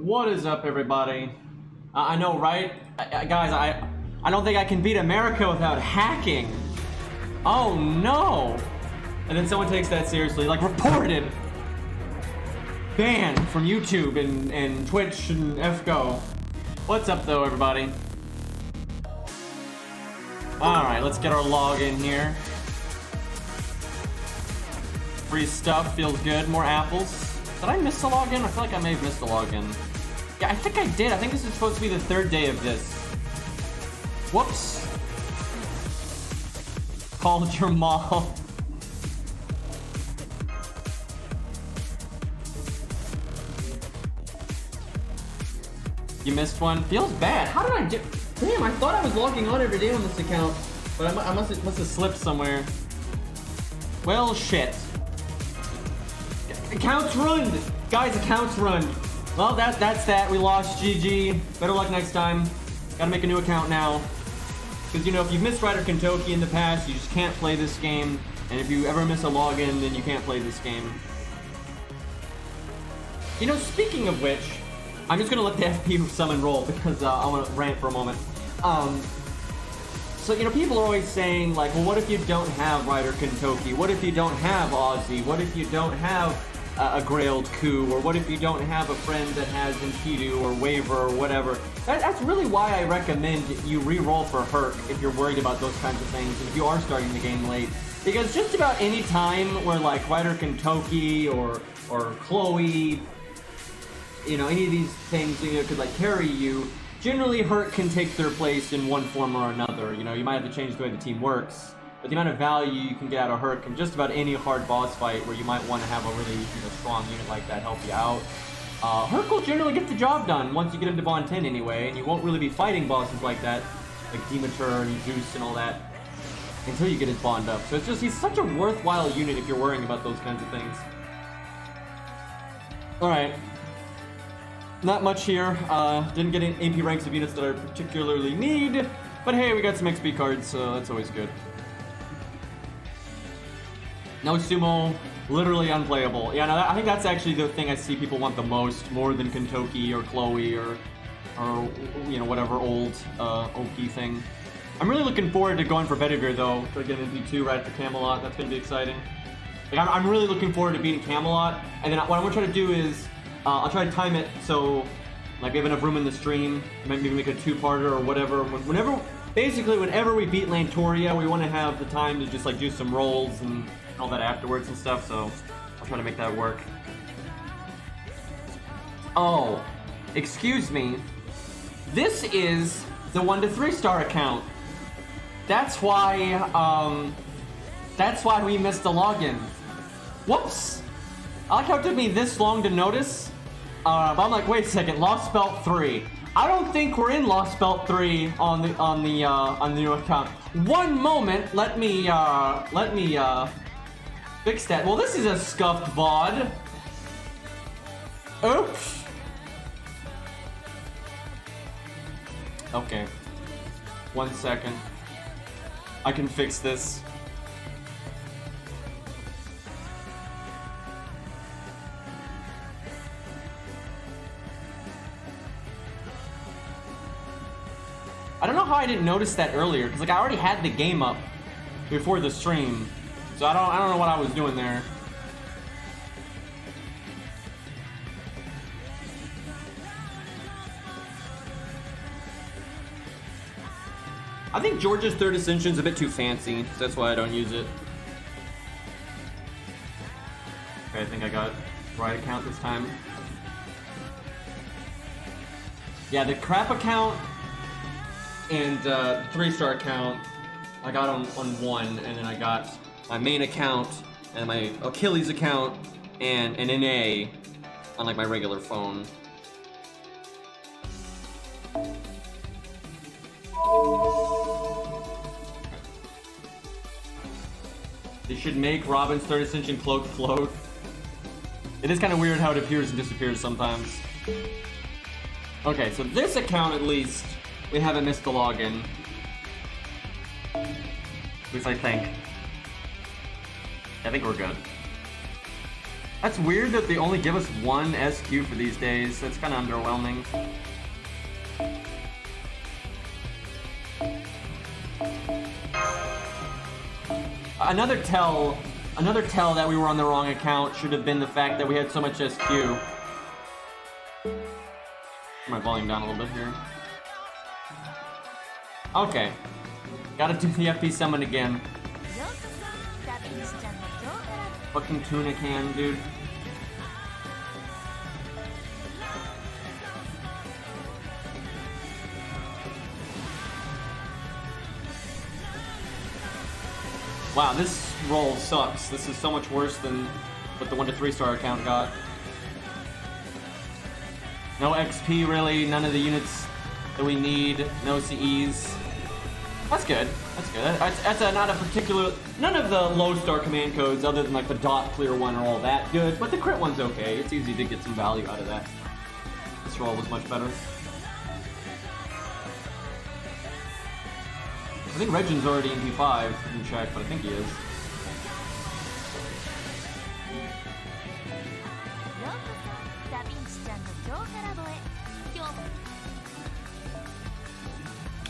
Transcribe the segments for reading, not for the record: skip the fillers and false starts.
What is up, everybody? I know, right? Guys, I don't think I can beat America without hacking. Oh no! And then someone takes that seriously, like reported, banned from YouTube and Twitch and FGO. What's up, though, everybody? All right, let's get our login here. Free stuff, feels good. More apples. Did I miss the login? I feel like I may have missed the login. Yeah, I think I did. I think this is supposed to be the third day of this. Whoops. Called your mom. You missed one? Feels bad. How did I do? Damn, I thought I was logging on every day on this account, but I must have slipped somewhere. Well, shit. Accounts ruined! Guys, accounts ruined. Well, that's that. We lost. GG. Better luck next time. Gotta make a new account now. Because, you know, if you've missed Rider Kentucky in the past, you just can't play this game. And if you ever miss a login, then you can't play this game. You know, speaking of which, I'm just gonna let the FP summon roll because I want to rant for a moment. So, you know, people are always saying, like, well, what if you don't have Rider Kentucky? What if you don't have Aussie? What if you don't have a Grailed Coup? Or what if you don't have a friend that has Enkidu or Waver or whatever? That's really why I recommend you re-roll for Herc if you're worried about those kinds of things and if you are starting the game late. Because just about any time where, like, Rider Kentucky or Chloe, you know, any of these things, you know, could, like, carry you, generally Herc can take their place in one form or another. You know, you might have to change the way the team works, but the amount of value you can get out of Herc in just about any hard boss fight where you might want to have a really, you know, strong unit like that help you out. Herc will generally get the job done once you get him to Bond 10 anyway, and you won't really be fighting bosses like that, like Demeter and Zeus and all that, until you get his Bond up. So it's just, he's such a worthwhile unit if you're worrying about those kinds of things. Alright. Not much here. Didn't get any AP ranks of units that I particularly need, but hey, we got some XP cards, so that's always good. No sumo, literally unplayable. Yeah, no, I think that's actually the thing I see people want the most, more than Kentucky or Chloe or you know, whatever old OP thing. I'm really looking forward to going for Bedivere though, to get an MP2 right after Camelot. That's gonna be exciting. Like I'm really looking forward to beating Camelot, and then what I'm gonna try to do is I'll try to time it so like we have enough room in the stream. Maybe make a two-parter or whatever. Whenever we beat Lantoria, we want to have the time to just like do some rolls and all that afterwards and stuff. So I'll try to make that work. Oh, excuse me. This is the 1 to 3 star account. That's why we missed the login. Whoops! I like how it took me this long to notice. But I'm like, wait a second, Lost Belt 3. I don't think we're in Lost Belt 3 on the new account. One moment, let me fix that. Well, this is a scuffed VOD. Oops. Okay. 1 second. I can fix this. I don't know how I didn't notice that earlier, because like I already had the game up before the stream, so I don't know what I was doing there. I think George's Third Ascension's a bit too fancy, so that's why I don't use it. Okay, I think I got the right account this time. Yeah, the crap account and 3-star account, I got on one, and then I got my main account and my Achilles account and an NA on like my regular phone. They should make Robin's Third Ascension cloak float. It is kind of weird how it appears and disappears sometimes. Okay, so this account at least, we haven't missed the login. At least I think. I think we're good. That's weird that they only give us one SQ for these days. That's kind of underwhelming. Another tell that we were on the wrong account should have been the fact that we had so much SQ. Turn my volume down a little bit here. Okay. Gotta do the FP summon again. Fucking tuna can, dude. Wow, this roll sucks. This is so much worse than what the 1 to 3-star account got. No XP really, none of the units that we need, no CEs. That's good. That's good. That's not a particular. None of the low-star command codes, other than like the dot clear one, are all that good. But the crit one's okay. It's easy to get some value out of that. This roll was much better. I think Regin's already in P5. I didn't check, but I think he is.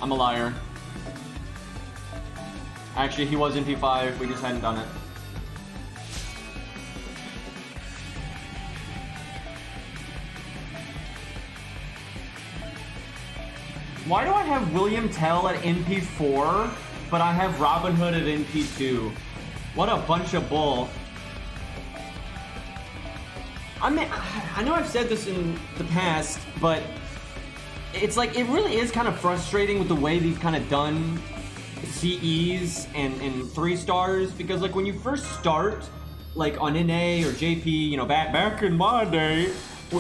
I'm a liar. Actually, he was in P5, we just hadn't done it. Why do I have William Tell at NP4, but I have Robin Hood at NP2? What a bunch of bull. I mean, I know I've said this in the past, but it's like, it really is kind of frustrating with the way they've kind of done CEs and 3-stars, because like when you first start, like on NA or JP, you know, back in my day,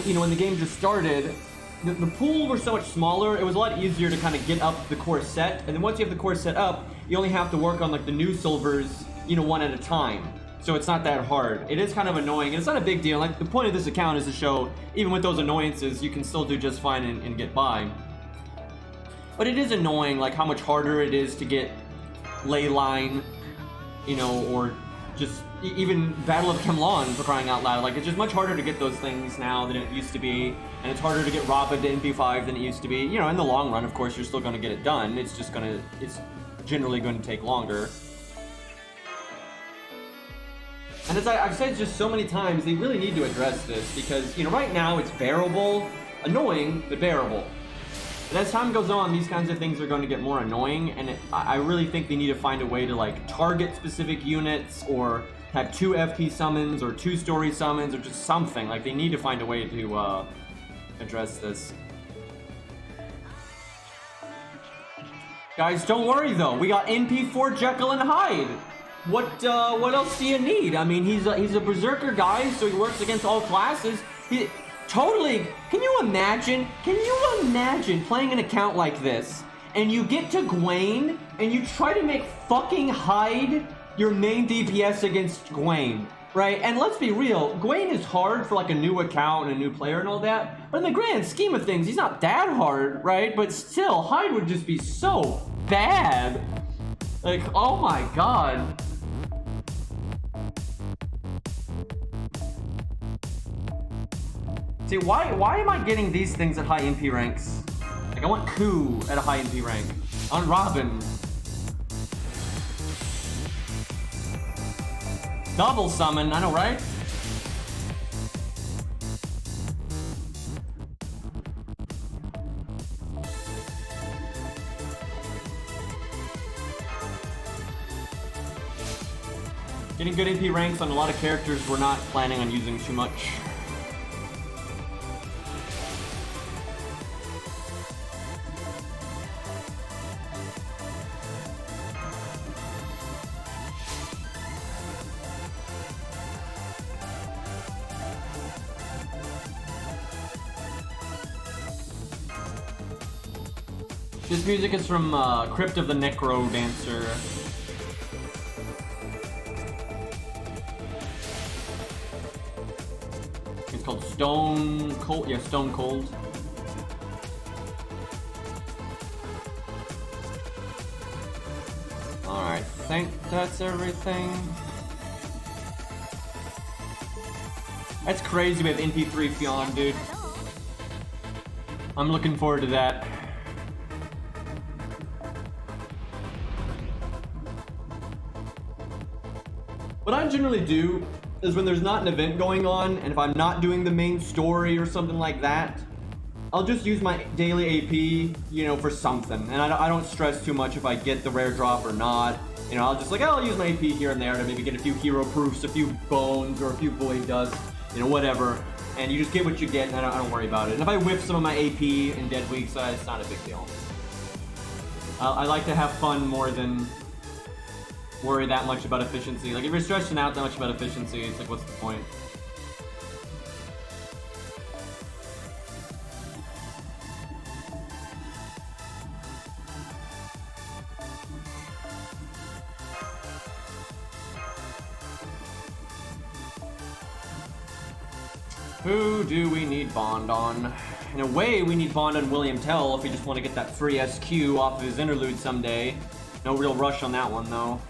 you know, when the game just started, the pool were so much smaller, it was a lot easier to kind of get up the core set, and then once you have the core set up, you only have to work on like the new silvers, you know, one at a time. So it's not that hard. It is kind of annoying, and it's not a big deal. Like, the point of this account is to show, even with those annoyances, you can still do just fine and get by. But it is annoying, like, how much harder it is to get ley line, you know, or just even Battle of Kemlon, for crying out loud. Like, it's just much harder to get those things now than it used to be, and it's harder to get Robin to NP5 than it used to be. You know, in the long run, of course, you're still going to get it done. It's just going to, generally going to take longer. And as I've said just so many times, they really need to address this because, you know, right now it's bearable, annoying, but bearable. And as time goes on, these kinds of things are going to get more annoying, and I really think they need to find a way to, like, target specific units, or have 2 FP summons, or 2 story summons, or just something. Like, they need to find a way to, address this. Guys, don't worry, though. We got NP4 Jekyll and Hyde. What else do you need? I mean, he's a berserker guy, so he works against all classes. Totally. Can you imagine playing an account like this, and you get to Gwaine, and you try to make fucking Hyde your main DPS against Gwaine, right? And let's be real, Gwaine is hard for like a new account and a new player and all that, but in the grand scheme of things, he's not that hard, right? But still, Hyde would just be so bad. Like, oh my god. See, why am I getting these things at high NP ranks? Like, I want Ku at a high NP rank. I want Robin. Double summon, I know, right? Getting good NP ranks on a lot of characters we're not planning on using too much. This music is from Crypt of the Necro Dancer. It's called Stone Cold. Yeah, Stone Cold. Alright, I think that's everything. That's crazy we have NP3 Fionn, dude. I'm looking forward to that. What I generally do is when there's not an event going on, and if I'm not doing the main story or something like that, I'll just use my daily AP, you know, for something. And I don't stress too much if I get the rare drop or not. You know, I'll just like, I'll use my AP here and there to maybe get a few hero proofs, a few bones, or a few void dust, you know, whatever. And you just get what you get, and I don't worry about it. And if I whiff some of my AP in dead weeks, it's not a big deal. I like to have fun more than worry that much about efficiency. Like, if you're stressing out that much about efficiency, it's like, what's the point? Who do we need Bond on? In a way, we need Bond on William Tell if we just want to get that free SQ off of his interlude someday. No real rush on that one, though.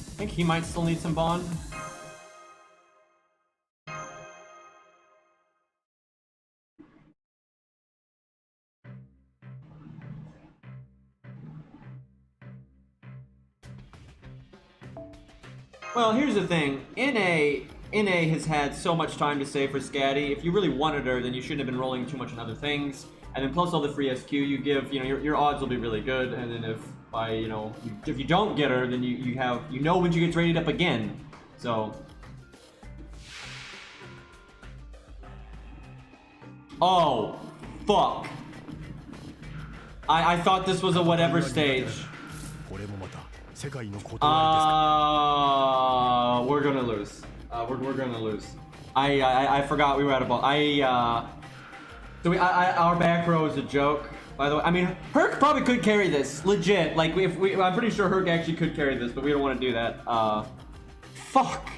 I think he might still need some Bond. Well, here's the thing. NA has had so much time to save for Scatty. If you really wanted her, then you shouldn't have been rolling too much on other things. And then plus all the free SQ you give, you know, your odds will be really good. And then if you don't get her, then you know when she gets rated up again. So. Oh, fuck. I thought this was a whatever stage. We're gonna lose. We're gonna lose. I forgot we were at a ball. Our back row is a joke, by the way. I mean, Herc probably could carry this, legit. Like, I'm pretty sure Herc actually could carry this, but we don't want to do that. Fuck.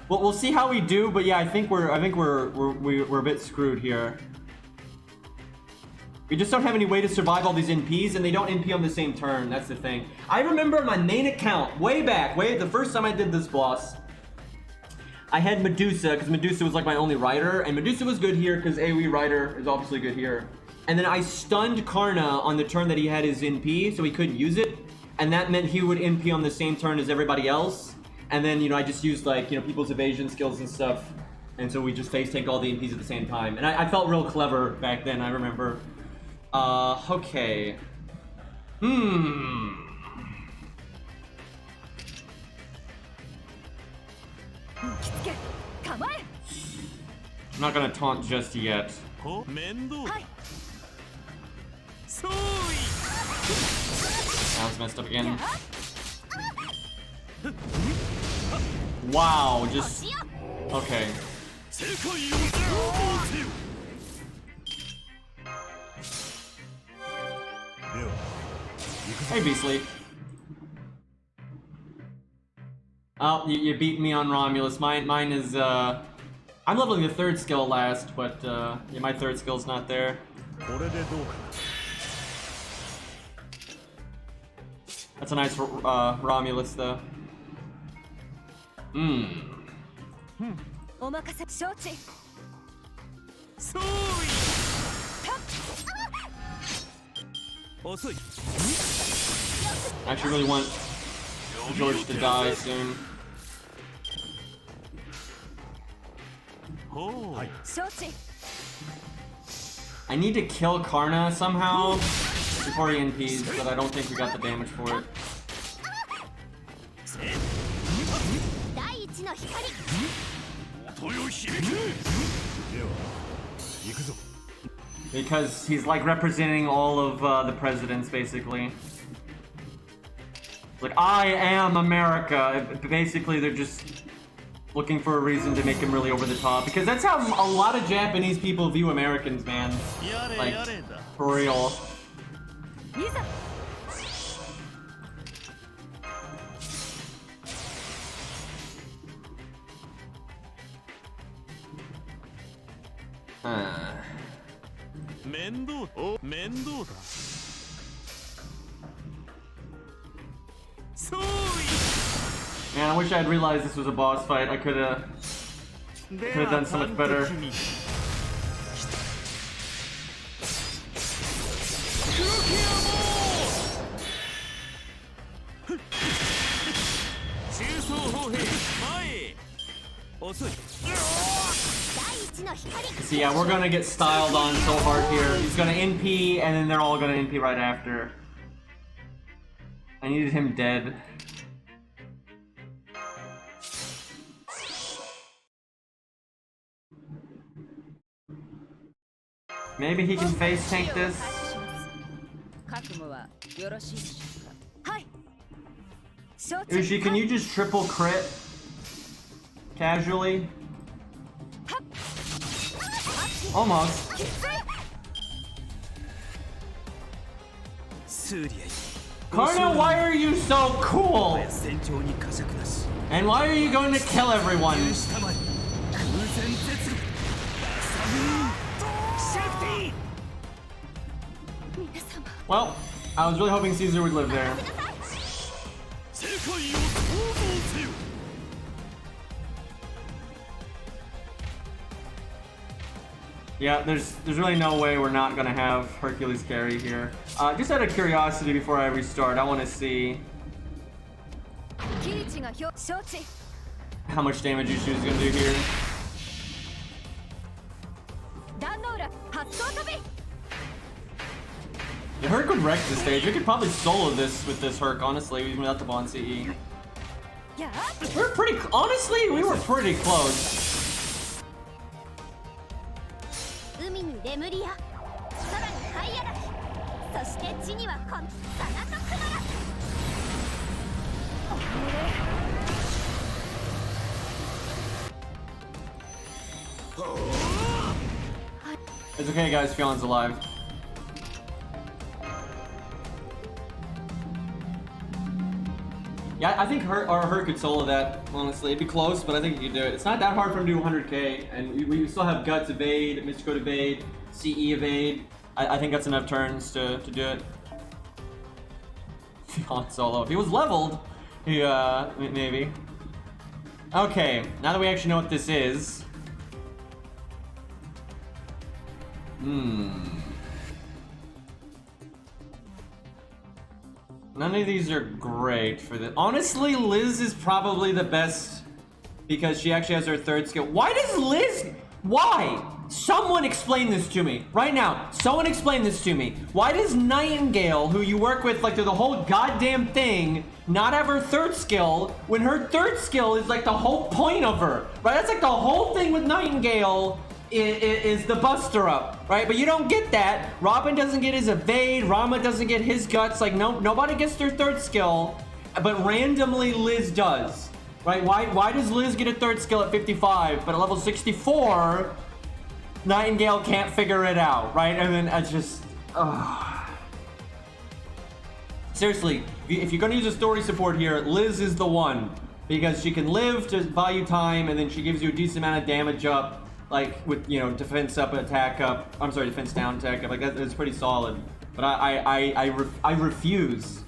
Well, we'll see how we do, but yeah, I think we're a bit screwed here. We just don't have any way to survive all these NPs, and they don't NP on the same turn. That's the thing. I remember on my main account, way back, the first time I did this boss, I had Medusa, because Medusa was like my only rider, and Medusa was good here, because AoE rider is obviously good here. And then I stunned Karna on the turn that he had his NP, so he couldn't use it. And that meant he would NP on the same turn as everybody else. And then, you know, I just used, like, you know, people's evasion skills and stuff. And so we just face tanked all the NPs at the same time. And I felt real clever back then, I remember. Okay. I'm not gonna taunt just yet. That was messed up again. Wow, just... Okay. Hey, Beastly. Oh, you beat me on Romulus. Mine is, I'm leveling the 3rd skill last, but, yeah, my 3rd skill's not there. That's a nice, Romulus, though. I actually really want George to die soon. I need to kill Karna somehow before he NPs, but I don't think we got the damage for it. Because he's like representing all of the presidents, basically. It's like, I am America. Basically, they're just looking for a reason to make him really over the top. Because that's how a lot of Japanese people view Americans, man. Like, for real. Man, I wish I had realized this was a boss fight. I could have done so much better. So yeah, we're gonna get styled on so hard here. He's gonna NP, and then they're all gonna NP right after. I needed him dead. Maybe he can face tank this. Ushi, can you just triple crit? Casually? Almost. Karna, why are you so cool? And why are you going to kill everyone? Well, I was really hoping Caesar would live there. Yeah, there's really no way we're not gonna have Hercules carry here. Just out of curiosity before I restart, I want to see how much damage Yushu is gonna do here. The Herc would wreck this stage. We could probably solo this with this Herc, honestly, even without the Bond CE. We're pretty, honestly, we were pretty close. It's okay, guys, Fion's alive. Yeah, I think our Herc could solo that, honestly. It'd be close, but I think he could do it. It's not that hard for him to do 100k, and we still have Guts evade, Mystical evade, CE evade. I think that's enough turns to do it. Fion solo. If he was leveled, he, maybe. Okay, now that we actually know what this is. None of these are great for this. Honestly, Liz is probably the best because she actually has her third skill. Why does Liz... Why? Someone explain this to me. Right now, someone explain this to me. Why does Nightingale, who you work with like through the whole goddamn thing, not have her third skill when her third skill is like the whole point of her? Right? That's like the whole thing with Nightingale is the buster up, right? But you don't get that. Robin doesn't get his evade. Rama doesn't get his guts. Like nobody gets their third skill, but randomly Liz does, right? Why does Liz get a third skill at 55, but at level 64, Nightingale can't figure it out, right? And then I just, seriously, if you're gonna use a story support here, Liz is the one because she can live to buy you time, and then she gives you a decent amount of damage up. Like with, you know, defense up, attack up. I'm sorry, defense down, attack up. Like that's pretty solid. But I refuse.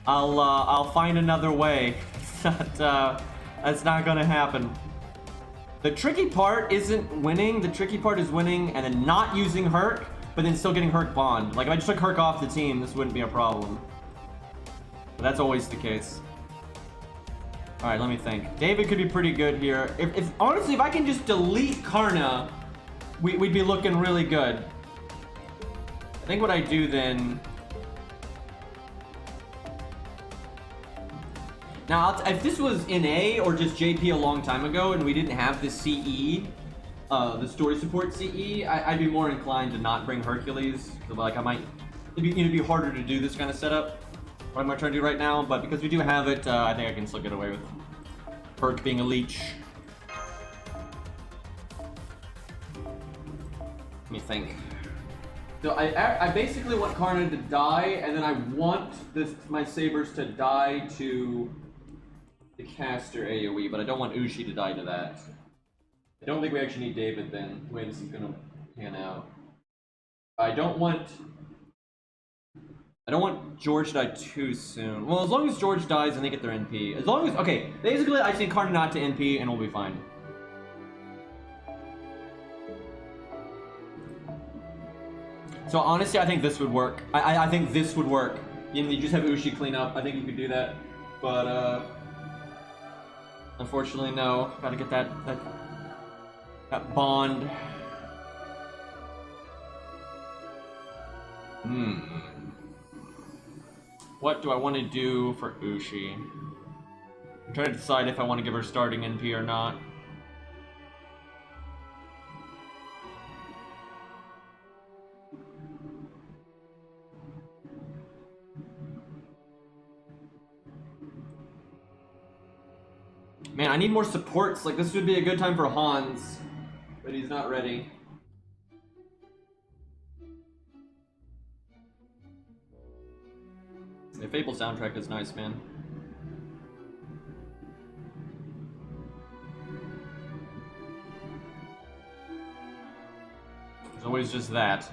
I'll find another way. That's not gonna happen. The tricky part isn't winning. The tricky part is winning and then not using Herc, but then still getting Herc Bond. Like if I just took Herc off the team, this wouldn't be a problem. But that's always the case. All right, let me think. David could be pretty good here. If honestly, if I can just delete Karna, we'd be looking really good. I think what I do then. Now, if this was in A or just JP a long time ago, and we didn't have the CE, the story support CE, I'd be more inclined to not bring Hercules. So like it'd be harder to do this kind of setup. What I'm trying to do right now, but because we do have it, I think I can still get away with Herc being a leech. Let me think. So I basically want Karna to die, and then I want my sabers to die to the caster AoE, but I don't want Ushi to die to that. I don't think we actually need David then, the way this is gonna pan out. I don't want George to die too soon. Well, as long as George dies and they get their NP. As long as, okay, basically I just need Karna not to NP and we'll be fine. So honestly, I think this would work. I think this would work. You just have Ushi clean up. I think you could do that. But, unfortunately, no. Gotta get that bond. What do I want to do for Ushi? I'm trying to decide if I want to give her starting NP or not. Man, I need more supports. Like, this would be a good time for Hans, but he's not ready. The Fable soundtrack is nice, man. There's always just that.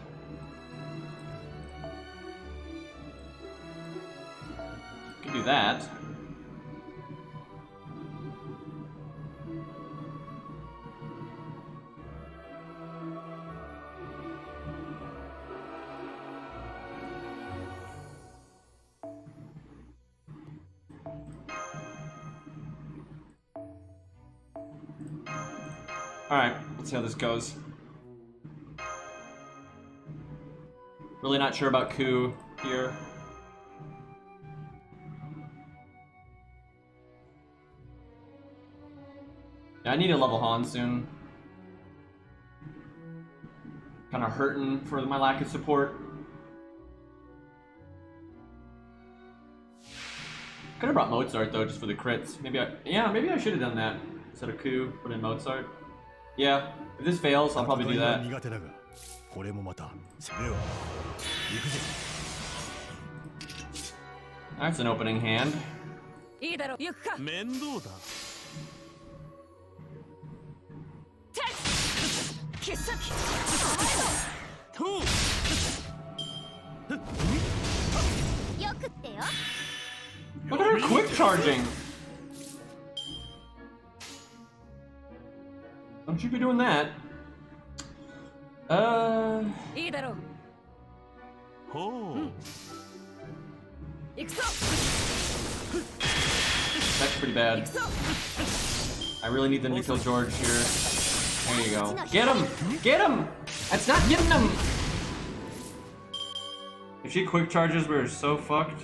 You can do that. Alright, let's see how this goes. Really not sure about Ku here. Yeah, I need a level Han soon. Kinda hurting for my lack of support. Could have brought Mozart though, just for the crits. Maybe I should have done that. Instead of Ku, put in Mozart. Yeah, if this fails, I'll probably do that. That's an opening hand. Look at her quick charging. should be doing that. Oh. That's pretty bad. I really need them to kill George here. There you go. Get him! Get him! That's not getting him! If she quick charges, we're so fucked.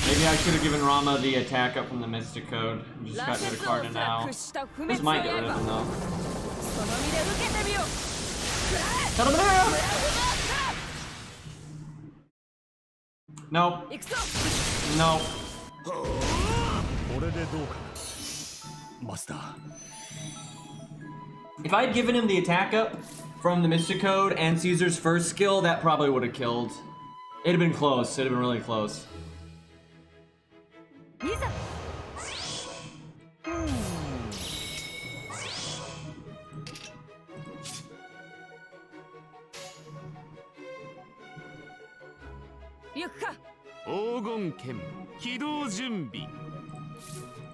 Maybe I should have given Rama the attack up from the Mystic Code and just got rid of Karna now. This might get rid of him though. Nope. Nope. If I had given him the attack up from the Mystic Code and Caesar's first skill, that probably would have killed. It'd have been close. It'd have been really close.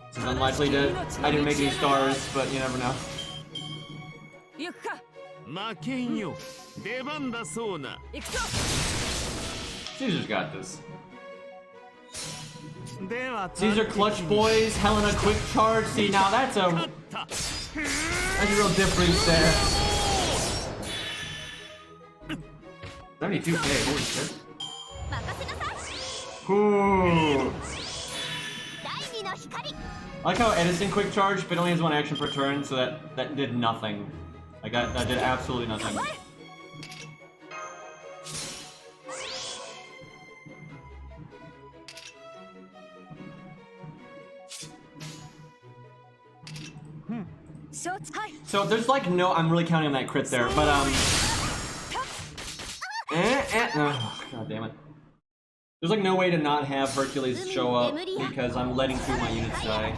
This is unlikely to. I didn't make any stars, but you never know. Caesar's got this. Caesar clutch boys, Helena quick charge. See, now that's a real difference there. 72K, holy shit. Ooh. I like how Edison quick charged, but only has one action per turn, so that did nothing. Like that did absolutely nothing. So there's like no, I'm really counting on that crit there, but oh, god damn it. There's like no way to not have Hercules show up because I'm letting two of my units die.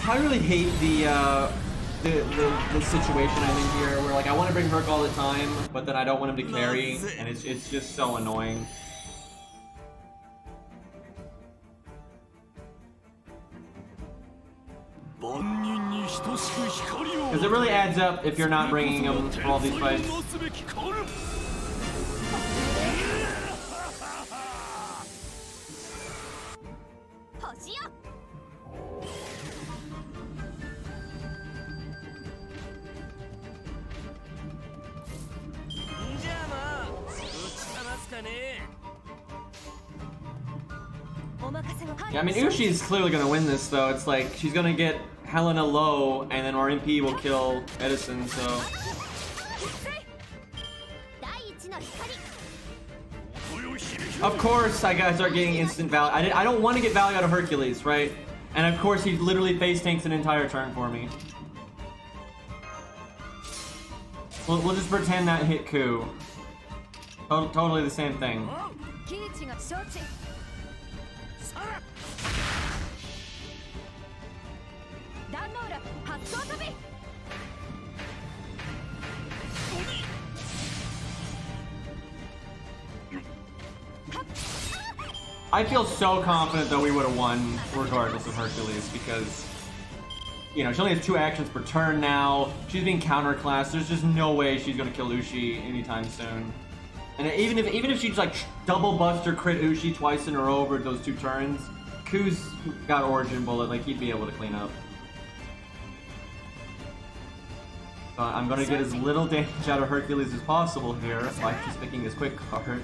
I really hate the situation I'm in here where like I want to bring Herc all the time, but then I don't want him to carry, and it's just so annoying. Because it really adds up if you're not bringing him for all these fights. Yeah, I mean, Ushi's clearly gonna win this, though. It's like, she's gonna get Helena low, and then RMP will kill Edison, so... Of course, I gotta start getting instant value. I don't want to get value out of Hercules, right? And of course, he literally face tanks an entire turn for me. We'll just pretend that hit coup. Totally the same thing. I feel so confident that we would have won regardless of Hercules because, you know, she only has 2 actions per turn now. She's being counterclassed. There's just no way she's gonna kill Ushi anytime soon. And even if she's like double buster crit Ushi twice in a row over those 2 turns, Ku's got Origin Bullet, like he'd be able to clean up. So I'm gonna get as little damage out of Hercules as possible here by just picking this quick card.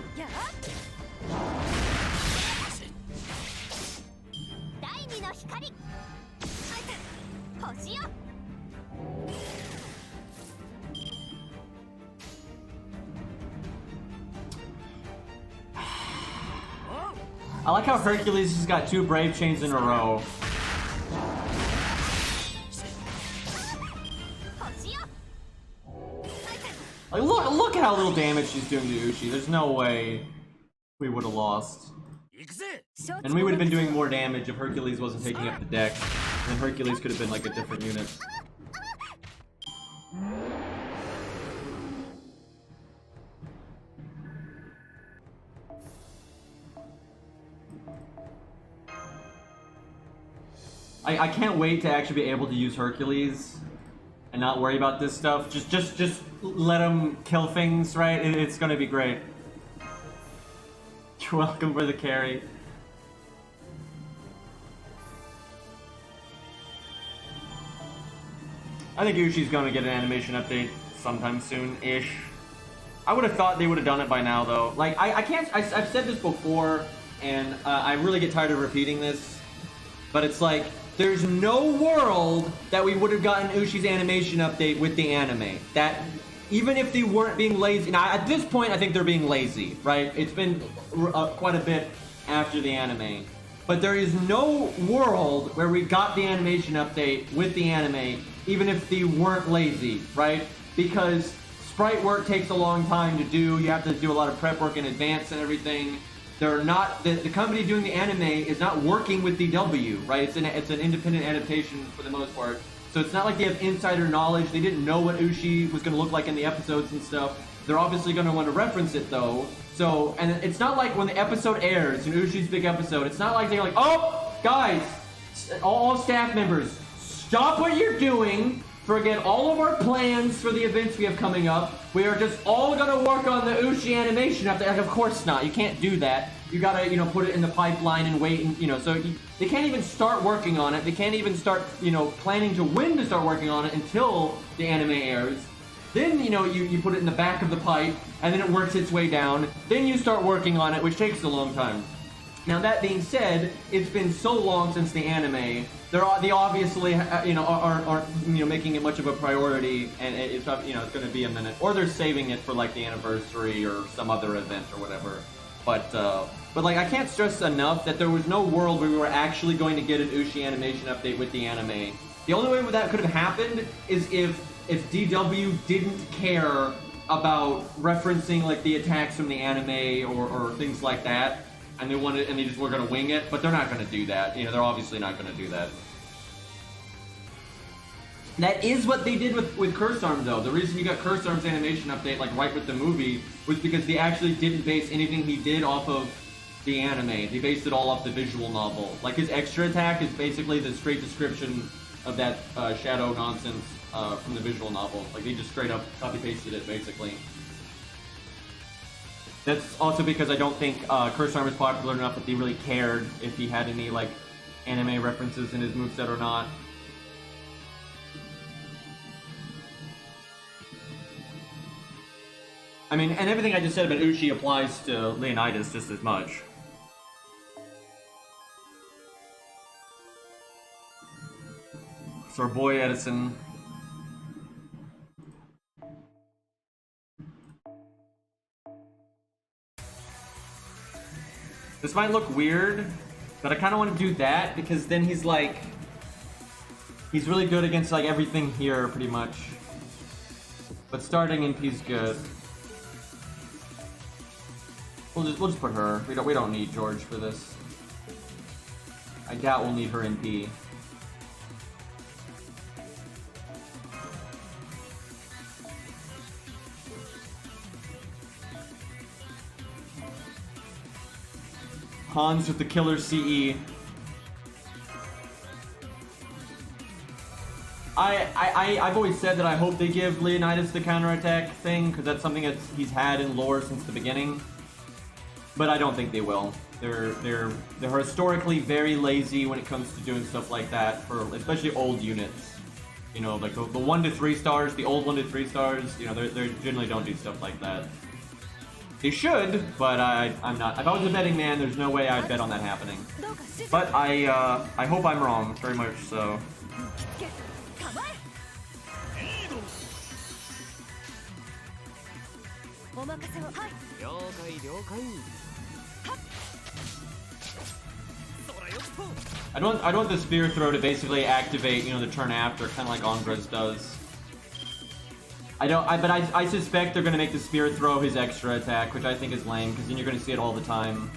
I like how Hercules has got 2 Brave Chains in a row. Like, look at how little damage she's doing to Ushi. There's no way we would have lost. And we would have been doing more damage if Hercules wasn't taking up the deck. And Hercules could have been like a different unit. I can't wait to actually be able to use Hercules and not worry about this stuff. Just let him kill things, right? It's gonna be great. You're welcome for the carry. I think Ushi's gonna get an animation update sometime soon-ish. I would have thought they would have done it by now, though. Like, I've said this before, and I really get tired of repeating this, but it's like, there's no world that we would have gotten Ushi's animation update with the anime. That, even if they weren't being lazy, now at this point I think they're being lazy, right? It's been quite a bit after the anime. But there is no world where we got the animation update with the anime, even if they weren't lazy, right? Because sprite work takes a long time to do, you have to do a lot of prep work in advance and everything. They're not, the company doing the anime is not working with DW, right? It's an independent adaptation for the most part. So it's not like they have insider knowledge. They didn't know what Ushi was going to look like in the episodes and stuff. They're obviously going to want to reference it though. So, and it's not like when the episode airs, an Ushi's big episode, it's not like they're like, oh, guys, all staff members, stop what you're doing. Forget all of our plans for the events we have coming up. We are just all gonna work on the Ushi animation update. Like, of course not. You can't do that. You gotta, put it in the pipeline and wait, and so they can't even start working on it. They can't even start, planning to when to start working on it until the anime airs. Then, you put it in the back of the pipe, and then it works its way down. Then you start working on it, which takes a long time. Now that being said, it's been so long since the anime. They obviously, aren't making it much of a priority, and it's going to be a minute, or they're saving it for like the anniversary or some other event or whatever. But like I can't stress enough that there was no world where we were actually going to get an Ushi animation update with the anime. The only way that could have happened is if DW didn't care about referencing like the attacks from the anime or things like that. And they just were gonna wing it, but they're not gonna do that. They're obviously not gonna do that. That is what they did with Curse Arm, though. The reason you got Curse Arm's animation update, like right with the movie, was because they actually didn't base anything he did off of the anime. They based it all off the visual novel. Like his extra attack is basically the straight description of that shadow nonsense from the visual novel. Like they just straight up copy pasted it, basically. That's also because I don't think Curse Arm is popular enough that they really cared if he had any, like, anime references in his moveset or not. I mean, and everything I just said about Uchi applies to Leonidas just as much. It's our boy Edison. This might look weird, but I kind of want to do that because then he's really good against like everything here pretty much. But starting NP's good. We'll just put her. We don't need George for this. I doubt we'll need her NP. Hans with the killer CE. I've always said that I hope they give Leonidas the counterattack thing, because that's something that he's had in lore since the beginning. But I don't think they will. They're historically very lazy when it comes to doing stuff like that, for especially old units. Like the 1 to 3 stars, the old 1 to 3 stars, they generally don't do stuff like that. They should, but I'm not. If I was a betting man, there's no way I'd bet on that happening. But I hope I'm wrong, very much so. I don't want the spear throw to basically activate, the turn after, kind of like Andres does. But I suspect they're gonna make the spear throw his extra attack, which I think is lame, because then you're gonna see it all the time.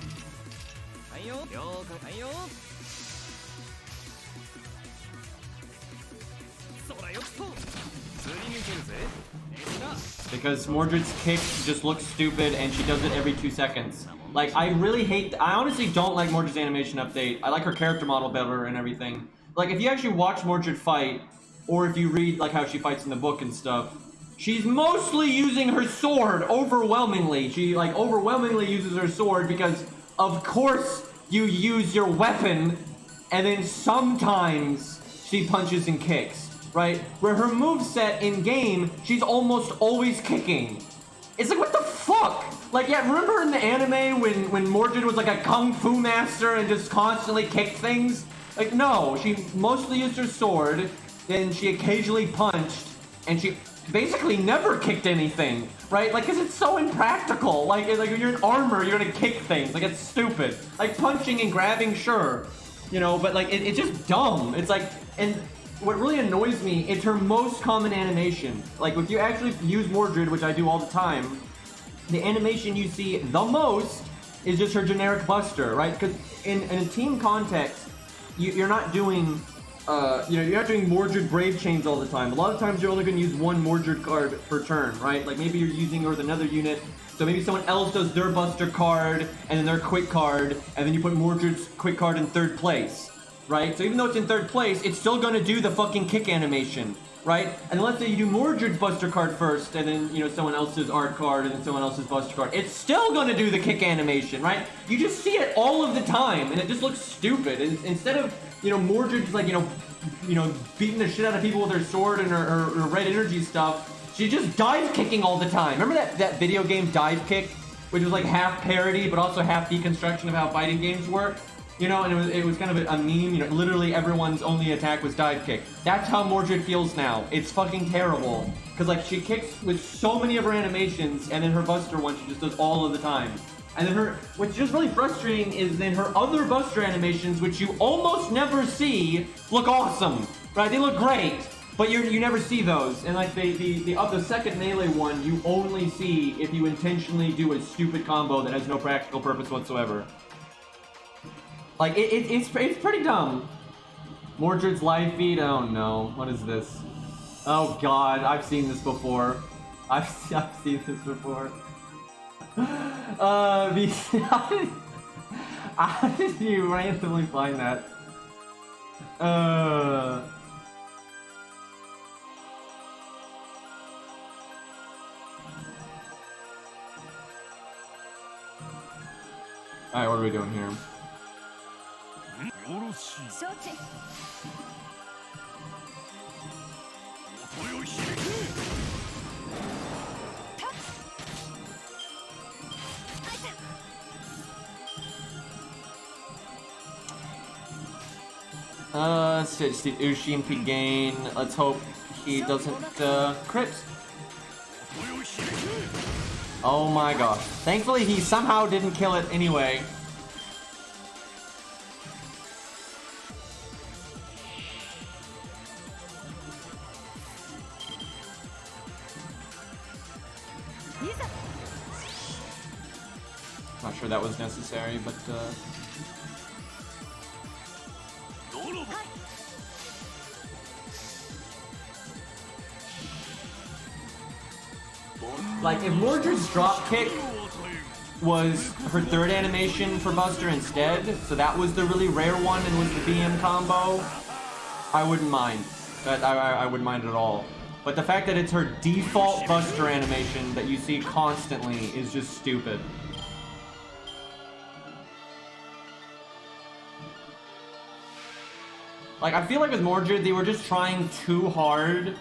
Because Mordred's kick just looks stupid and she does it every 2 seconds. Like, I honestly don't like Mordred's animation update. I like her character model better and everything. Like, if you actually watch Mordred fight, or if you read, like, how she fights in the book and stuff, she's mostly using her sword, overwhelmingly. She, like, overwhelmingly uses her sword because, of course, you use your weapon, and then sometimes she punches and kicks. Right? Where her moveset in game, she's almost always kicking. It's like, what the fuck? Like, yeah, remember in the anime when Mordred was like a kung fu master and just constantly kicked things? Like, no, she mostly used her sword, then she occasionally punched, and she basically never kicked anything, right? Like, because it's so impractical. Like when you're in armor, you're gonna kick things. Like, it's stupid. Like, punching and grabbing, sure. You know, but like, it's just dumb. It's like, and what really annoys me, it's her most common animation. Like, if you actually use Mordred, which I do all the time, the animation you see the most is just her generic buster, right? Because in a team context, you're not doing, you're not doing Mordred Brave Chains all the time. A lot of times you're only going to use one Mordred card per turn, right? Like, maybe you're using her with another unit, so maybe someone else does their buster card, and then their quick card, and then you put Mordred's quick card in 3rd place. Right? So even though it's in 3rd place, it's still gonna do the fucking kick animation, right? And let's say you do Mordred's buster card first, and then, you know, someone else's art card, and then someone else's buster card. It's still gonna do the kick animation, right? You just see it all of the time, and it just looks stupid. And instead of, you know, Mordred's like, you know, beating the shit out of people with her sword and her red energy stuff, she's just dive kicking all the time. Remember that video game Dive Kick, which was like half parody, but also half deconstruction of how fighting games work? You know, and it was kind of a meme, you know, literally everyone's only attack was dive kick. That's how Mordred feels now. It's fucking terrible. Because, like, she kicks with so many of her animations, and then her buster one she just does all of the time. And then what's just really frustrating is then her other buster animations, which you almost never see, look awesome, right? They look great, but you never see those. And, like, the second melee one, you only see if you intentionally do a stupid combo that has no practical purpose whatsoever. Like, it's pretty dumb. Mordred's live feed? Oh no, what is this? Oh god, I've seen this before. I've seen this before. How did you randomly find that? Alright, what are we doing here? It's the Ushimpi gain. Let's hope he doesn't crit. Oh my gosh. Thankfully he somehow didn't kill it anyway. Not sure that was necessary, but like, if Mordred's drop kick was her 3rd animation for Buster instead, so that was the really rare one and was the BM combo, I wouldn't mind. I wouldn't mind at all. But the fact that it's her default Buster animation that you see constantly is just stupid. Like, I feel like with Mordred, they were just trying too hard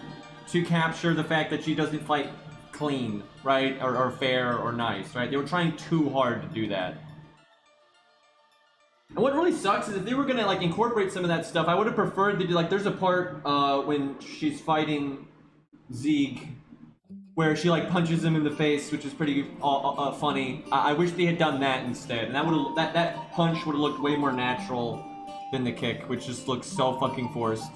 to capture the fact that she doesn't fight clean, right? Or fair or nice, right? They were trying too hard to do that. And what really sucks is if they were gonna, like, incorporate some of that stuff, I would have preferred to do, like, there's a part when she's fighting Zeke where she, like, punches him in the face, which is pretty funny. I wish they had done that instead, and that punch would have looked way more natural than the kick, which just looks so fucking forced.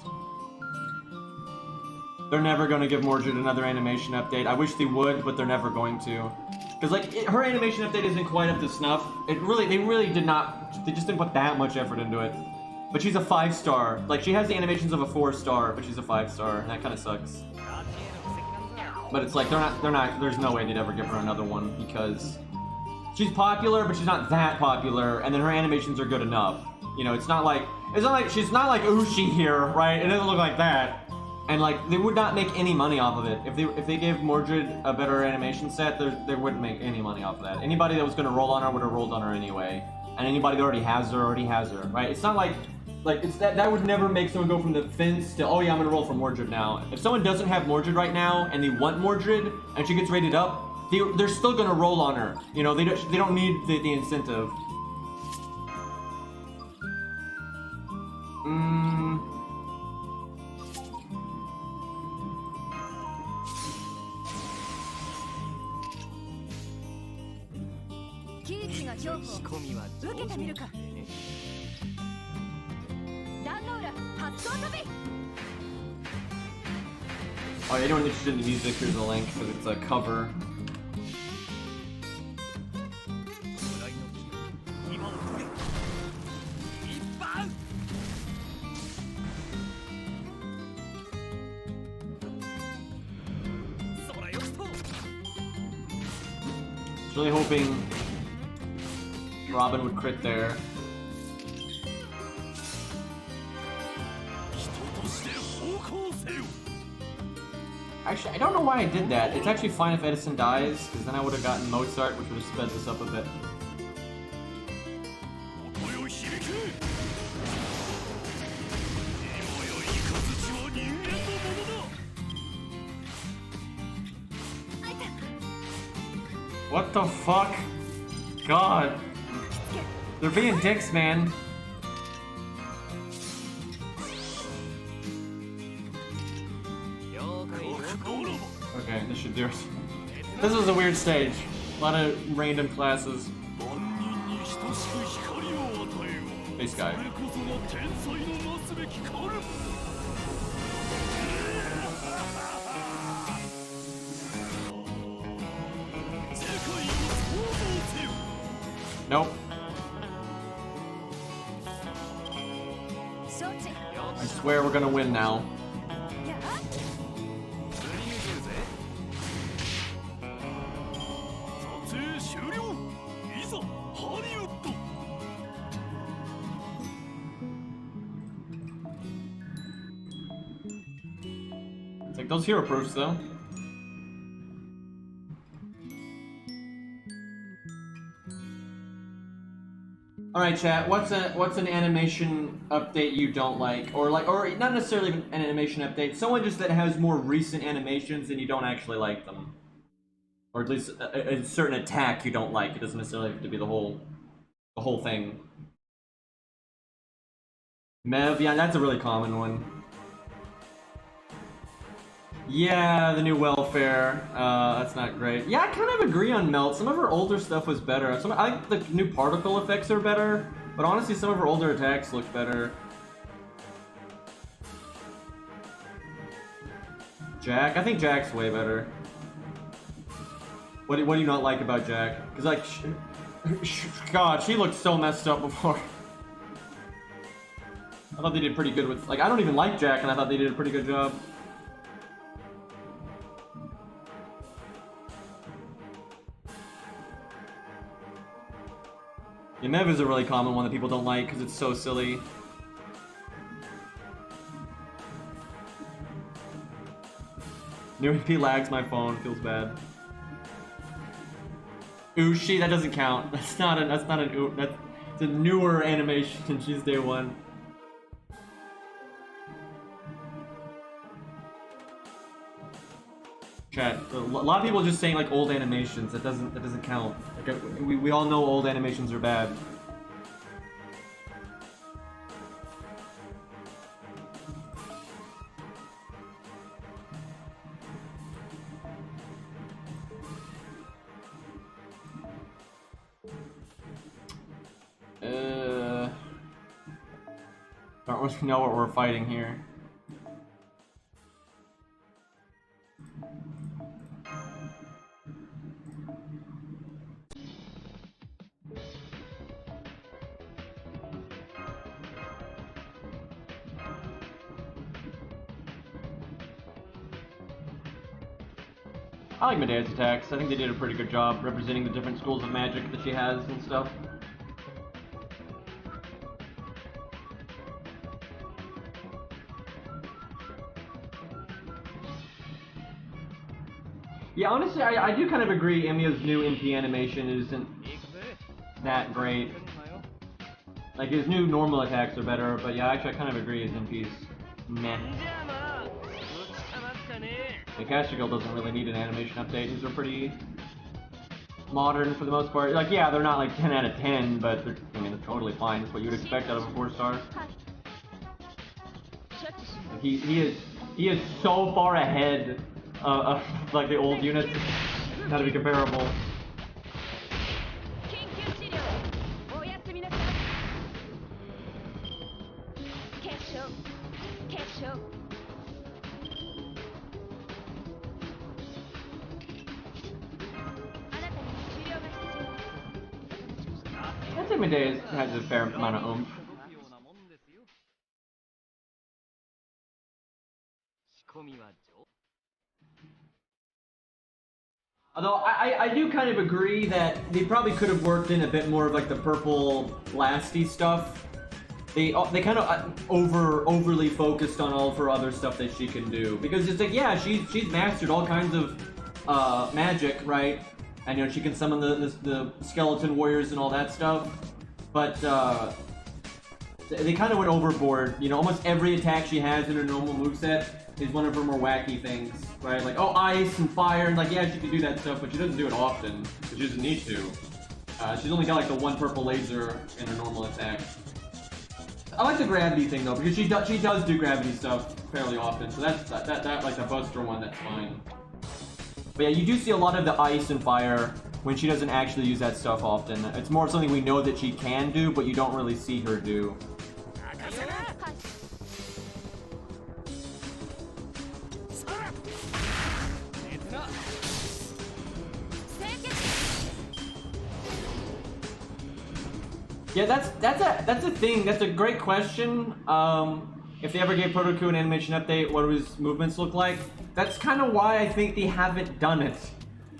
They're never gonna give Mordred another animation update. I wish they would, but they're never going to. Because, like, her animation update isn't quite up to snuff. They really did not, they just didn't put that much effort into it. But she's a 5-star. Like, she has the animations of a 4-star, but she's a 5-star, and that kind of sucks. But it's like they're not. There's no way they'd ever give her another one because she's popular, but she's not that popular, and then her animations are good enough. You know, it's not like she's not like Ushi here, right? It doesn't look like that, and like they would not make any money off of it if they gave Mordred a better animation set. They wouldn't make any money off of that. Anybody that was gonna roll on her would have rolled on her anyway, and anybody that already has her, right? It's not like it's that would never make someone go from the fence to, oh yeah, I'm gonna roll for Mordred now. If someone doesn't have Mordred right now and they want Mordred and she gets rated up, they're still gonna roll on her. You know, they don't need the incentive. Oh, anyone interested in the music, here's a link because it's a cover. Really hoping Robin would crit there. Actually, I don't know why I did that. It's actually fine if Edison dies, because then I would have gotten Mozart, which would have sped this up a bit. What the fuck? God. They're being dicks, man. Okay, this should do it. This was a weird stage. A lot of random classes. Face guy. Nope. I swear we're gonna win now. It's like those hero proofs though. All right, chat. What's an animation update you don't like, or not necessarily an animation update? Someone just that has more recent animations and you don't actually like them, or at least a certain attack you don't like. It doesn't necessarily have to be the whole thing. Mev, yeah, that's a really common one. Yeah, the new welfare. That's not great. Yeah, I kind of agree on Melt. Some of her older stuff was better. I think the new particle effects are better, but honestly, some of her older attacks look better. Jack, I think Jack's way better. What do you not like about Jack? Because like, God, she looked so messed up before. I thought they did pretty good with, like, I don't even like Jack, and I thought they did a pretty good job. Yeah, Mev is a really common one that people don't like because it's so silly. New MP lags my phone, feels bad. Ushi, that doesn't count. That's not an that's a newer animation and she's day one. Chat, a lot of people just saying like old animations. That doesn't count. Like, we all know old animations are bad. Don't really know what we're fighting here. I like Medea's attacks. I think they did a pretty good job representing the different schools of magic that she has and stuff. Yeah, honestly, I do kind of agree Emiya's new MP animation isn't that great. Like, his new normal attacks are better, but yeah, actually I kind of agree his MP's meh. The Caster Guild doesn't really need an animation update. These are pretty modern for the most part. Like, yeah, they're not like 10 out of 10, but they're, I mean, they're totally fine. It's what you would expect out of a 4-star. Like, he is so far ahead of like the old units. Not to be comparable. I'd say Medea has a fair amount of oomph. Although I do kind of agree that they probably could have worked in a bit more of like the purple lasty stuff. They kind of overly focused on all of her other stuff that she can do, because it's like, yeah, she's mastered all kinds of magic, right? And you know, she can summon the skeleton warriors and all that stuff, but they kind of went overboard. You know, almost every attack she has in her normal moveset is one of her more wacky things, right? Like, oh, ice and fire, and like, yeah, she can do that stuff, but she doesn't do it often, because she doesn't need to. She's only got like the one purple laser in her normal attack. I like the gravity thing though, because she does do gravity stuff fairly often, so that's that like the Buster one, that's fine. But yeah, you do see a lot of the ice and fire when she doesn't actually use that stuff often. It's more something we know that she can do, but you don't really see her do. Yeah, that's a thing. That's a great question. If they ever gave Protoku an animation update, what do his movements look like? That's kind of why I think they haven't done it,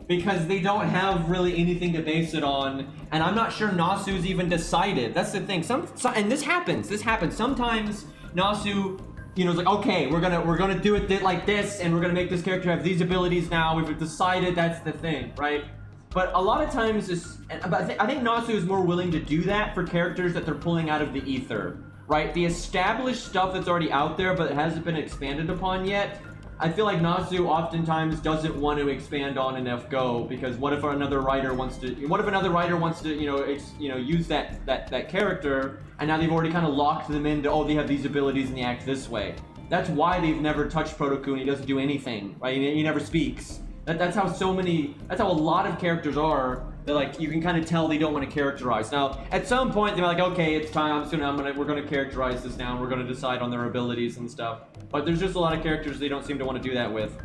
because they don't have really anything to base it on, and I'm not sure Nasu's even decided. That's the thing. And this happens. Sometimes Nasu, you know, is like, okay, we're gonna do it like this, and we're gonna make this character have these abilities now. We've decided that's the thing, right? But a lot of times, I think Nasu is more willing to do that for characters that they're pulling out of the ether, right? The established stuff that's already out there, but it hasn't been expanded upon yet. I feel like Nasu oftentimes doesn't want to expand on in FGO, because what if another writer wants to, you know, use that character, and now they've already kind of locked them into, oh, they have these abilities and they act this way. That's why they've never touched Protoku, and he doesn't do anything, right? He never speaks. That's how a lot of characters are. That, like, you can kind of tell they don't want to characterize. Now, at some point, they're like, okay, it's time. We're gonna characterize this now. And we're gonna decide on their abilities and stuff. But there's just a lot of characters they don't seem to want to do that with.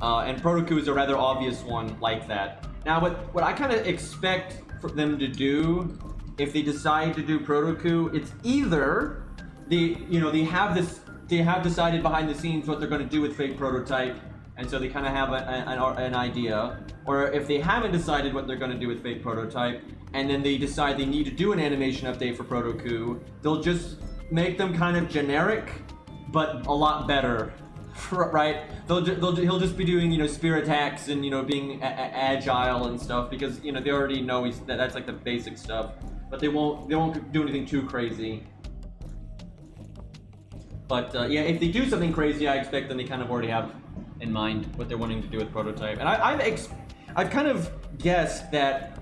And Protoku is a rather obvious one like that. Now, what I kind of expect for them to do, if they decide to do Protoku, it's either they have decided behind the scenes what they're going to do with Fake Prototype, and so they kind of have an idea. Or if they haven't decided what they're going to do with Fake Prototype, and then they decide they need to do an animation update for Protoku, they'll just make them kind of generic, but a lot better, right? He'll just be doing, you know, spear attacks and, you know, being agile and stuff, because, you know, they already know that's like the basic stuff. But they won't do anything too crazy. But yeah, if they do something crazy, I expect them they kind of already have in mind what they're wanting to do with Prototype. And I've kind of guessed that,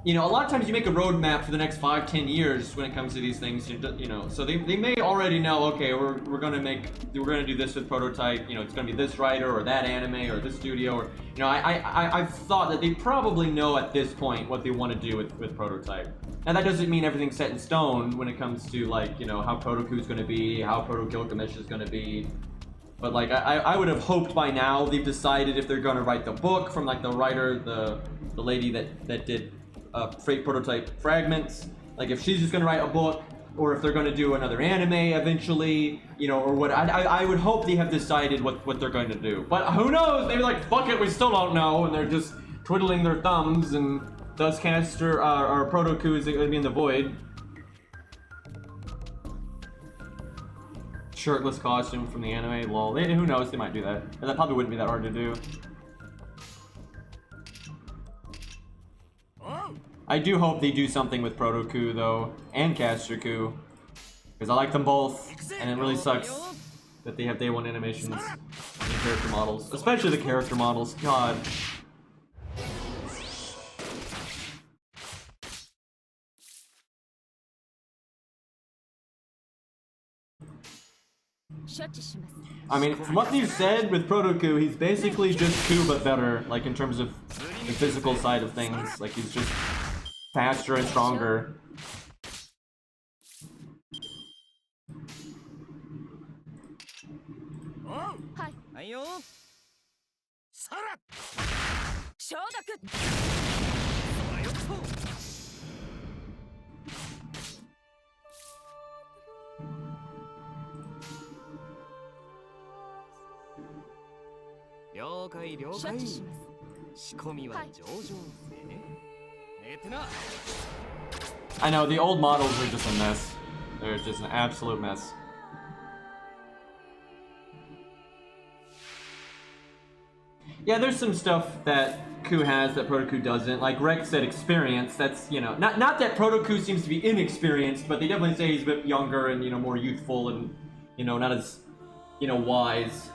you know, a lot of times you make a roadmap for the next 5-10 years when it comes to these things, you know, so they may already know, okay, we're gonna do this with Prototype, you know, it's gonna be this writer or that anime or this studio, or, you know, I've thought that they probably know at this point what they want to do with Prototype. Now that doesn't mean everything's set in stone when it comes to, like, you know, how Protoku's gonna be, how Proto Gilgamesh is gonna be. But, like, I would have hoped by now they've decided if they're gonna write the book from, like, the writer, the lady that did Fake Prototype Fragments. Like, if she's just gonna write a book, or if they're going to do another anime eventually, you know, or what. I would hope they have decided what they're going to do. But who knows? Maybe like, fuck it, we still don't know, and they're just twiddling their thumbs, and Duskcaster or Protoku is going to be in the void. Shirtless costume from the anime, lol. Who knows? They might do that. And that probably wouldn't be that hard to do. I do hope they do something with Protoku though, and Casterku, because I like them both, and it really sucks that they have day one animations and character models, especially the character models. God. I mean, from what you've said with Protoku, he's basically just Ku but better, like in terms of the physical side of things. Like he's just faster and stronger. I know, the old models are just a mess. They're just an absolute mess. Yeah, there's some stuff that Ku has that Protoku doesn't. Like Rex said, experience. That's, you know, not that Protoku seems to be inexperienced, but they definitely say he's a bit younger and, you know, more youthful and, you know, not as, you know, wise.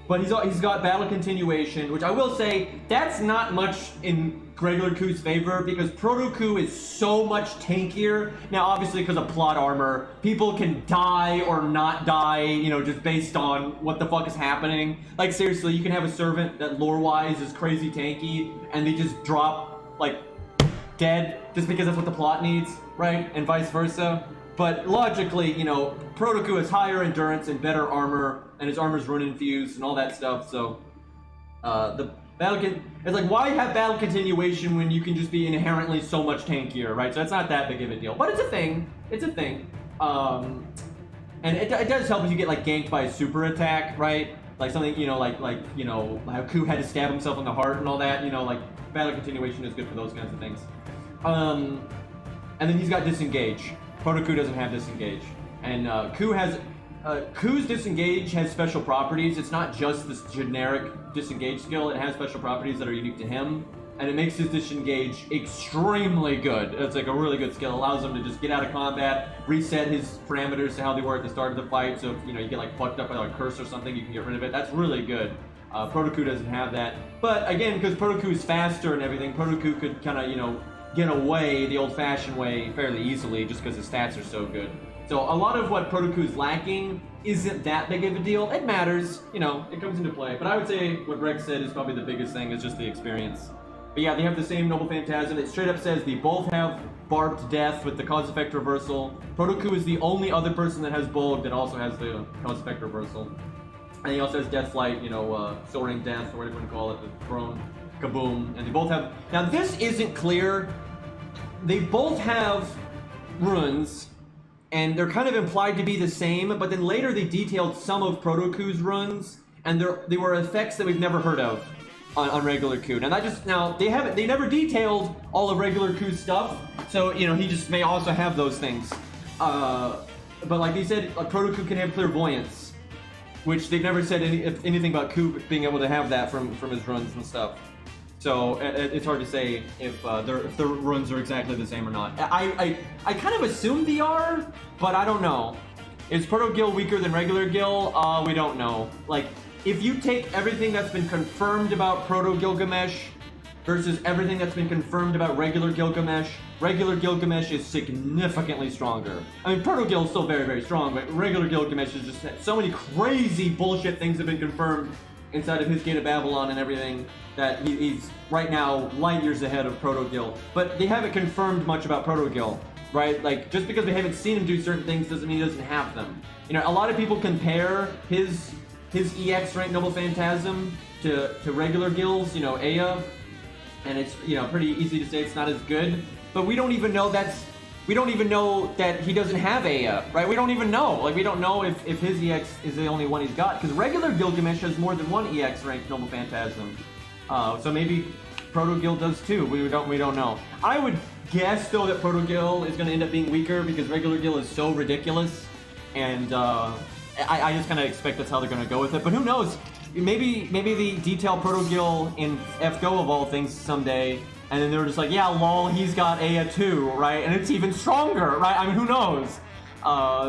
But he's got battle continuation, which I will say, that's not much in regular Ku's favor, because Protoku is so much tankier. Now, obviously, because of plot armor, people can die or not die, you know, just based on what the fuck is happening. Like, seriously, you can have a servant that lore-wise is crazy tanky, and they just drop, like, dead, just because that's what the plot needs, right? And vice versa. But logically, you know, Protoku has higher endurance and better armor, and his armor's rune infused and all that stuff, so the battle it's like, why have battle continuation when you can just be inherently so much tankier, right? So it's not that big of a deal, but it's a thing. It's a thing. And it does help if you get like ganked by a super attack, right? Like something, you know, like you know, how Ku had to stab himself in the heart and all that. You know, like battle continuation is good for those kinds of things. And then he's got disengage. Protoku doesn't have disengage, and Ku's disengage has special properties. It's not just this generic disengage skill. It has special properties that are unique to him, and it makes his disengage extremely good. It's like a really good skill. It allows him to just get out of combat, reset his parameters to how they were at the start of the fight. So if, you know, you get like fucked up by like a curse or something, you can get rid of it. That's really good. Protoku doesn't have that, but again, because Protoku is faster and everything, Protoku could kind of, you know, get away the old-fashioned way fairly easily just because his stats are so good. So a lot of what Protoku is lacking isn't that big of a deal. It matters, you know, it comes into play. But I would say what Rex said is probably the biggest thing, is just the experience. But yeah, they have the same Noble Phantasm. It straight up says they both have Barbed Death with the cause effect reversal. Protoku is the only other person that has Bulk that also has the cause effect reversal. And he also has Death Flight, you know, Soaring Death, or whatever you want to call it, the Throne. Kaboom. And they both have... Now, this isn't clear. They both have runes, and they're kind of implied to be the same, but then later they detailed some of Protoku's runes, and they were effects that we've never heard of on regular Ku. Now, they never detailed all of regular Ku's stuff, so, you know, he just may also have those things. But like they said, like, Protoku can have clairvoyance, which they've never said anything about Ku being able to have that from his runes and stuff. So it's hard to say if the runes are exactly the same or not. I kind of assume they are, but I don't know. Is Proto Gil weaker than regular Gil? We don't know. Like, if you take everything that's been confirmed about Proto Gilgamesh versus everything that's been confirmed about regular Gilgamesh is significantly stronger. I mean, Proto Gil is still very, very strong, but regular Gilgamesh is just so many crazy bullshit things have been confirmed inside of his Gate of Babylon and everything, that he's right now light years ahead of Proto-Gil. But they haven't confirmed much about Proto-Gil, right? Like, just because we haven't seen him do certain things doesn't mean he doesn't have them. You know, a lot of people compare his EX rank Noble Phantasm to regular Gil's, you know, Aya, and it's, you know, pretty easy to say it's not as good. But we don't even know that's we don't even know that he doesn't have Aya, right? We don't even know. Like, we don't know if his EX is the only one he's got, because regular Gilgamesh has more than one EX ranked Noble Phantasm. So maybe Proto-Gil does too. We don't know. I would guess though that Proto-Gil is going to end up being weaker because regular Gil is so ridiculous, and I just kind of expect that's how they're going to go with it. But who knows? Maybe the detailed Proto-Gil in FGO of all things someday. And then they were just like, yeah, lol, he's got Aya too, right? And it's even stronger, right? I mean, who knows?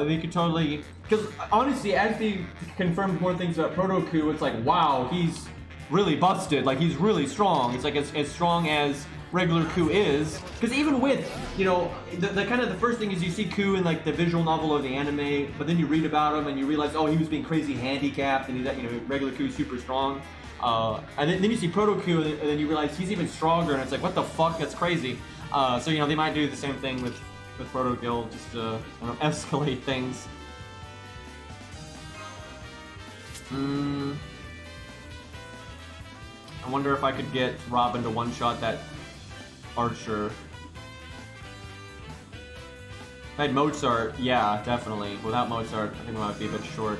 They could totally... Because honestly, as they confirmed more things about Proto-Ku, it's like, wow, he's really busted. Like, he's really strong. It's like as strong as regular Ku is. Because even with, you know, the kind of the first thing is you see Ku in like the visual novel or the anime, but then you read about him and you realize, oh, he was being crazy handicapped and he's, you know, regular Ku is super strong. And then you see Proto-Ku, and then you realize he's even stronger, and it's like, what the fuck? That's crazy. So, you know, they might do the same thing with Proto-Gil, just to escalate things. I wonder if I could get Robin to one-shot that Archer. If I had Mozart, yeah, definitely. Without Mozart, I think it might be a bit short.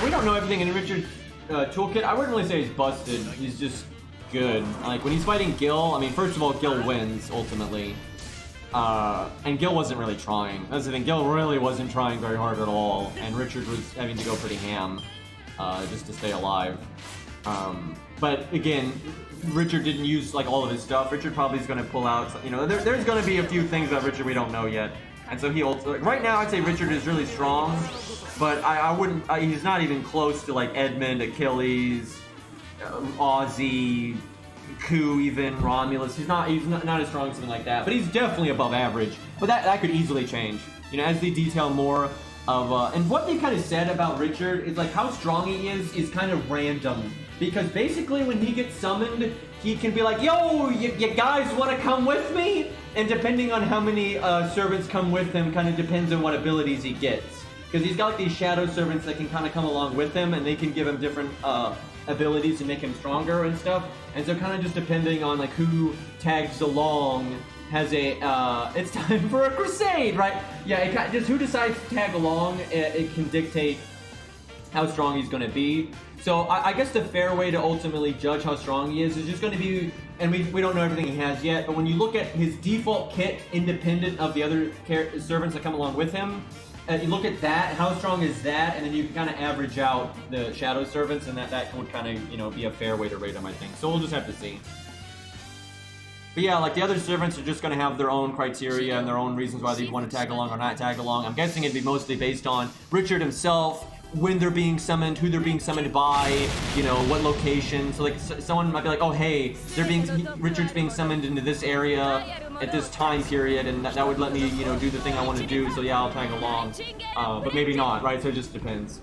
We don't know everything in Richard's toolkit. I wouldn't really say he's busted. He's just good. Like, when he's fighting Gil, I mean, first of all, Gil wins, ultimately. And Gil wasn't really trying. That's the thing, Gil really wasn't trying very hard at all, and Richard was having to go pretty ham, just to stay alive. But again, Richard didn't use, like, all of his stuff. Richard probably is going to pull out, you know, there's going to be a few things about Richard we don't know yet. And so he also, right now I'd say Richard is really strong, but I wouldn't, he's not even close to like Edmund, Achilles, Ozzy, Ku, even Romulus. He's not as strong as something like that, but he's definitely above average. But that could easily change, you know, as they detail more of, and what they kind of said about Richard is like how strong he is kind of random. Because basically when he gets summoned, he can be like, yo, you guys want to come with me? And depending on how many servants come with him, kind of depends on what abilities he gets. Because he's got like these shadow servants that can kind of come along with him, and they can give him different abilities to make him stronger and stuff. And so kind of just depending on like who tags along has a, it's time for a crusade, right? Yeah, just who decides to tag along, it can dictate how strong he's going to be. So I guess the fair way to ultimately judge how strong he is just going to be, and we don't know everything he has yet, but when you look at his default kit independent of the other servants that come along with him, you look at that, how strong is that, and then you can kind of average out the shadow servants, and that would kind of, you know, be a fair way to rate them, I think. So we'll just have to see. But yeah, like the other servants are just going to have their own criteria and their own reasons why they'd want to tag along or not tag along. I'm guessing it'd be mostly based on Richard himself, when they're being summoned, who they're being summoned by, you know, what location. So like someone might be like, oh hey, Richard's being summoned into this area at this time period, and that would let me, you know, do the thing I want to do, so yeah, I'll tag along. But maybe not, right? So it just depends.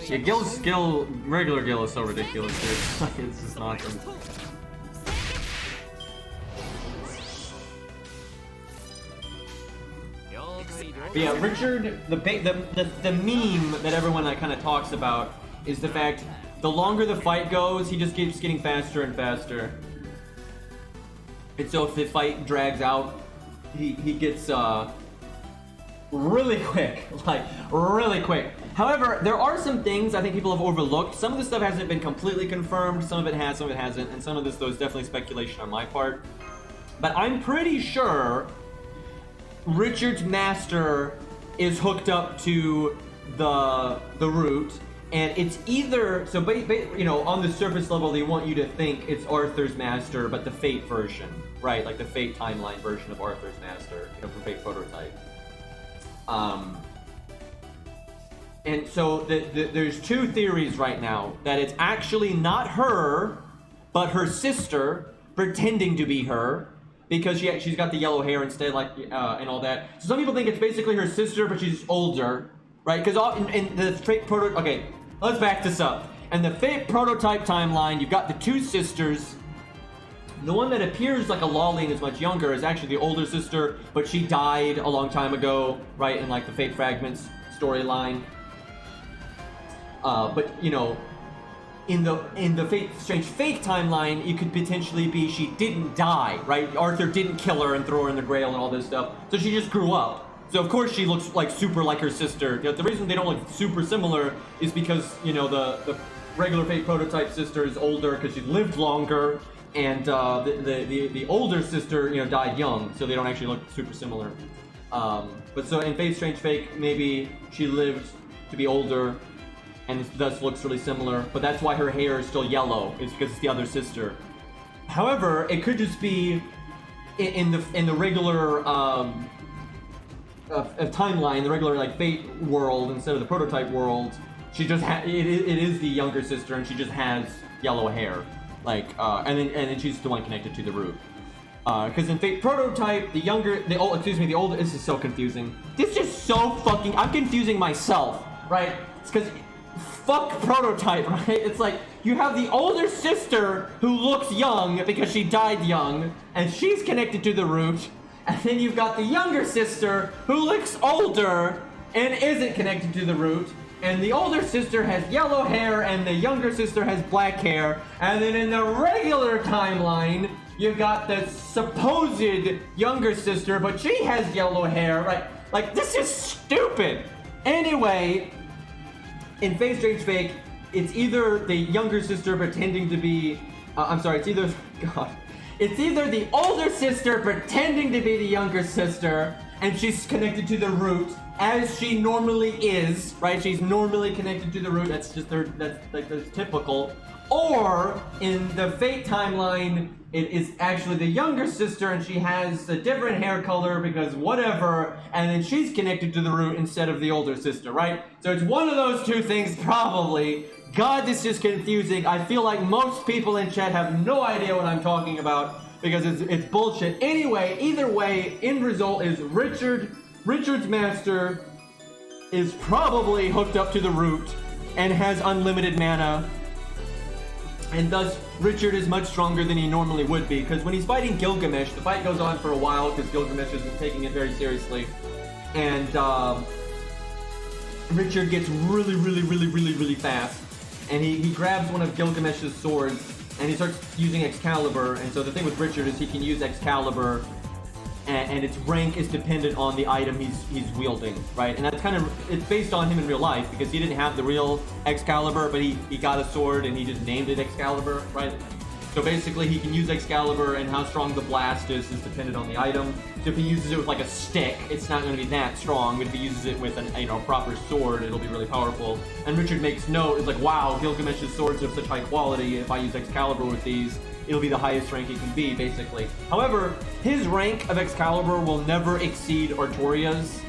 Yeah, Gil's skill, regular Gil is so ridiculous, dude. It's just nonsense. But yeah, Richard, the meme that everyone like kind of talks about is the fact the longer the fight goes, he just keeps getting faster and faster. And so if the fight drags out, he gets really quick, like really quick. However, there are some things I think people have overlooked. Some of the stuff hasn't been completely confirmed, some of it has, some of it hasn't, and some of this though is definitely speculation on my part. But I'm pretty sure Richard's master is hooked up to the root, and it's either, so you know, on the surface level they want you to think it's Arthur's master, but the Fate version, right? Like the Fate timeline version of Arthur's master, you know, from Fate Prototype. And so there's two theories right now, that it's actually not her, but her sister pretending to be her, because she's got the yellow hair instead, like, and all that. So some people think it's basically her sister, but she's older, right? Because in the Fate Prototype, okay, let's back this up. In the Fate Prototype timeline, you've got the two sisters, The one that appears like a loli and is much younger is actually the older sister, but she died a long time ago, right, in like the Fate Fragments storyline. But you know, in the Strange Fate timeline, it could potentially be she didn't die, right? Arthur didn't kill her and throw her in the Grail and all this stuff, so she just grew up. So of course she looks like super like her sister. You know, the reason they don't look super similar is because, you know, the regular Fate prototype sister is older because she lived longer, and the older sister, you know, died young, so they don't actually look super similar. But so in Fate Strange Fate, maybe she lived to be older and thus looks really similar, but that's why her hair is still yellow, is because it's the other sister. However, it could just be in the regular timeline, the regular like Fate world instead of the prototype world. She just it is the younger sister, and she just has yellow hair, like and then she's the one connected to the root. Because in Fate Prototype, the older. This is so confusing. This is so fucking. I'm confusing myself, right? It's because fuck Prototype, right? It's like you have the older sister who looks young because she died young, and she's connected to the root, and then you've got the younger sister who looks older and isn't connected to the root. And the older sister has yellow hair, and the younger sister has black hair. And then in the regular timeline, you've got the supposed younger sister, but she has yellow hair, right? Like, this is stupid. Anyway, in Fate Strange Fate, it's either the younger sister pretending to be... it's either the older sister pretending to be the younger sister, and she's connected to the root, as she normally is, right? She's normally connected to the root. That's typical. Or in the Fate timeline, it is actually the younger sister, and she has a different hair color because whatever, and then she's connected to the root instead of the older sister, right? So it's one of those two things, probably. God, this is confusing. I feel like most people in chat have no idea what I'm talking about because it's bullshit. Anyway, either way, end result is Richard's master is probably hooked up to the root and has unlimited mana, and thus Richard is much stronger than he normally would be, because when he's fighting Gilgamesh, the fight goes on for a while because Gilgamesh isn't taking it very seriously, and Richard gets really fast, and he grabs one of Gilgamesh's swords and he starts using Excalibur. And so the thing with Richard is he can use Excalibur, and its rank is dependent on the item he's wielding, right? And that's kind of, it's based on him in real life, because he didn't have the real Excalibur, but he got a sword and he just named it Excalibur, right? So basically he can use Excalibur, and how strong the blast is dependent on the item. So if he uses it with like a stick, it's not going to be that strong, but if he uses it with a proper sword, it'll be really powerful. And Richard makes note, it's like, wow, Gilgamesh's swords are of such high quality, if I use Excalibur with these, it'll be the highest rank it can be, basically. However, his rank of Excalibur will never exceed Artoria's,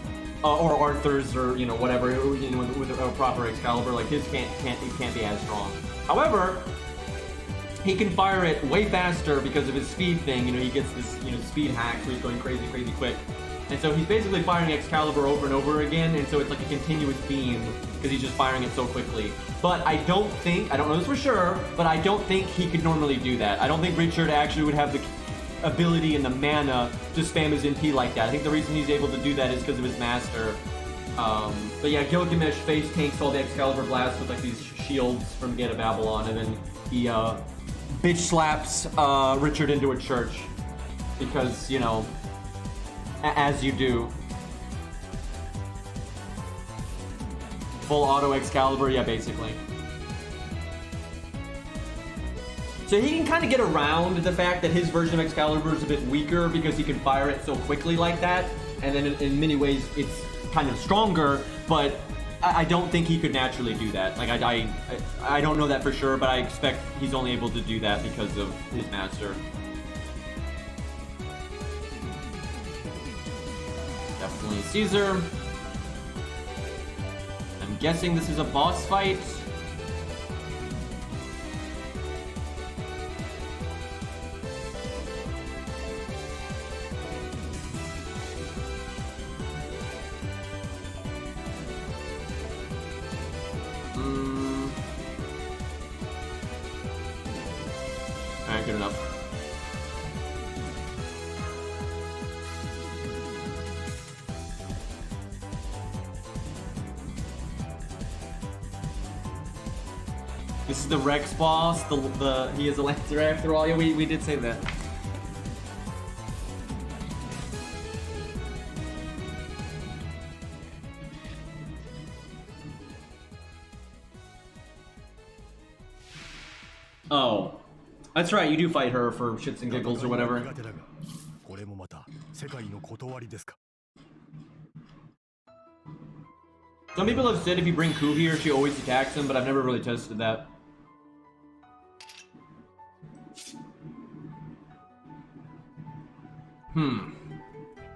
or Arthur's, or whatever, with a proper Excalibur. Like his can't be as strong. However, he can fire it way faster because of his speed thing. He gets this speed hack where he's going crazy quick. And so he's basically firing Excalibur over and over again, and so it's like a continuous beam because he's just firing it so quickly. But I don't know this for sure, but I don't think he could normally do that. I don't think Richard actually would have the ability and the mana to spam his MP like that. I think the reason he's able to do that is because of his master. But yeah, Gilgamesh face tanks all the Excalibur blasts with like these shields from Gate of Babylon, and then he bitch slaps Richard into a church because, as you do. Full auto Excalibur, yeah, basically. So he can kind of get around the fact that his version of Excalibur is a bit weaker because he can fire it so quickly like that, and then in many ways it's kind of stronger, but I don't think he could naturally do that. Like, I don't know that for sure, but I expect he's only able to do that because of his master. Definitely Caesar. I'm guessing this is a boss fight. Alright, good enough. This is the Rex boss. He is a Lancer after all. Yeah, we did say that. Oh, that's right. You do fight her for shits and giggles or whatever. Some people have said if you bring Ku here, she always attacks him, but I've never really tested that.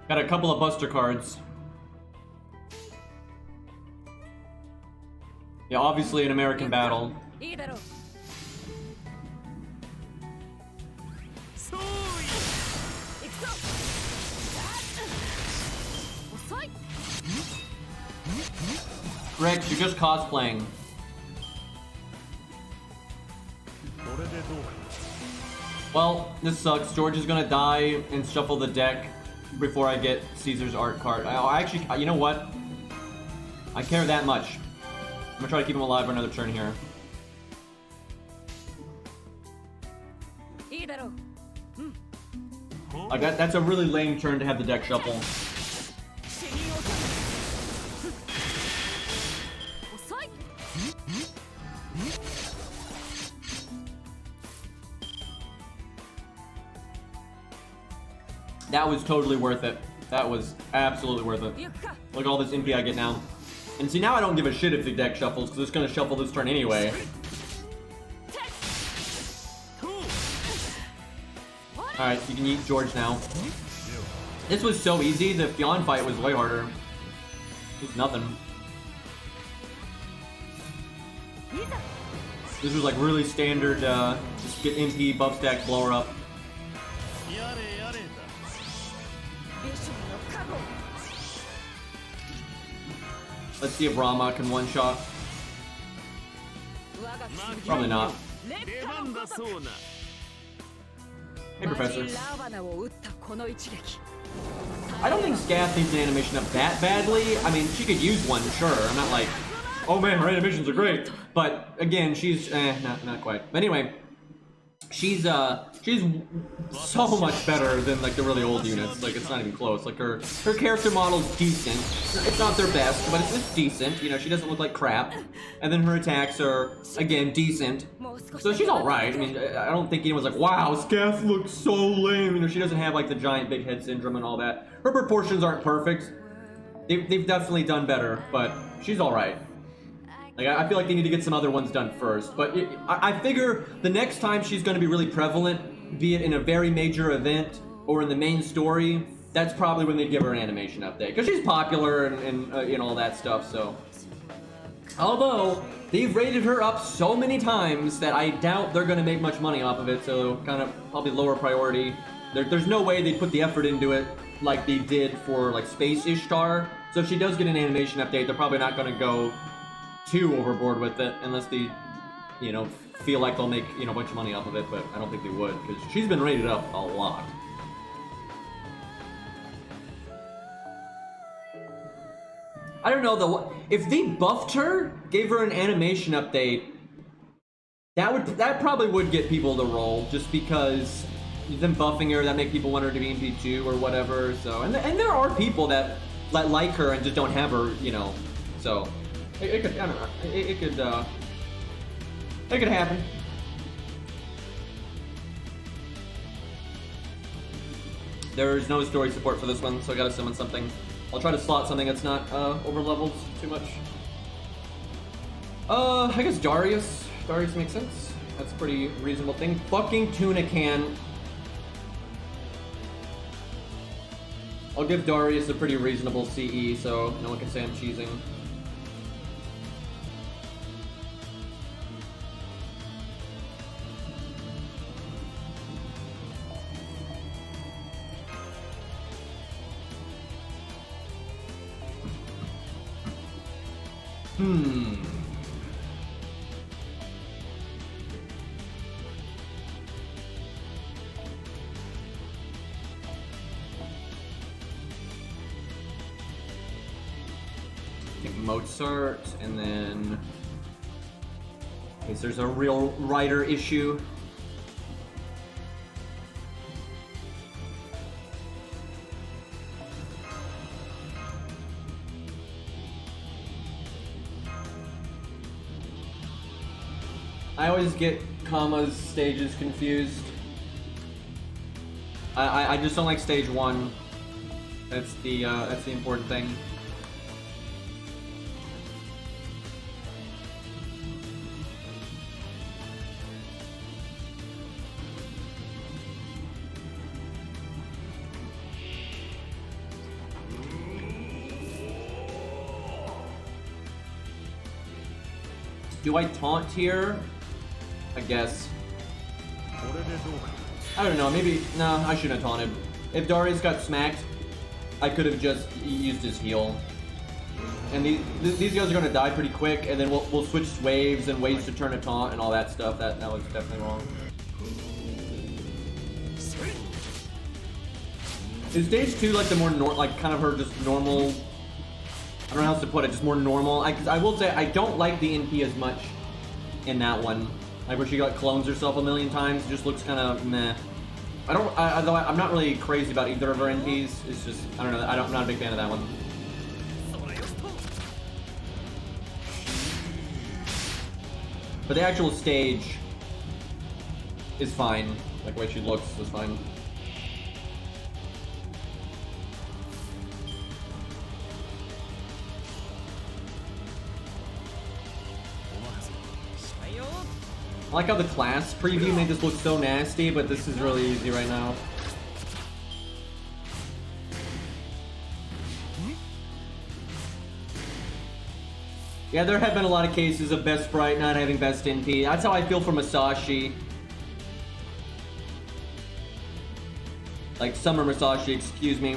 Got a couple of Buster cards. Yeah, obviously an American battle. Rex, you're just cosplaying. Well, this sucks. George is gonna die and shuffle the deck before I get Caesar's art card. I actually, you know what? I care that much. I'm gonna try to keep him alive for another turn here. That's a really lame turn to have the deck shuffle. That was totally worth it. That was absolutely worth it. Look at all this MP I get now. And see, now I don't give a shit if the deck shuffles, because it's going to shuffle this turn anyway. Alright, so you can eat George now. This was so easy, the Fionn fight was way harder. It was nothing. This was like really standard, just get MP, buff stack, blow her up. Let's see if Rama can one-shot. Probably not. Hey, Professor. I don't think Scath needs an animation up that badly. I mean, she could use one, sure. I'm not like, oh man, her animations are great. But again, she's not quite. But anyway, she's so much better than like the really old units. Like, it's not even close. Like her character model's decent. It's not their best, but it's decent. You know, she doesn't look like crap. And then her attacks are again decent. So she's all right. I mean, I don't think anyone's like, wow, Scath looks so lame. You know, she doesn't have like the giant big head syndrome and all that. Her proportions aren't perfect. They've definitely done better, but she's all right. Like, I feel like they need to get some other ones done first. But I figure the next time she's going to be really prevalent, be it in a very major event or in the main story, that's probably when they give her an animation update. Because she's popular and you know, all that stuff, so. Although, they've rated her up so many times that I doubt they're going to make much money off of it, so kind of probably lower priority. There's no way they'd put the effort into it like they did for, like, Space Ishtar. So if she does get an animation update, they're probably not going to go too overboard with it unless they, you know, feel like they'll make, you know, a bunch of money off of it, but I don't think they would, because she's been rated up a lot. I don't know though, if they buffed her, gave her an animation update, that probably would get people to roll, just because them buffing her, that make people want her to be in P2 or whatever, so, and there are people that like her and just don't have her, you know, so. It could, I don't know, it could happen. There's no story support for this one, so I gotta summon something. I'll try to slot something that's not over-leveled too much. I guess Darius. Darius makes sense. That's a pretty reasonable thing. Fucking tuna can. I'll give Darius a pretty reasonable CE, so no one can say I'm cheesing. I think Mozart, and then In case there's a real rider issue. I always get Kama's stages confused. I just don't like stage 1. That's the important thing. Do I taunt here? I guess. I don't know, maybe... Nah, I shouldn't have taunted. If Darius got smacked, I could have just used his heal. And these guys are gonna die pretty quick, and then we'll switch waves and waits to turn a taunt and all that stuff. That was definitely wrong. Is stage 2 like the more like kind of her just normal? I don't know how else to put it. Just more normal. I will say I don't like the NP as much in that one. Like where she got clones herself a million times. It just looks kind of meh. I'm not really crazy about either of her NPs. It's just I don't know. I'm not a big fan of that one. But the actual stage is fine. Like the way she looks is fine. I like how the class preview made this look so nasty, but this is really easy right now. Yeah, there have been a lot of cases of best sprite not having best NP. That's how I feel for Masashi. Like Summer Masashi, excuse me.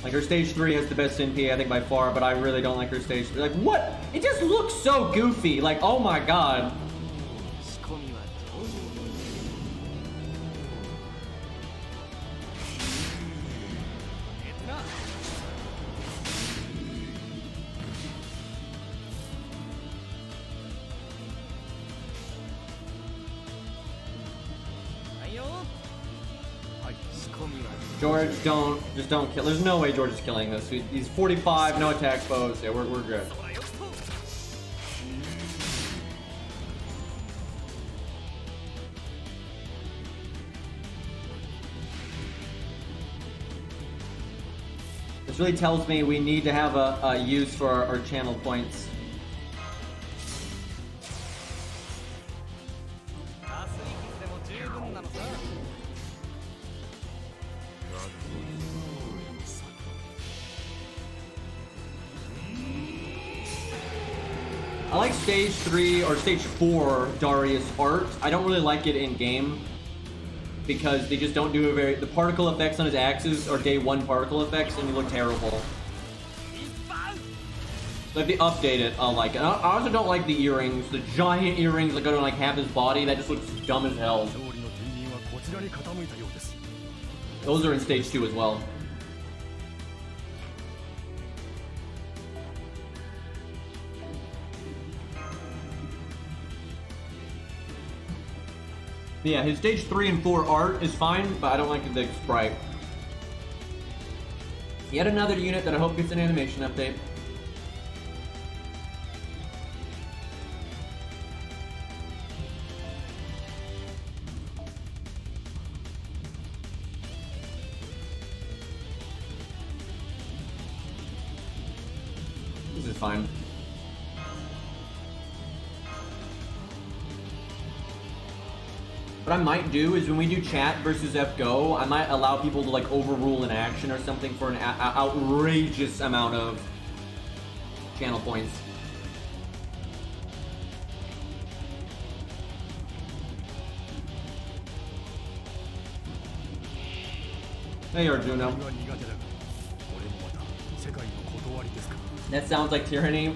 Like her stage 3 has the best NP, I think by far, but I really don't like her stage 3. Like what? It just looks so goofy. Like oh my god. George, just don't kill. There's no way George is killing this. He's 45, no attack foes. Yeah, we're good. This really tells me we need to have a use for our channel points. I like stage 3 or stage 4 Darius art. I don't really like it in game because they just don't do the particle effects on his axes are day 1 particle effects and they look terrible. So if they update it, I'll like it. I also don't like the earrings, the giant earrings that go to like half his body. That just looks dumb as hell. Those are in stage 2 as well. Yeah, his stage 3 and 4 art is fine, but I don't like the sprite. Yet another unit that I hope gets an animation update. This is fine. What I might do is when we do chat versus FGO, I might allow people to like overrule an action or something for an outrageous amount of channel points. Hey Arjuna. That sounds like tyranny.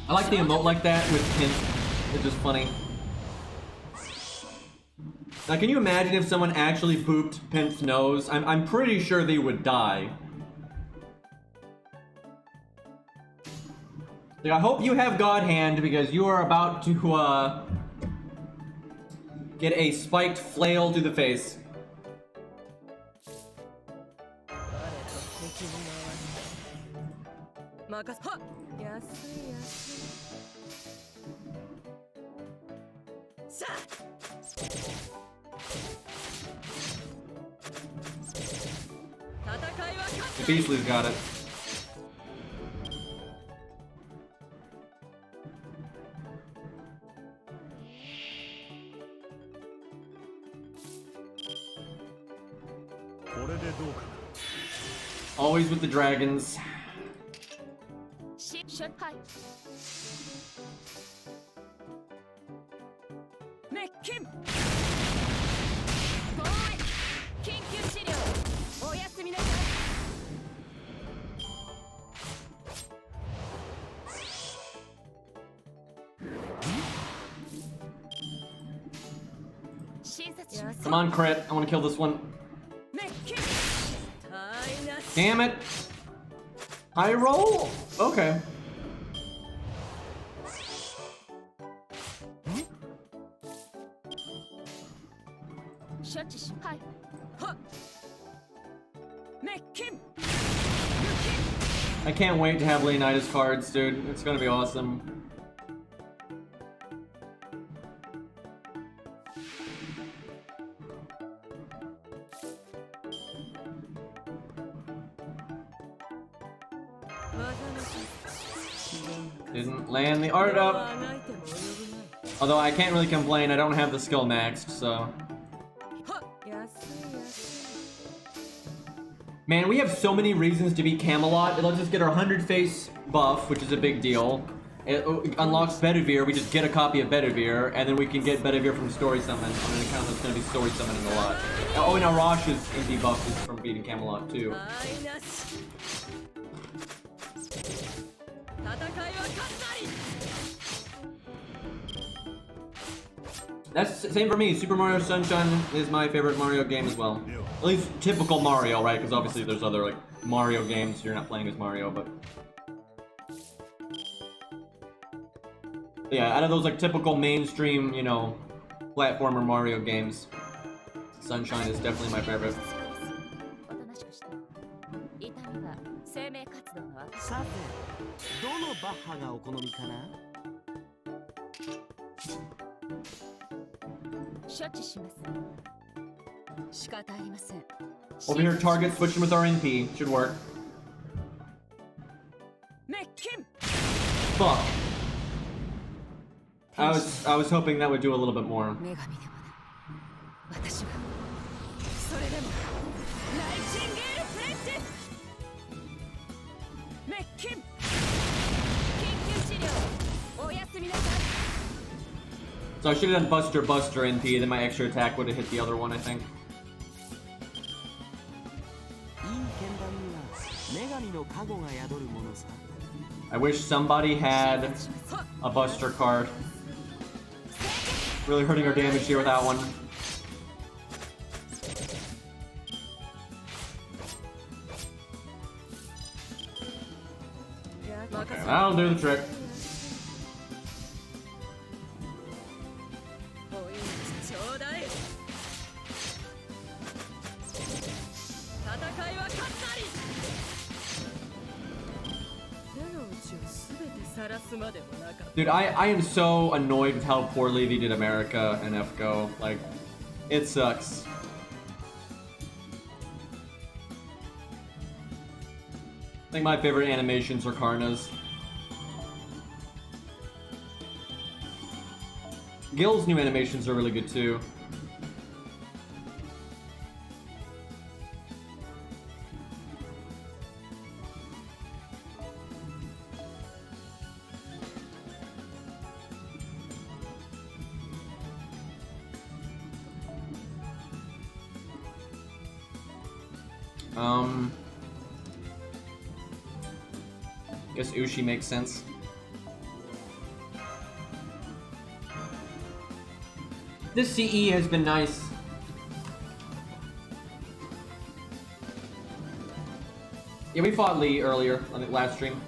I like the emote like that with him. It's just funny. Now, can you imagine if someone actually pooped Pim's nose? I'm pretty sure they would die. Like, I hope you have God Hand because you are about to get a spiked flail to the face. The Beastly's got it. Always with the dragons. Come on, crit. I want to kill this one. Damn it. High roll? Okay. I can't wait to have Leonidas cards, dude. It's gonna be awesome. Didn't land the art up. Although I can't really complain, I don't have the skill maxed, so. Man, we have so many reasons to beat Camelot. Let's just get our 100 face buff, which is a big deal. It unlocks Bedivere, we just get a copy of Bedivere, and then we can get Bedivere from Story Summon on an account that's going to be Story Summoning a lot. Oh, and Arash's MP buff is from beating Camelot, too. That's same for me. Super Mario Sunshine is my favorite Mario game as well. At least typical Mario, right? Because obviously there's other like Mario games you're not playing as Mario, but yeah, out of those like typical mainstream, you know, platformer Mario games, Sunshine is definitely my favorite. Over here, target switching with our NP should work. Fuck. I was hoping that would do a little bit more. So I should have done Buster NP, then my extra attack would have hit the other one, I think. I wish somebody had a Buster card. Really hurting our damage here with that one. Okay, that'll do the trick. Dude, I am so annoyed with how poorly they did America and FGO. Like, it sucks. I think my favorite animations are Karna's. Gil's new animations are really good too. Guess Ushi makes sense. This CE has been nice. Yeah, we fought Lee earlier on the last stream.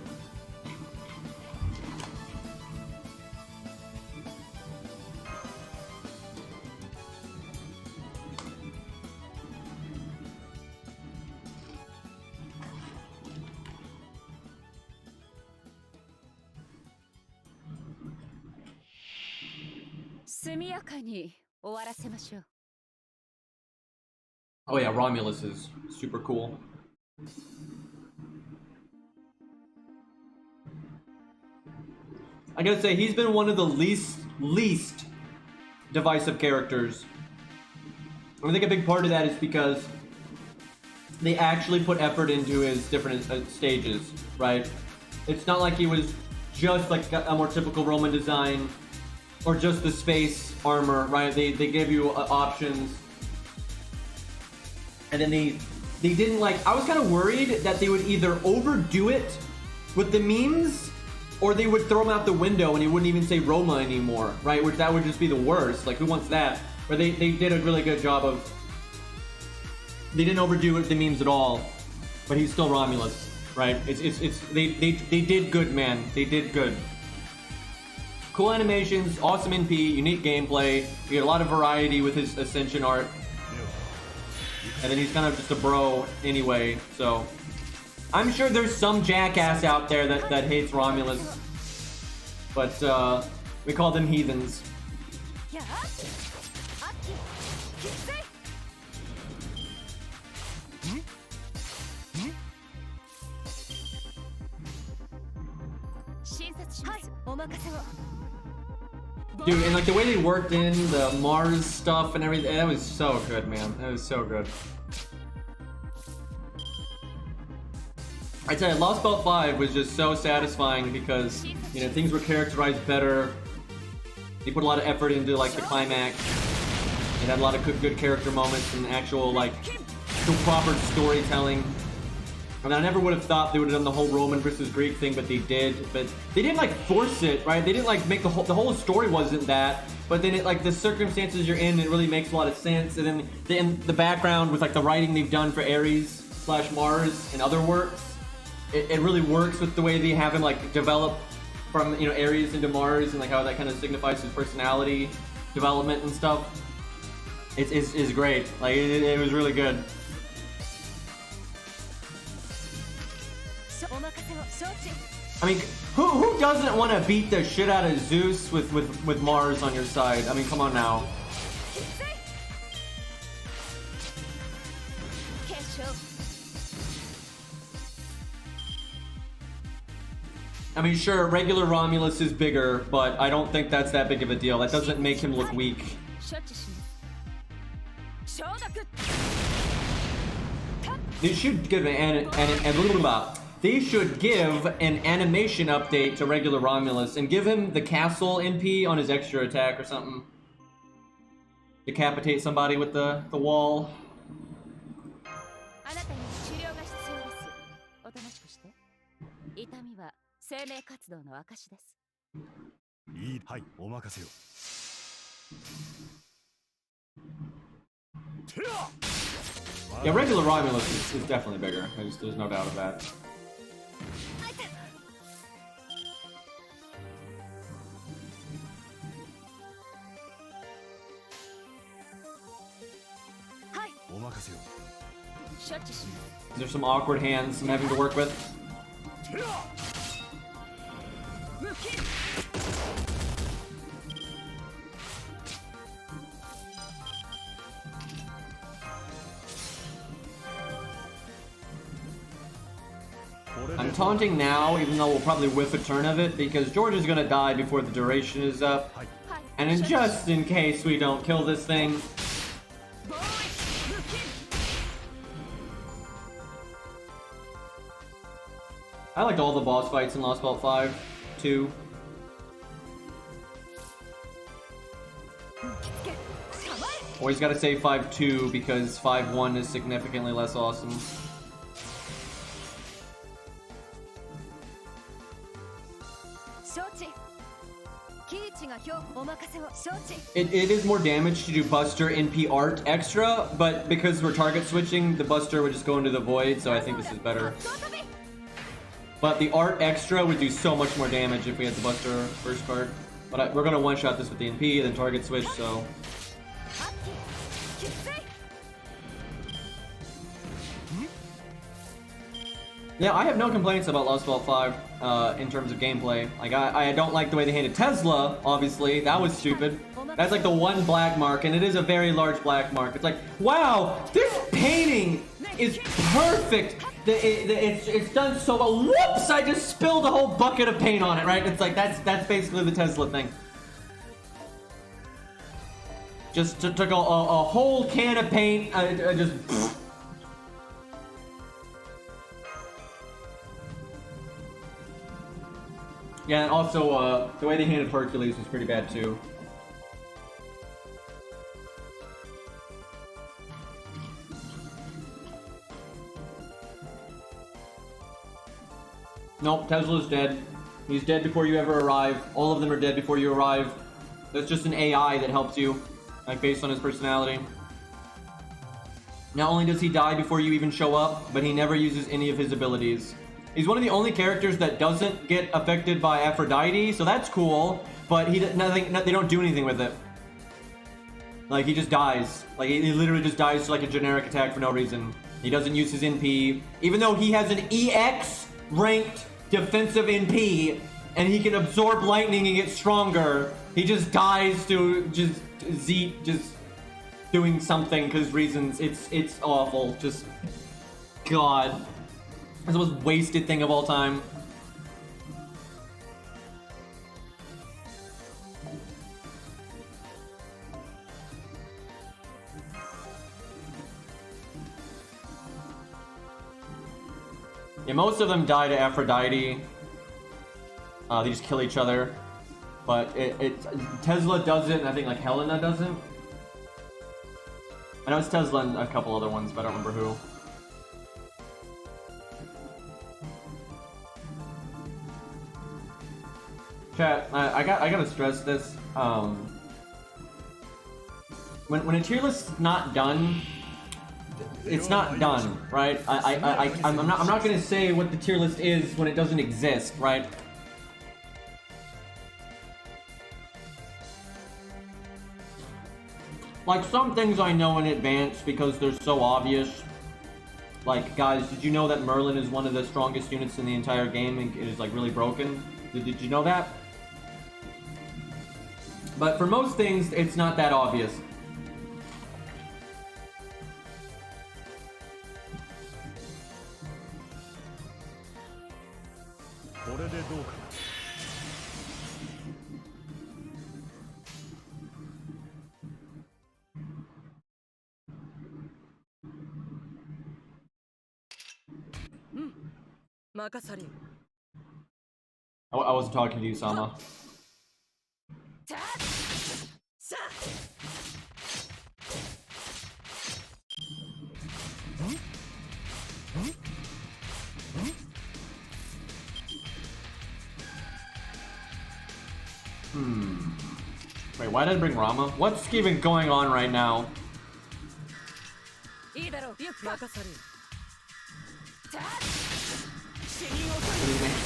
Oh yeah, Romulus is super cool. I gotta say, he's been one of the least divisive characters. I think a big part of that is because they actually put effort into his different stages, right? It's not like he was just like a more typical Roman design or just the space armor, right? They gave you options. And then they didn't like, I was kind of worried that they would either overdo it with the memes or they would throw him out the window and he wouldn't even say Roma anymore, right? Which that would just be the worst. Like, who wants that? But they did a really good job of, they didn't overdo it with the memes at all, but he's still Romulus, right? They did good, man. They did good. Cool animations, awesome NP, unique gameplay. You get a lot of variety with his Ascension art. And then he's kind of just a bro anyway, so I'm sure there's some jackass out there that hates Romulus, but we call them heathens. Dude, and like the way they worked in the Mars stuff and everything, that was so good, man. That was so good. I tell you, Lost Belt 5 was just so satisfying because, you know, things were characterized better. They put a lot of effort into like the climax. It had a lot of good character moments and actual like proper storytelling. And I never would have thought they would have done the whole Roman versus Greek thing, but they did. But they didn't like force it, right? They didn't like make the whole story wasn't that. But then it like the circumstances you're in, it really makes a lot of sense. And then in the background with like the writing they've done for Ares/Mars and other works, it really works with the way they have him like develop from, you know, Ares into Mars and like how that kind of signifies his personality development and stuff. It's great. Like it was really good. I mean, who doesn't want to beat the shit out of Zeus with Mars on your side? I mean, come on now. I mean, sure, regular Romulus is bigger, but I don't think that's that big of a deal. That doesn't make him look weak. They should give they should give an animation update to regular Romulus and give him the castle NP on his extra attack or something. Decapitate somebody with the wall. Yeah, regular Romulus is definitely bigger. There's no doubt of that. There's some awkward hands I'm having to work with. I'm taunting now, even though we'll probably whiff a turn of it, because George is gonna die before the duration is up. And just in case we don't kill this thing. I liked all the boss fights in Lost Belt 5, too. Always gotta say 5-2 because 5-1 is significantly less awesome. It is more damage to do Buster NP Art extra, but because we're target switching, the Buster would just go into the void, so I think this is better. But the Art extra would do so much more damage if we had the Buster first card. But we're gonna one-shot this with the NP, then target switch, so... Yeah, I have no complaints about Lost Vault 5 in terms of gameplay. Like, I don't like the way they handed Tesla, obviously. That was stupid. That's like the one black mark, and it is a very large black mark. It's like, wow, this painting is perfect. It's done so well. Whoops, I just spilled a whole bucket of paint on it, right? It's like, that's basically the Tesla thing. Just took a whole can of paint, just... Yeah, and also, the way they handled Hercules was pretty bad, too. Nope, Tesla's dead. He's dead before you ever arrive. All of them are dead before you arrive. That's just an AI that helps you, like, based on his personality. Not only does he die before you even show up, but he never uses any of his abilities. He's one of the only characters that doesn't get affected by Aphrodite, so that's cool. But they don't do anything with it. Like, he just dies. Like, he literally just dies to like a generic attack for no reason. He doesn't use his NP, even though he has an EX ranked defensive NP, and he can absorb lightning and get stronger. He just dies to just doing something because reasons. It's awful. Just God. It's the most wasted thing of all time. Yeah, most of them die to Aphrodite. They just kill each other. But Tesla does it, and I think like Helena doesn't. I know it's Tesla and a couple other ones, but I don't remember who. Chat, I gotta stress this. When a tier list is not done, it's not done, right? I'm not gonna say what the tier list is when it doesn't exist, right? Like, some things I know in advance because they're so obvious. Like, guys, did you know that Merlin is one of the strongest units in the entire game and it is like really broken? Did you know that? But for most things, it's not that obvious. I wasn't talking to you, Sama. Wait, why did I bring Rama? What's even going on right now?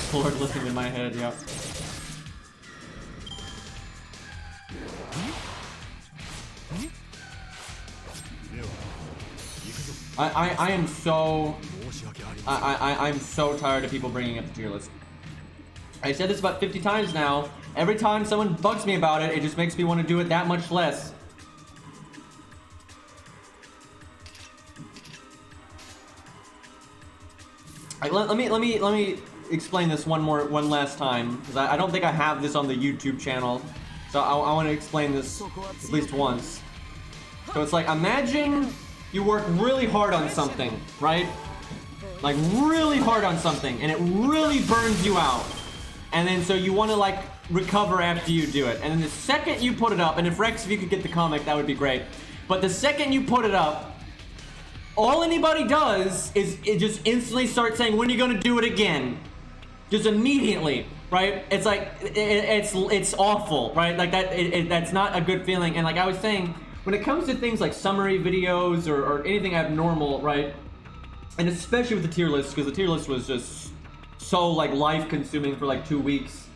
Sword listening in my head, yeah. I'm so tired of people bringing up the tier list. I said this about 50 times now. Every time someone bugs me about it, it just makes me want to do it that much less. Let me explain this one last time, because I don't think I have this on the YouTube channel. So I want to explain this at least once. So it's like, imagine you work really hard on something, right? Like really hard on something, and it really burns you out. And then so you want to like recover after you do it. And then the second you put it up, and if Rex, if you could get the comic, that would be great. But the second you put it up, all anybody does is it just instantly starts saying, when are you going to do it again? Just immediately. right? It's like it's awful, right? Like that's not a good feeling. And like I was saying, when it comes to things like summary videos or anything abnormal, right? And especially with the tier list, because the tier list was just so like life consuming for like 2 weeks.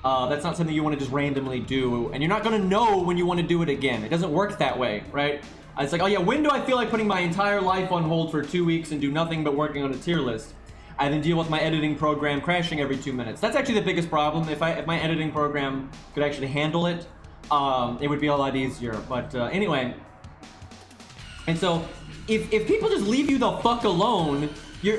That's not something you want to just randomly do, and you're not gonna know when you want to do it again. It doesn't work that way, right? It's like, oh yeah, when do I feel like putting my entire life on hold for 2 weeks and do nothing but working on a tier list? I then deal with my editing program crashing every 2 minutes. That's actually the biggest problem. If my editing program could actually handle it, it would be a lot easier. But anyway, and so if people just leave you the fuck alone,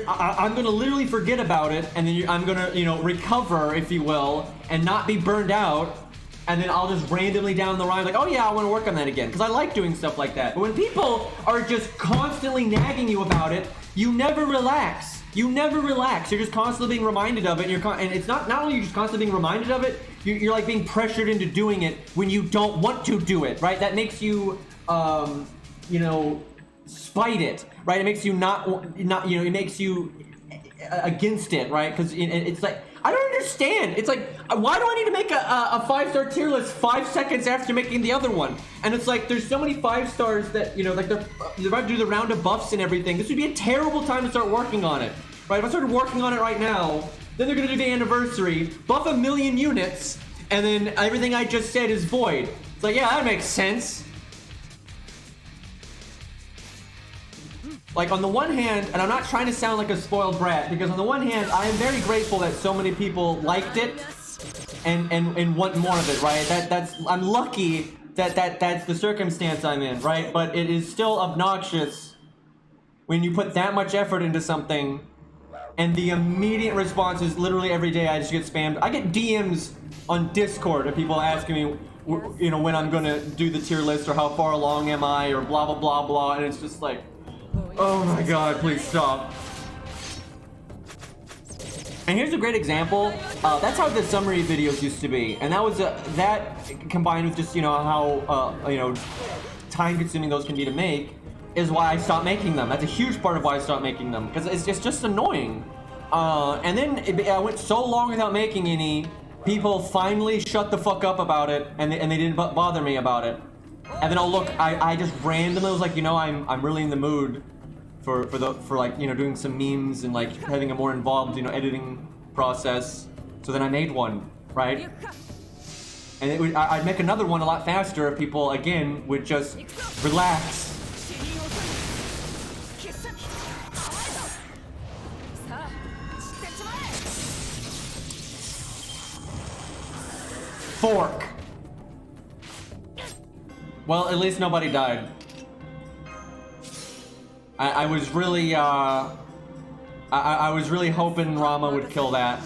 I'm gonna literally forget about it, and then I'm gonna, you know, recover, if you will, and not be burned out. And then I'll just randomly down the line like, oh yeah, I want to work on that again, because I like doing stuff like that. But when people are just constantly nagging you about it, you never relax. You never relax. You're just constantly being reminded of it. And it's not only you're just constantly being reminded of it, you're like being pressured into doing it when you don't want to do it, right? That makes you, you know, spite it, right? It makes you not, you know, it makes you against it, right? Because it's like, I don't understand. It's like, why do I need to make a 5-star tier list 5 seconds after making the other one? And it's like, there's so many 5 stars that, you know, like they're about to do the round of buffs and everything. This would be a terrible time to start working on it, right? If I started working on it right now, then they're gonna do the anniversary, buff 1,000,000 units, and then everything I just said is void. It's like, yeah, that makes sense. Like, on the one hand, and I'm not trying to sound like a spoiled brat, because on the one hand, I am very grateful that so many people liked it and want more of it, right? I'm lucky that's the circumstance I'm in, right? But it is still obnoxious when you put that much effort into something and the immediate response is literally every day I just get spammed. I get DMs on Discord of people asking me, you know, when I'm gonna do the tier list or how far along am I or blah blah blah blah, and it's just like, oh my god, please stop. And here's a great example. That's how the summary videos used to be, and that was that combined with just, you know, how you know, time-consuming those can be to make, is why I stopped making them. That's a huge part of why I stopped making them, because it's just annoying. And then I went so long without making any. People finally shut the fuck up about it, and they didn't bother me about it. And then I'll look. I just randomly was like, you know, I'm really in the mood for like, you know, doing some memes and like having a more involved, you know, editing process. So then I made one, right? And I'd make another one a lot faster if people again would just relax. Fork. Well, at least nobody died. I was really, I was really hoping Rama would kill that.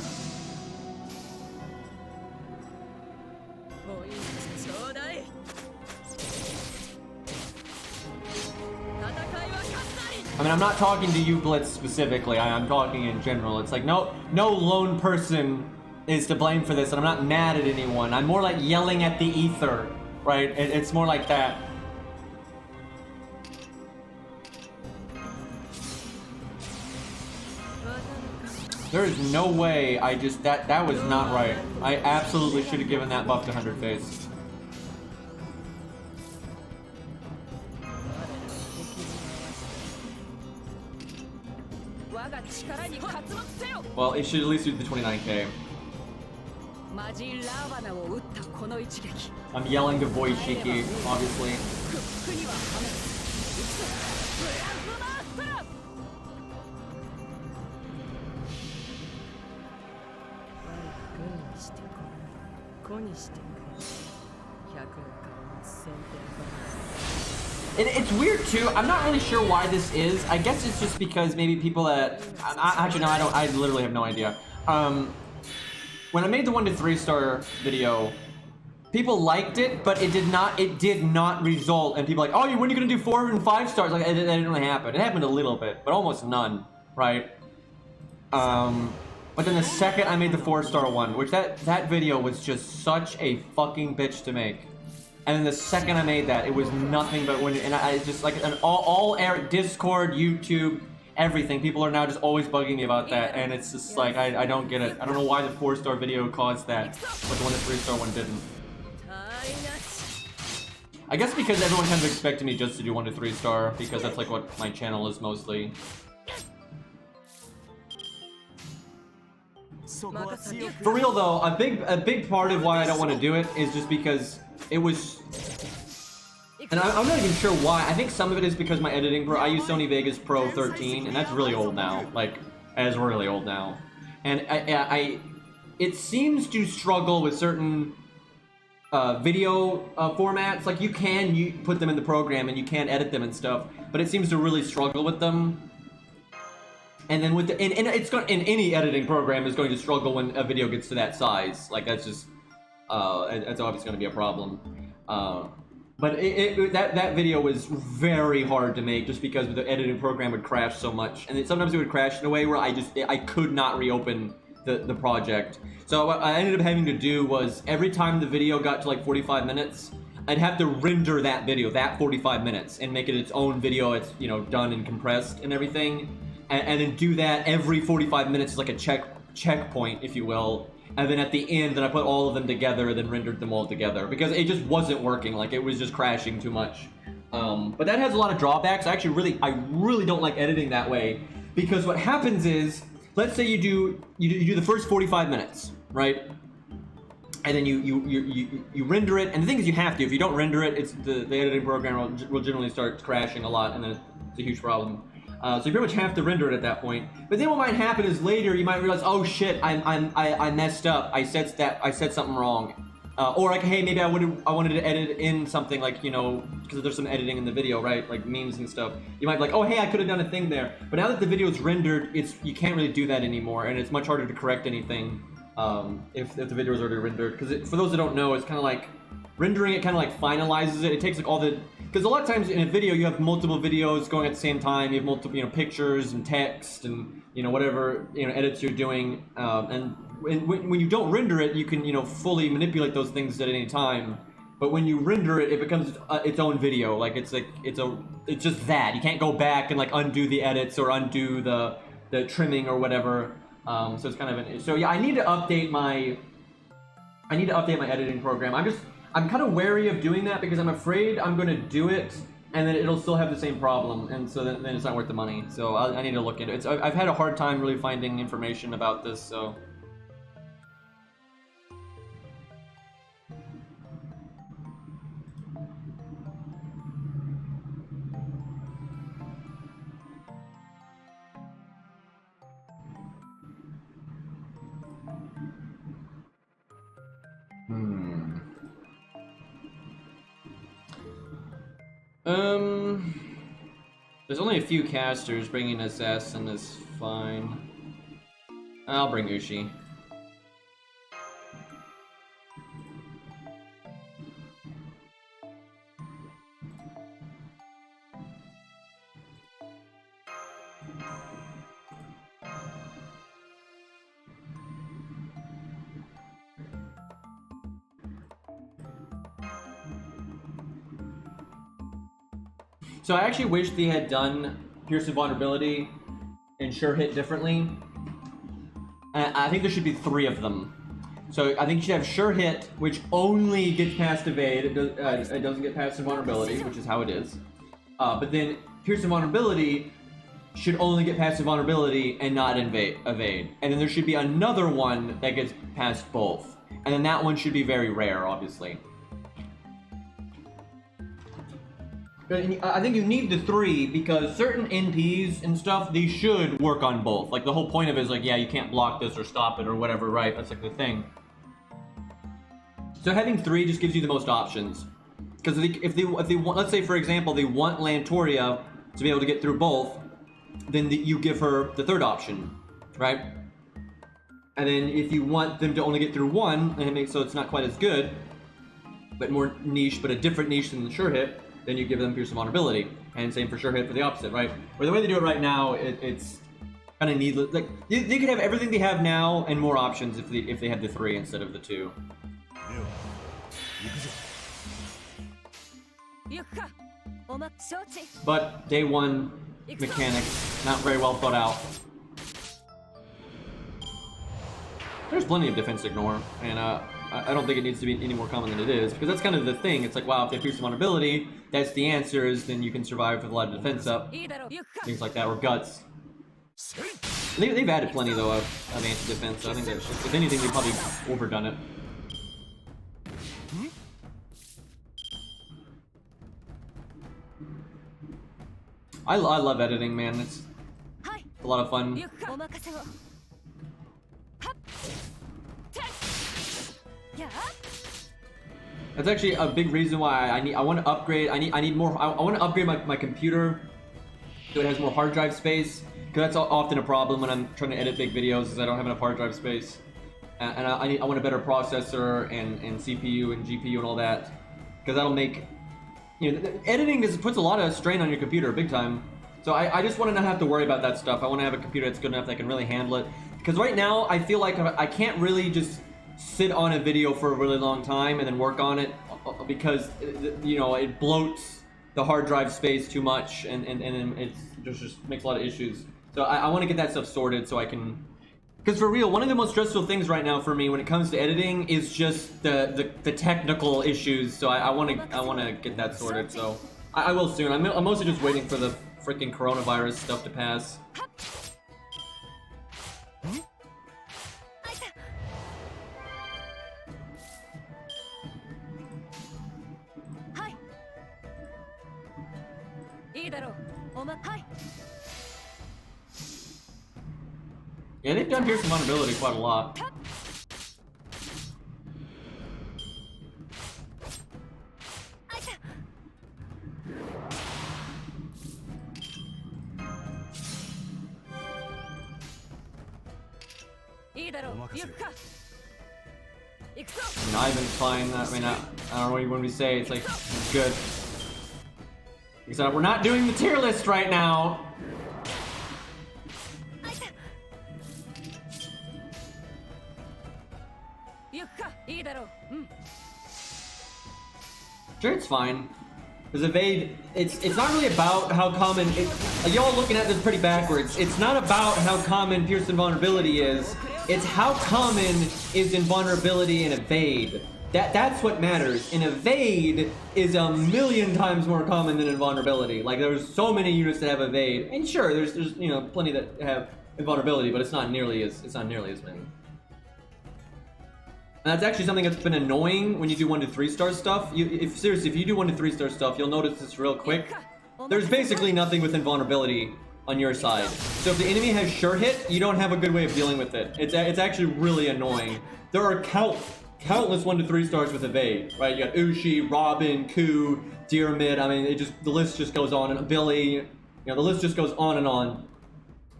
I mean, I'm not talking to you, Blitz, specifically. I'm talking in general. It's like, no lone person is to blame for this, and I'm not mad at anyone. I'm more like yelling at the ether, right? It's more like that. There is no way I just, that was not right. I absolutely should have given that buff to 100 Face. Well, it should at least do the 29k. I'm yelling to voice Shiki, obviously. It's weird too. I'm not really sure why this is. I guess it's just because maybe people that actually no, I literally have no idea. When I made the 1 to 3 star video, people liked it, but it did not result in people like, oh, when are you gonna do 4 and 5 stars? Like, that didn't really happen. It happened a little bit, but almost none, right? But then the second I made the 4-star one, which that video was just such a fucking bitch to make. And then the second I made that, it was nothing but when, and I just like all Discord, YouTube, everything. People are now just always bugging me about that, and it's just like, I don't get it. I don't know why the 4-star video caused that, but the one the 3-star one didn't. I guess because everyone kind of expected me just to do 1 to 3-star, because that's like what my channel is mostly. For real though, a big part of why I don't want to do it is just because it was, and I'm not even sure why. I think some of it is because my editing pro, I use Sony Vegas Pro 13, and that's really old now. Like, that is really old now. And it seems to struggle with certain video formats. Like, you can put them in the program and you can edit them and stuff, but it seems to really struggle with them. And then with the, and it's going, in any editing program is going to struggle when a video gets to that size. Like, that's just, that's obviously going to be a problem. But that video was very hard to make just because the editing program would crash so much, and sometimes it would crash in a way where I could not reopen the project. So what I ended up having to do was, every time the video got to like 45 minutes, I'd have to render that video, that 45 minutes, and make it its own video. It's, you know, done and compressed and everything, and then do that every 45 minutes, like a checkpoint, if you will. And then at the end, then I put all of them together, then rendered them all together, because it just wasn't working. Like, it was just crashing too much. But that has a lot of drawbacks. I really don't like editing that way, because what happens is, let's say you do the first 45 minutes, right? And then you render it, and the thing is, you have to. If you don't render it, it's the editing program will generally start crashing a lot, and then it's a huge problem. So you pretty much have to render it at that point. But then what might happen is later you might realize, oh shit, I messed up. I said something wrong. Or like, hey, maybe I wanted to edit in something, like, you know, because there's some editing in the video, right? Like memes and stuff. You might be like, oh hey, I could have done a thing there. But now that the video is rendered, you can't really do that anymore, and it's much harder to correct anything if the video is already rendered. Because for those that don't know, it's kind of like rendering it kind of like finalizes it. It takes like all the, because a lot of times in a video you have multiple videos going at the same time. You have multiple, you know, pictures and text and, you know, whatever, you know, edits you're doing, and when you don't render it, you can, you know, fully manipulate those things at any time. But when you render it, it becomes its own video. Like, it's just that. You can't go back and like undo the edits or undo the trimming or whatever. So it's kind of so yeah, I need to update my editing program. I'm kind of wary of doing that because I'm afraid I'm going to do it and then it'll still have the same problem, and so then it's not worth the money. So I need to look into it. I've had a hard time really finding information about this, so. There's only a few casters. Bringing Assassin is fine. I'll bring Ushi. So I actually wish they had done Pierce and Vulnerability and Sure Hit differently. I think there should be 3 of them. So I think you should have Sure Hit, which only gets past Evade. It doesn't get past Invulnerability, which is how it is. But then Pierce and Vulnerability should only get past Invulnerability and not Evade. And then there should be another one that gets past both. And then that one should be very rare, obviously. I think you need the 3 because certain NPs and stuff, they should work on both. Like, the whole point of it is like, yeah, you can't block this or stop it or whatever, right? That's like the thing. So having 3 just gives you the most options. Because if they want, let's say for example, they want Lantoria to be able to get through both, then you give her the 3rd option, right? And then if you want them to only get through 1, and it makes so it's not quite as good, but more niche, but a different niche than the Sure Hit, then you give them Pierce and Vulnerability, and same for Sure Hit for the opposite, right? Or the way they do it right now, it's kind of needless. Like, they could have everything they have now and more options if they had the 3 instead of the 2. But day 1 mechanics Not very well thought out. There's plenty of defense ignore, and I don't think it needs to be any more common than it is, because that's kind of the thing. It's like, wow, if they pierce vulnerability, that's the answer, is then you can survive with a lot of defense up. Things like that, or guts. They've added plenty, though, of anti-defense, so I think that if anything, they've probably overdone it. I love editing, man. It's a lot of fun. That's actually a big reason why I want to upgrade. I need more. I want to upgrade my computer so it has more hard drive space, because that's often a problem when I'm trying to edit big videos, is I don't have enough hard drive space. And I want a better processor and CPU and GPU and all that, because that'll make, you know, editing puts a lot of strain on your computer, big time. So I just want to not have to worry about that stuff. I want to have a computer that's good enough that can really handle it. Because right now, I feel like I can't really just sit on a video for a really long time and then work on it, because, you know, it bloats the hard drive space too much, and it just makes a lot of issues. So I want to get that stuff sorted so I can... Because for real, one of the most stressful things right now for me when it comes to editing is just the technical issues. So I want to get that sorted. So I will soon. I'm mostly just waiting for the freaking coronavirus stuff to pass. Yeah, they've done piercing vulnerability quite a lot. I mean, Ivan's fine. I mean, I don't know when we say it's like good. Except we're not doing the tier list right now. Sure, it's fine. Because evade, it's not really about how common. Y'all looking at this pretty backwards. It's not about how common pierce invulnerability is. It's how common is invulnerability and evade. That's what matters. And evade is 1,000,000 times more common than invulnerability. Like, there's so many units that have evade, and sure, there's you know, plenty that have invulnerability, but it's not nearly as many. And that's actually something that's been annoying when you do 1 to 3 star stuff. Seriously, if you do 1 to 3 star stuff, you'll notice this real quick. There's basically nothing with invulnerability on your side. So if the enemy has sure hit, you don't have a good way of dealing with it. It's actually really annoying. There are countless 1 to 3 stars with evade, right? You got Ushi, Robin, Ku, Diarmid. I mean, the list just goes on, and Billy. You know, the list just goes on and on.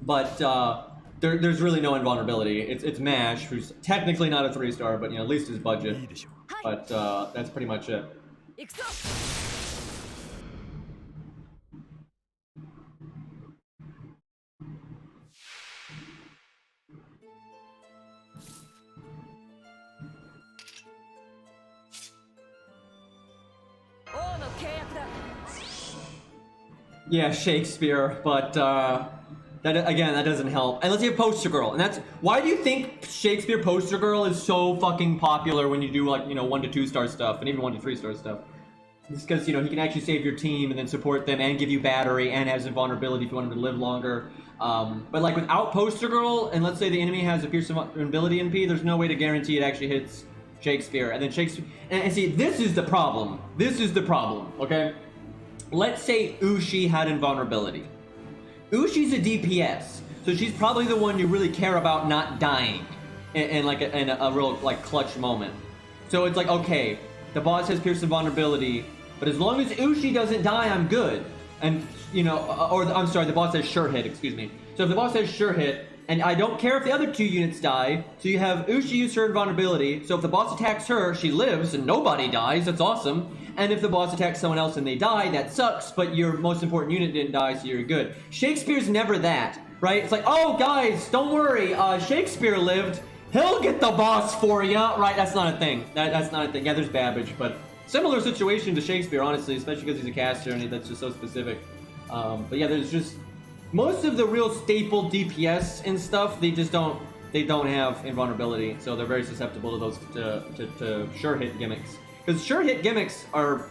But there's really no invulnerability. It's Mash, who's technically not a 3 star, but you know, at least his budget. But that's pretty much it. Yeah, Shakespeare, but that doesn't help. Unless you have Poster Girl, and that's why do you think Shakespeare Poster Girl is so fucking popular when you do, like, you know, 1 to 2 star stuff and even 1 to 3 star stuff? It's because, you know, he can actually save your team and then support them and give you battery and has invulnerability if you want him to live longer. But like without Poster Girl, and let's say the enemy has a pierce invulnerability NP, there's no way to guarantee it actually hits Shakespeare. And then Shakespeare, and see, this is the problem. This is the problem. Okay. Let's say Ushi had invulnerability. Ushi's a DPS, so she's probably the one you really care about not dying in like a real like clutch moment. So it's like, okay, the boss has pierce invulnerability, but as long as Ushi doesn't die, I'm good. And you know, or I'm sorry, the boss has sure hit. Excuse me. So if the boss has sure hit, and I don't care if the other 2 units die, so you have Ushi use her invulnerability. So if the boss attacks her, she lives and nobody dies. That's awesome. And if the boss attacks someone else and they die, that sucks, but your most important unit didn't die, so you're good. Shakespeare's never that, right? It's like, oh, guys, don't worry, Shakespeare lived. He'll get the boss for you, right? That's not a thing. That's not a thing. Yeah, there's Babbage, but similar situation to Shakespeare, honestly, especially because he's a caster and that's just so specific. But yeah, there's just... most of the real staple DPS and stuff, they don't have invulnerability, so they're very susceptible to those to sure hit gimmicks. Because sure hit gimmicks are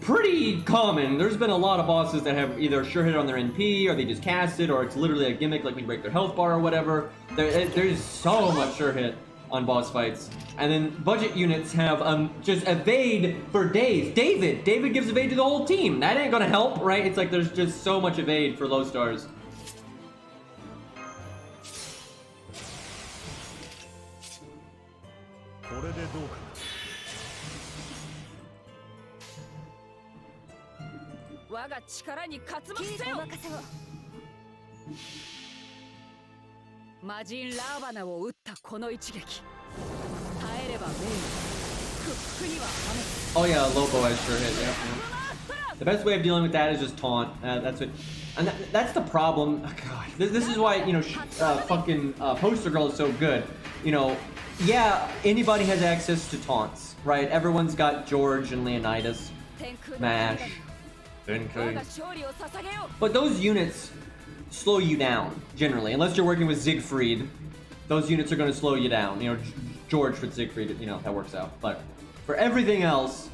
pretty common. There's been a lot of bosses that have either sure hit on their NP, or they just cast it, or it's literally a gimmick like when you break their health bar or whatever. There's so much sure hit on boss fights. And then budget units have just evade for days. David gives evade to the whole team. That ain't gonna help, right? It's like there's just so much evade for low stars. Oh yeah, Lobo has sure hit, yeah. The best way of dealing with that is just taunt. That's what, and that's the problem. Oh, God, this is why, you know, fucking Poster Girl is so good. You know, yeah, anybody has access to taunts, right? Everyone's got George and Leonidas, Mash, Tenku. But those units slow you down, generally. Unless you're working with Siegfried, those units are going to slow you down. You know, George with Siegfried, you know, that works out. But for everything else,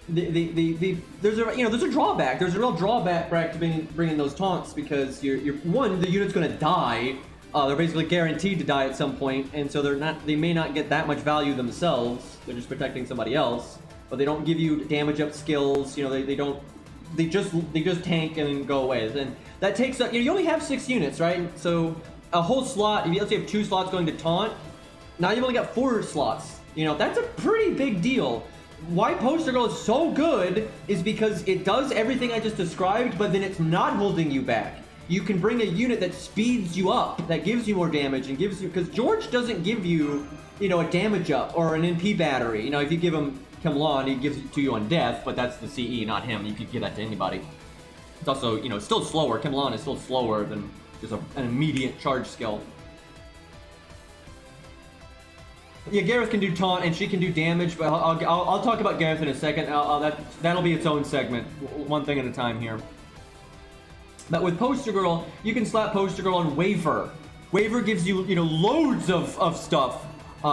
there's a drawback. There's a real drawback to bringing those taunts, because you're one, the unit's going to die. They're basically guaranteed to die at some point, and so they may not get that much value themselves. They're just protecting somebody else, but they don't give you damage up skills. You know, they just tank and go away. And that takes up, you only have 6 units, right? So a whole slot, let's say you have 2 slots going to taunt, now you've only got 4 slots. You know, that's a pretty big deal. Why Poster Girl is so good is because it does everything I just described, but then it's not holding you back. You can bring a unit that speeds you up, that gives you more damage, and gives you, because George doesn't give you, you know, a damage up or an NP battery. You know, if you give him Kimlon, he gives it to you on death, but that's the CE, not him. You could give that to anybody. It's also, you know, still slower. Kimlon is still slower than just an immediate charge skill. Yeah, Gareth can do taunt and she can do damage, but I'll talk about Gareth in a second. That'll be its own segment, one thing at a time here. But with Poster Girl, you can slap Poster Girl on Waver. Waver gives you, you know, loads of stuff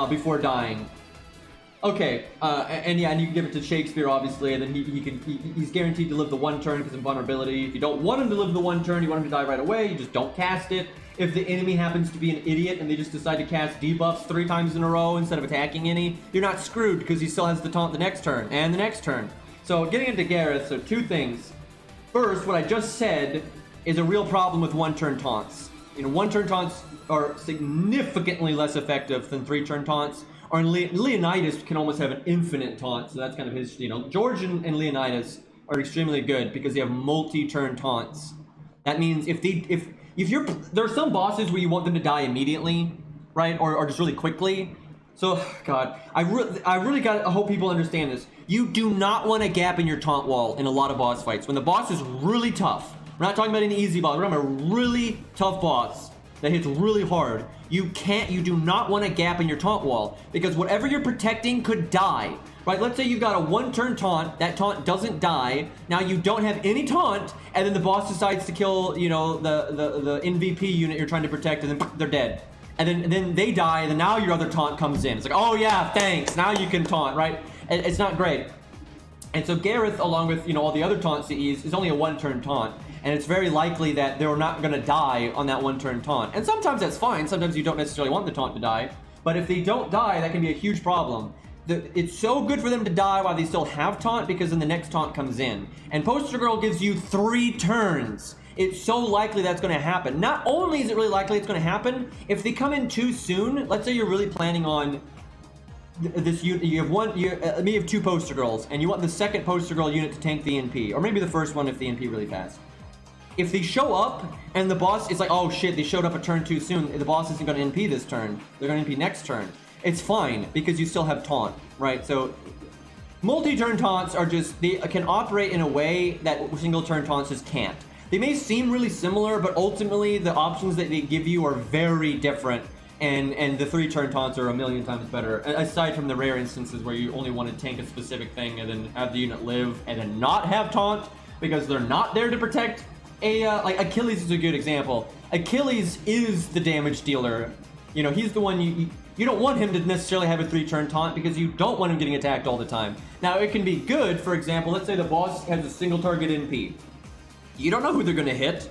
before dying. Okay, and you can give it to Shakespeare, obviously, and then he's guaranteed to live the 1 turn because of vulnerability. If you don't want him to live the 1 turn, you want him to die right away, you just don't cast it. If the enemy happens to be an idiot and they just decide to cast debuffs 3 times in a row instead of attacking any, you're not screwed because he still has the taunt the next turn and the next turn. So getting into Gareth, so 2 things. First, what I just said is a real problem with 1-turn taunts. You know, 1-turn taunts are significantly less effective than 3-turn taunts. Or Leonidas can almost have an infinite taunt, so that's kind of his, you know. George and Leonidas are extremely good because they have multi-turn taunts. That means if there are some bosses where you want them to die immediately, right, or just really quickly. So, God, I really I hope people understand this. You do not want a gap in your taunt wall in a lot of boss fights. When the boss is really tough, we're not talking about any easy boss, we're talking about a really tough boss that hits really hard. You do not want a gap in your taunt wall, because whatever you're protecting could die, right? Let's say you've got a 1-turn taunt, that taunt doesn't die, now you don't have any taunt, and then the boss decides to kill, you know, the MVP unit you're trying to protect, and then they're dead. And then they die, and then now your other taunt comes in. It's like, oh yeah, thanks, now you can taunt, right? It's not great. And so Gareth, along with, you know, all the other taunts he is only a 1-turn taunt. And it's very likely that they're not going to die on that 1-turn taunt. And sometimes that's fine. Sometimes you don't necessarily want the taunt to die. But if they don't die, that can be a huge problem. It's so good for them to die while they still have taunt, because then the next taunt comes in. And Poster Girl gives you 3 turns. It's so likely that's going to happen. Not only is it really likely it's going to happen, if they come in too soon, let's say you're really planning on this unit, you have 2 Poster Girls, and you want the second Poster Girl unit to tank the NP, or maybe the first one if the NP really fast. If they show up and the boss is like, oh shit, they showed up a turn too soon, the boss isn't going to NP this turn, they're going to NP next turn, it's fine because you still have taunt, right? So multi-turn taunts are just, they can operate in a way that single-turn taunts just can't. They may seem really similar, but ultimately the options that they give you are very different, and the 3-turn taunts are a million times better, aside from the rare instances where you only want to tank a specific thing and then have the unit live and then not have taunt because they're not there to protect like Achilles is a good example. Achilles is the damage dealer. You know, he's the one you don't want him to necessarily have a 3-turn taunt because you don't want him getting attacked all the time. Now, it can be good, for example, let's say the boss has a single target NP. You don't know who they're going to hit.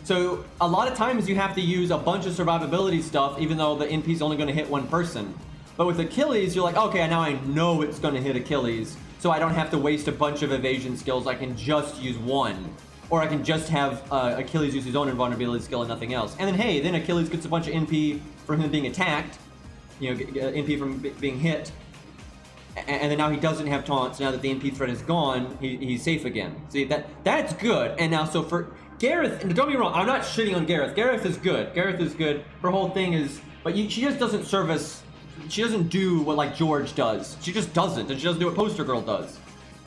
So, a lot of times you have to use a bunch of survivability stuff, even though the NP is only going to hit one person. But with Achilles, you're like, okay, now I know it's going to hit Achilles, so I don't have to waste a bunch of evasion skills. I can just use one. Or I can just have Achilles use his own invulnerability skill and nothing else. And then, hey, then Achilles gets a bunch of NP from him being attacked. You know, NP from being hit. And then now he doesn't have taunts. Now that the NP threat is gone, he's safe again. See, that's good. And now, so for Gareth, and don't get me wrong, I'm not shitting on Gareth. Gareth is good. Gareth is good. Her whole thing is, but she just doesn't service, she doesn't do what like George does. She just doesn't. And she doesn't do what Poster Girl does.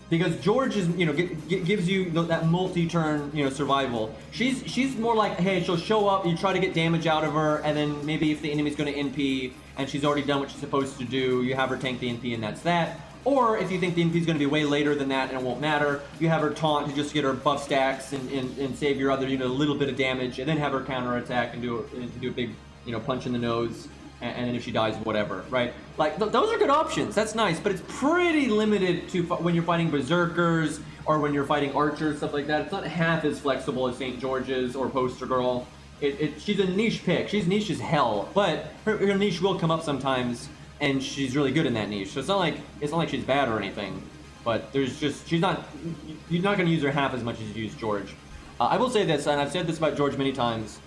Because George is, you know, gives you that multi-turn, you know, survival. She's more like, hey, she'll show up, you try to get damage out of her, and then maybe if the enemy's going to NP and she's already done what she's supposed to do, you have her tank the NP and that's that. Or if you think the NP is going to be way later than that and it won't matter, you have her taunt to just get her buff stacks and save your other, you know, a little bit of damage, and then have her counter attack and do a big, you know, punch in the nose. And then if she dies, whatever, right? Like, those are good options. That's nice, but it's pretty limited to when you're fighting Berserkers or when you're fighting Archers, stuff like that. It's not half as flexible as St. George's or Poster Girl. She's a niche pick. She's niche as hell, but her niche will come up sometimes, and she's really good in that niche. So it's not like she's bad or anything, but you're not going to use her half as much as you use George. I will say this, and I've said this about George many times.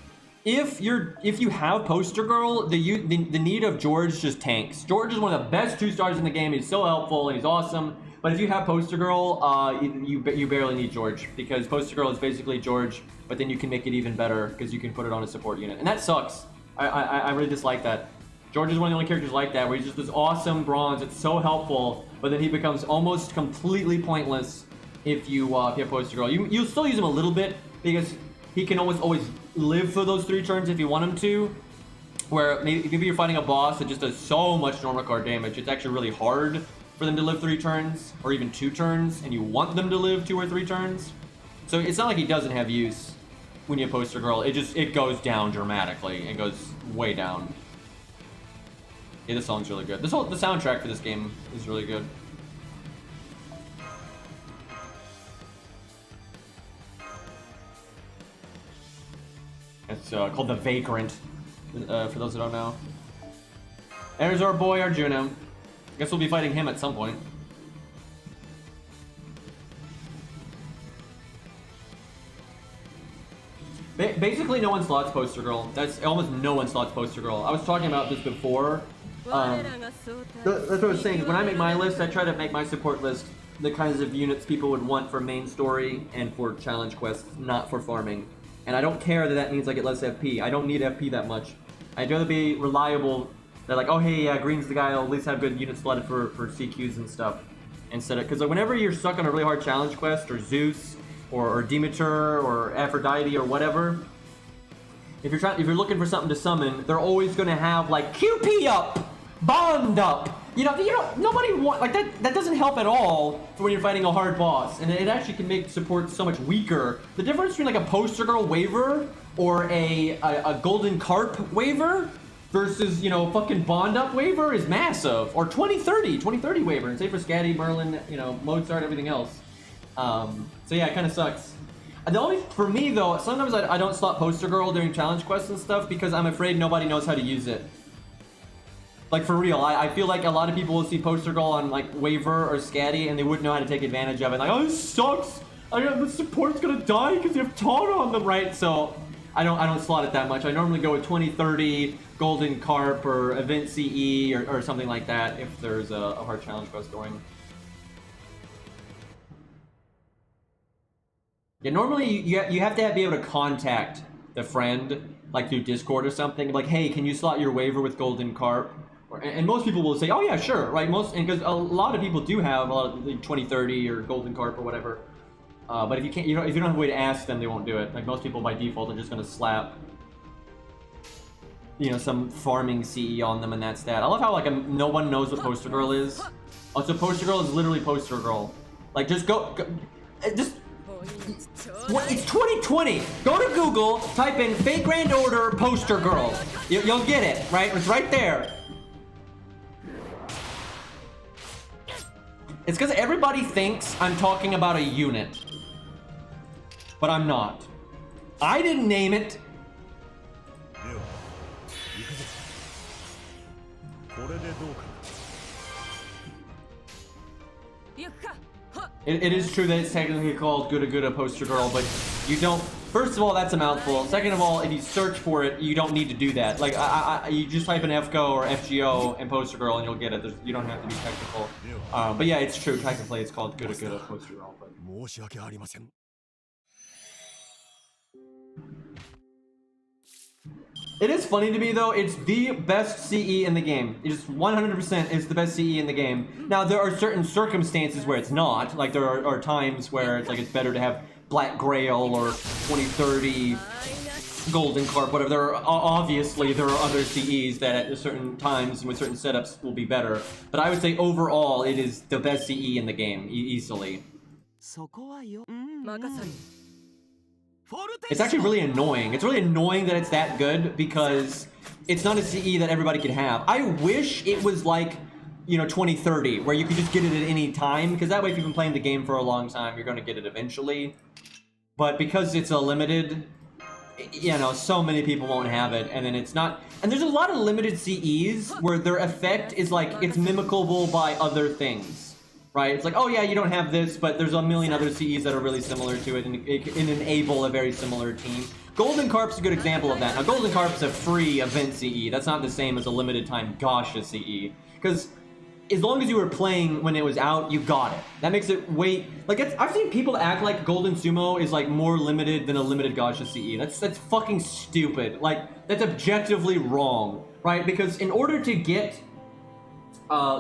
If you have Poster Girl, the need of George just tanks. George is one of the best 2-stars in the game. He's so helpful and he's awesome. But if you have Poster Girl, you barely need George, because Poster Girl is basically George. But then you can make it even better because you can put it on a support unit, and that sucks. I really dislike that. George is one of the only characters like that, where he's just this awesome bronze. It's so helpful, but then he becomes almost completely pointless if you have Poster Girl. You'll still use him a little bit because he can always live for those 3 turns if you want him to. Where maybe you're fighting a boss that just does so much normal card damage, it's actually really hard for them to live 3 turns, or even 2 turns, and you want them to live 2 or 3 turns. So it's not like he doesn't have use when you have Poster Girl. It goes down dramatically. It goes way down. Yeah, this song's really good. The soundtrack for this game is really good. It's called The Vagrant, for those who don't know. There's our boy Arjuna. Guess we'll be fighting him at some point. Basically, no one slots Poster Girl. That's almost no one slots Poster Girl. I was talking about this before. That's what I was saying. When I make my list, I try to make my support list the kinds of units people would want for main story and for challenge quests, not for farming. And I don't care that means I get less FP. I don't need FP that much. I'd rather be reliable. That like, oh hey, yeah, Green's the guy. I'll at least have good units slotted for CQs and stuff. Instead of, because like, whenever you're stuck on a really hard challenge quest, or Zeus, or Demeter, or Aphrodite, or whatever, if you're looking for something to summon, they're always going to have like QP up, Bond up. You know, nobody want like that. That doesn't help at all for when you're fighting a hard boss, and it actually can make support so much weaker. The difference between like a Poster Girl waiver or a Golden Carp waiver versus, you know, fucking Bond up waiver is massive. Or 2030 waiver, and say for Scatty, Merlin, you know, Mozart, everything else. So yeah, it kind of sucks. The only, for me though, sometimes I don't slot Poster Girl during challenge quests and stuff because I'm afraid nobody knows how to use it. Like, for real, I feel like a lot of people will see Poster Girl on, like, Waiver or Scatty, and they wouldn't know how to take advantage of it. Like, oh, this sucks! The support's gonna die because you have taunt on them, right? So, I don't slot it that much. I normally go with 2030, Golden Carp, or Event CE, or something like that, if there's a hard challenge quest going. Yeah, normally, you have to be able to contact the friend, like, through Discord or something. Like, hey, can you slot your Waiver with Golden Carp? And most people will say, oh yeah, sure, right? Because a lot of people do have a lot of 2030 or Golden Carp or whatever. But if you can't, if you don't have a way to ask them, they won't do it. Like, most people by default are just gonna slap, you know, some farming CE on them, and that's that. I love how like no one knows what Poster Girl is. Oh, so Poster Girl is literally Poster Girl. Like, just What? It's 2020. Go to Google, type in Fate Grand Order poster girl. You'll get it, right? It's right there. It's because everybody thinks I'm talking about a unit. But I'm not. I didn't name it. It is true that it's technically called Gura Poster Girl, but you don't. First of all, that's a mouthful. Second of all, if you search for it, you don't need to do that. Like, you just type in FGO or FGO and Poster Girl, and you'll get it. You don't have to be technical. But yeah, it's true. Technically, it's called Gura Poster Girl. But... It is funny to me though, it's the best CE in the game. It is 100% is the best CE in the game. Now there are certain circumstances where it's not. Like there are times where it's like it's better to have Black Grail or 2030 Golden Carp, whatever. There are obviously there are other CEs that at certain times and with certain setups will be better. But I would say overall it is the best CE in the game, easily. It's actually really annoying. It's really annoying that it's that good because it's not a CE that everybody could have. I wish it was like, you know, 2030, where you could just get it at any time, because that way if you've been playing the game for a long time, you're going to get it eventually. But because it's a limited, you know, so many people won't have it, and then it's not... And there's a lot of limited CEs where their effect is like, it's mimicable by other things. Right? It's like, oh yeah, you don't have this, but there's a million other CEs that are really similar to it, and it can enable a very similar team. Golden Carp's a good example of that. Now, Golden Carp's a free event CE. That's not the same as a limited time Gacha CE. Because as long as you were playing when it was out, you got it. That makes it way... Like, I've seen people act like Golden Sumo is, like, more limited than a limited Gacha CE. That's fucking stupid. Like, that's objectively wrong, right? Because in order to get...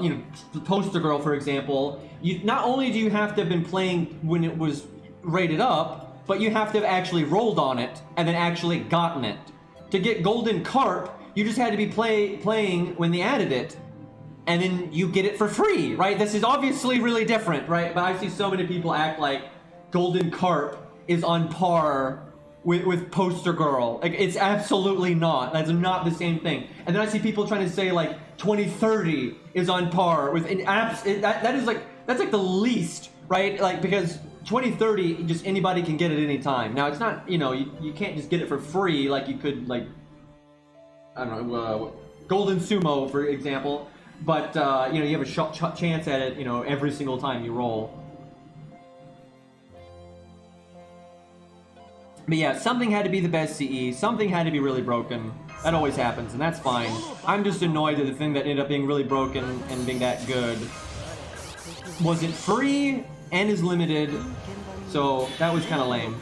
you know, Poster Girl, for example, you not only do you have to have been playing when it was rated up, but you have to have actually rolled on it and then actually gotten it. To get Golden Carp, you just had to be playing when they added it, and then you get it for free, right? This is obviously really different, right? But I see so many people act like Golden Carp is on par with Poster Girl. Like, it's absolutely not. That's not the same thing. And then I see people trying to say like 2030 is on par with an apps. That is like, that's like the least, right? Like, because 2030 just anybody can get it any time. Now it's not, you know, you can't just get it for free like you could, like, I don't know, Golden Sumo, for example. But you know, you have a chance at it, you know, every single time you roll. But yeah, something had to be the best CE, something had to be really broken. That always happens, and that's fine. I'm just annoyed that the thing that ended up being really broken and being that good wasn't free and is limited, so that was kind of lame.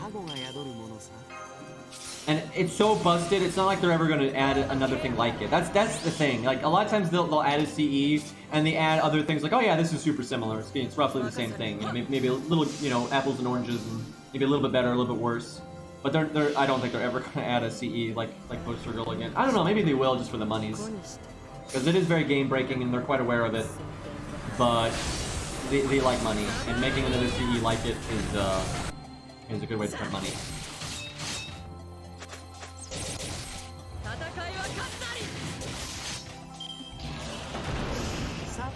And it's so busted, it's not like they're ever going to add another thing like it. That's the thing. Like, a lot of times they'll add a CE, and they add other things like, oh yeah, this is super similar. It's roughly the same thing. You know, maybe a little, you know, apples and oranges, and maybe a little bit better, a little bit worse. But I don't think they're ever going to add a CE like Poster Girl again. I don't know, maybe they will just for the monies. Because it is very game-breaking and they're quite aware of it. But they like money, and making another CE like it is a good way to spend money.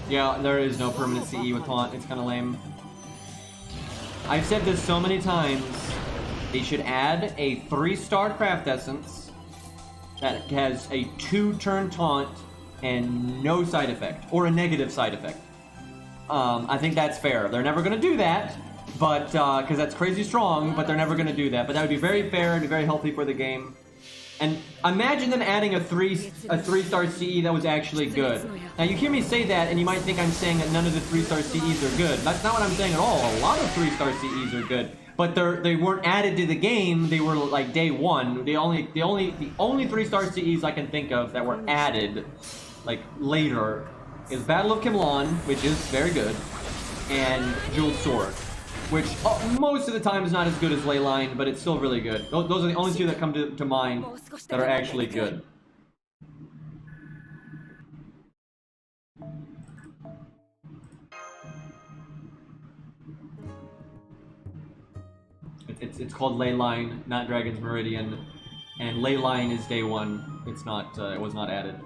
Yeah, there is no permanent CE with Taunt. It's kind of lame. I've said this so many times. They should add a 3-star Craft Essence that has a 2-turn taunt and no side effect, or a negative side effect. I think that's fair. They're never going to do that, but because that's crazy strong, but they're never going to do that. But that would be very fair and be very healthy for the game. And imagine them adding a 3-star CE that was actually good. Now you hear me say that, and you might think I'm saying that none of the 3-star CEs are good. That's not what I'm saying at all. A lot of 3-star CEs are good. But they weren't added to the game. They were like day one. The only 3-star CEs I can think of that were added like later is Battle of Kimlan, which is very good, and Jeweled Sword, which most of the time is not as good as Leyline, but it's still really good. Those are the only two that come to mind that are actually good. It's called Leyline, not Dragon's Meridian, and Leyline is day 1. It's not. It was not added,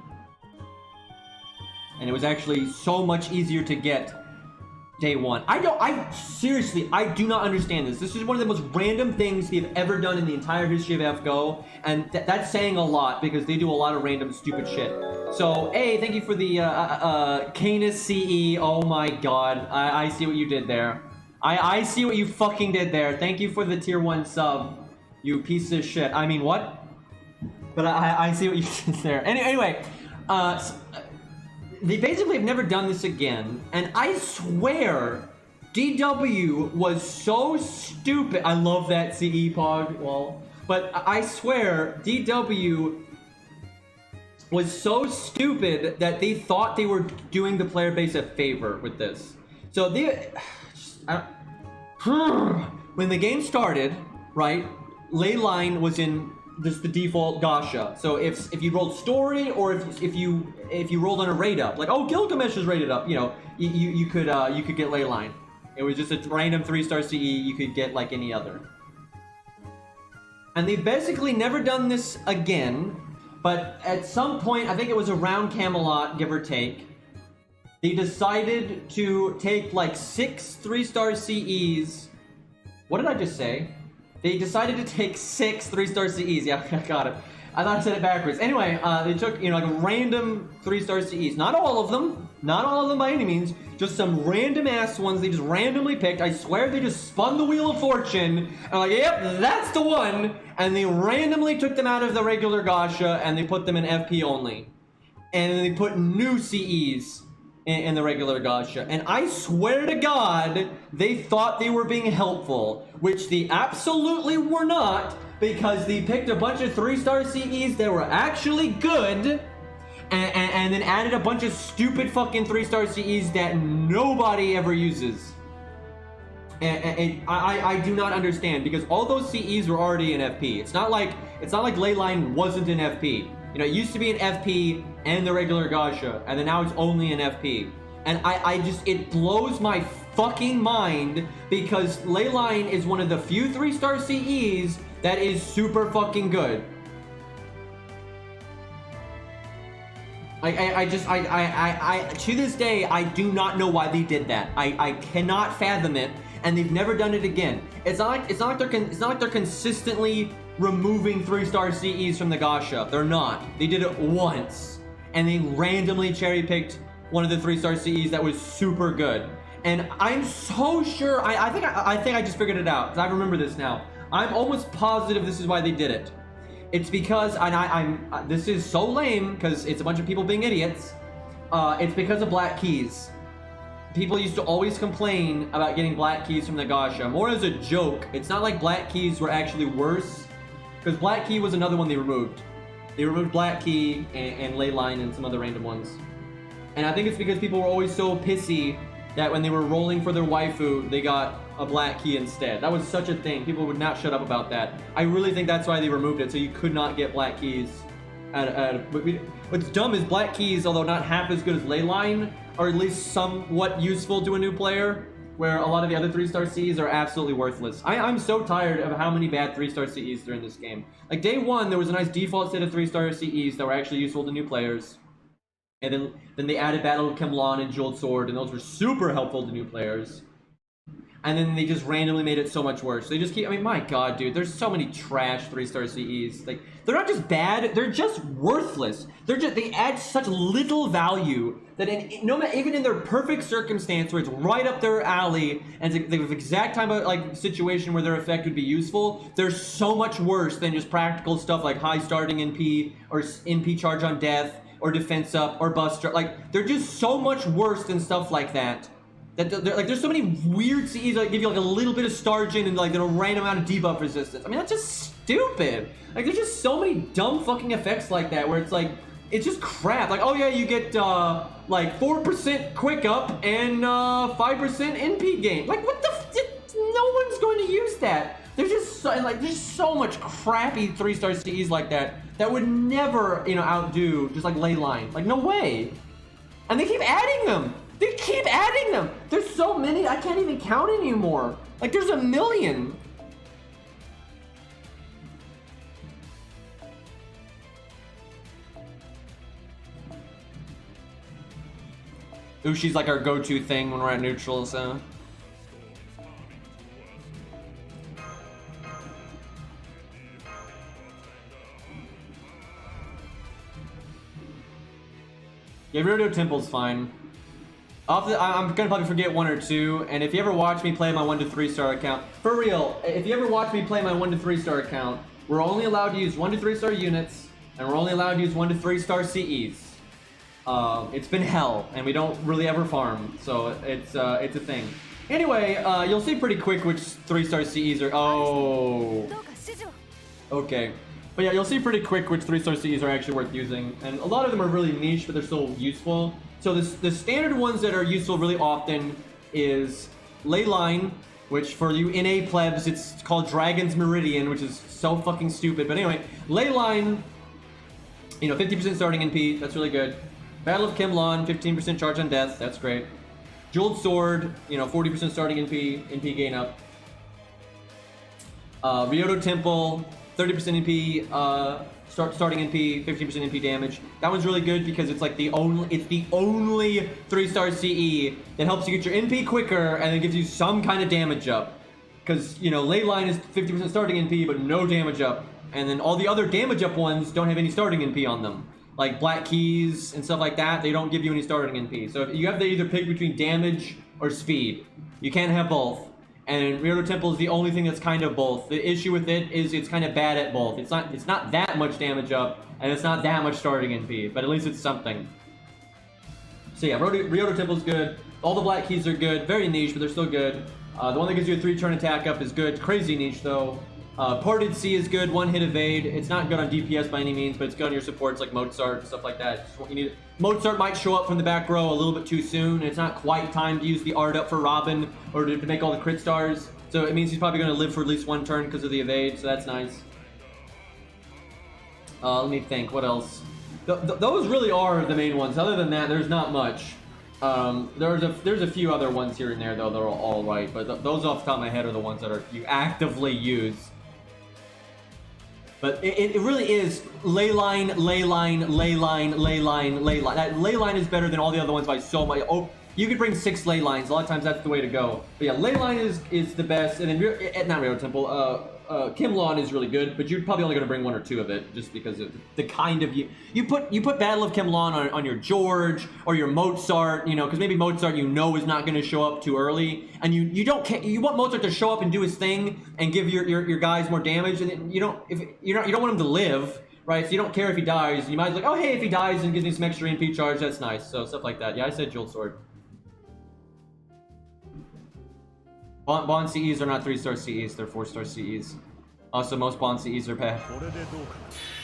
and it was actually so much easier to get day 1. I seriously, I do not understand this. This is one of the most random things they've ever done in the entire history of FGO, and that's saying a lot because they do a lot of random stupid shit. So, hey, thank you for the Canis CE. Oh my god, I see what you did there. I see what you fucking did there. Thank you for the tier 1 sub, you piece of shit. I mean, what? But I see what you did there. Anyway, they basically have never done this again, and I swear DW was so stupid. I love that CE Pog wall, but I swear DW was so stupid that they thought they were doing the player base a favor with this. So when the game started, right, Leyline was in this the default gacha. So if you rolled story, or if you rolled on a raid up, like, oh, Gilgamesh is rated up, you know, you could get Leyline. It was just a random 3-star CE. You could get like any other. And they've basically never done this again. But at some point, I think it was around Camelot, give or take, they decided to take like 6 3-star CEs. What did I just say? They decided to take 6 3-star CEs. Yeah, I got it. I thought I said it backwards. Anyway, they took, you know, like random 3-star CEs. Not all of them. Not all of them by any means. Just some random ass ones they just randomly picked. I swear they just spun the Wheel of Fortune. And like, yep, that's the one. And they randomly took them out of the regular gacha and they put them in FP only. And then they put new CEs in the regular gacha. And I swear to God, they thought they were being helpful, which they absolutely were not, because they picked a bunch of 3-star CEs that were actually good, and then added a bunch of stupid fucking 3-star CEs that nobody ever uses. And I do not understand, because all those CEs were already in FP. It's not like Leyline wasn't in FP. You know, it used to be in FP and the regular gacha, and then now it's only in FP. And I just, it blows my fucking mind, because Leyline is one of the few 3-star CEs that is super fucking good. To this day, I do not know why they did that. I cannot fathom it, and they've never done it again. It's not like they're consistently removing 3-star CEs from the gacha. They're not. They did it once, and they randomly cherry-picked one of the 3-star CEs that was super good. And I'm so sure, I think I just figured it out, because I remember this now. I'm almost positive this is why they did it. It's because, and this is so lame, because it's a bunch of people being idiots. It's because of black keys. People used to always complain about getting black keys from the gacha, more as a joke. It's not like black keys were actually worse, because black key was another one they removed. They removed black key and Leyline and some other random ones. And I think it's because people were always so pissy that when they were rolling for their waifu, they got a black key instead. That was such a thing. People would not shut up about that. I really think that's why they removed it, so you could not get black keys. What's dumb is black keys, although not half as good as Leyline, are at least somewhat useful to a new player, where a lot of the other 3-star CEs are absolutely worthless. I'm so tired of how many bad 3-star CEs are in this game. Like, day 1, there was a nice default set of 3-star CEs that were actually useful to new players. And then they added Battle of Kemlan and Jeweled Sword, and those were super helpful to new players. And then they just randomly made it so much worse. They just keep, I mean, my god, dude, there's so many trash 3-star CEs. Like, they're not just bad, they're just worthless. They add such little value that even in their perfect circumstance where it's right up their alley and it's the exact type of like situation where their effect would be useful, they're so much worse than just practical stuff like high starting NP or NP charge on death or defense up or buster. Like, they're just so much worse than stuff like that. Like, there's so many weird CEs that give you like a little bit of Stargin and like a random amount of debuff resistance. I mean, that's just stupid. Like, there's just so many dumb fucking effects like that where it's like, it's just crap. Like, oh yeah, you get like 4% quick up and 5% NP gain. Like, what the no one's going to use that. There's just there's so much crappy 3-star CEs like that would never, you know, outdo just like Leyline. Like, no way. And they keep adding them. They keep adding them. There's so many, I can't even count anymore. Like, there's a million. Ushi's like our go-to thing when we're at neutral, so. Yeah, Ryodo Temple's fine. I'm gonna probably forget one or two, and if you ever watch me play my 1 to 3 star account, for real, if you ever watch me play my 1 to 3 star account, we're only allowed to use 1 to 3 star units, and we're only allowed to use 1 to 3 star CEs. It's been hell, and we don't really ever farm, so it's a thing. Anyway, you'll see pretty quick which 3 star CEs are. Oh. Okay. But yeah, you'll see pretty quick which 3 star CEs are actually worth using, and a lot of them are really niche, but they're still useful. So the standard ones that are useful really often is Leyline, which for you NA plebs, it's called Dragon's Meridian, which is so fucking stupid. But anyway, Leyline, you know, 50% starting NP, that's really good. Battle of Kimlon, 15% charge on death, that's great. Jeweled Sword, you know, 40% starting NP gain up. Ryodo Temple, 30% NP, starting NP, 15% NP damage. That one's really good because it's like the only 3 star CE that helps you get your NP quicker and then gives you some kind of damage up. Because, you know, Leyline is 50% starting NP but no damage up. And then all the other damage up ones don't have any starting NP on them. Like Black Keys and stuff like that, they don't give you any starting NP. So if you have to either pick between damage or speed. You can't have both. And Ryodo Temple is the only thing that's kind of both. The issue with it is it's kind of bad at both. It's not that much damage up, and it's not that much starting NP, but at least it's something. So yeah, Ryodo Temple's good. All the Black Keys are good. Very niche, but they're still good. The one that gives you a 3-turn attack up is good. Crazy niche though. Parted C is good. 1-hit evade. It's not good on DPS by any means, but it's good on your supports like Mozart and stuff like that. Just what you need. Mozart might show up from the back row a little bit too soon. It's not quite time to use the art up for Robin or to make all the crit stars. So it means he's probably going to live for at least 1 turn because of the evade, so that's nice. Let me think, what else? Those really are the main ones. Other than that, there's not much. There's a few other ones here and there, though, that are all right. But those off the top of my head are the ones that you actively use. But it really is Leyline. That Leyline is better than all the other ones by so much. Oh, you could bring 6 Leylines. A lot of times that's the way to go. But yeah, Leyline is the best. And then not Ryodo Temple. Kimlon is really good, but you're probably only going to bring 1 or 2 of it, just because of the kind of you put Battle of Kimlon on your George or your Mozart, you know, because maybe Mozart is not going to show up too early, and you want Mozart to show up and do his thing and give your guys more damage, and you don't want him to live, right? So you don't care if he dies. You might be like, oh hey, if he dies and gives me some extra NP charge, that's nice. So stuff like that. Yeah, I said Jeweled Sword. Bond CEs are not 3-star CEs, they're 4-star CEs. Also, most Bond CEs are bad.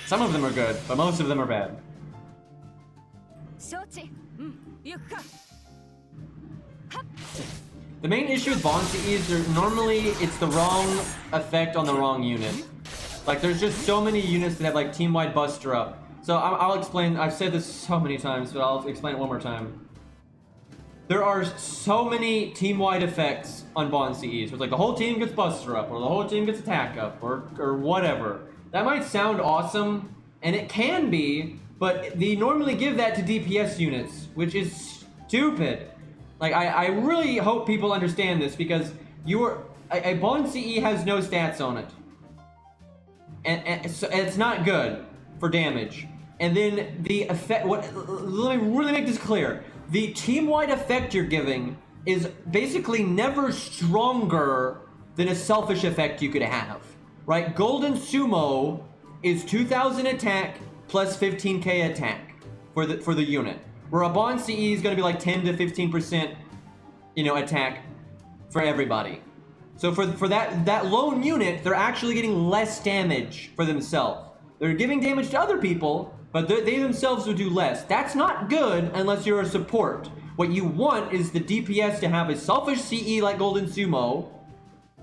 Some of them are good, but most of them are bad. The main issue with Bond CEs are normally it's the wrong effect on the wrong unit. Like, there's just so many units that have like team-wide Buster up. So I'll explain, I've said this so many times, but I'll explain it one more time. There are so many team-wide effects on Bond CEs. It's like the whole team gets Buster up, or the whole team gets attack up, or whatever. That might sound awesome, and it can be, but they normally give that to DPS units, which is stupid. Like, I really hope people understand this, because a Bond CE has no stats on it. And so it's not good for damage. And then the effect, let me really make this clear. The team-wide effect you're giving is basically never stronger than a selfish effect you could have, right? Golden Sumo is 2,000 attack plus 15k attack for the unit, where a Bond CE is going to be like 10 to 15%, you know, attack for everybody. So for that lone unit, they're actually getting less damage for themselves. They're giving damage to other people, but they themselves would do less. That's not good unless you're a support. What you want is the DPS to have a selfish CE like Golden Sumo,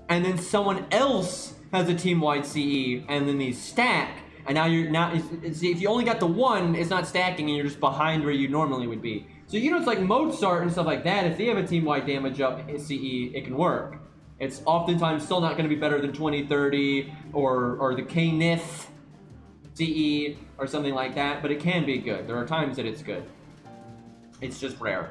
and then someone else has a team-wide CE, and then these stack, and now see, if you only got the one, it's not stacking, and you're just behind where you normally would be. So units like Mozart and stuff like that, if they have a team-wide damage up CE, it can work. It's oftentimes still not going to be better than 2030 or the K-Nith CE or something like that, but it can be good. There are times that it's good. It's just rare.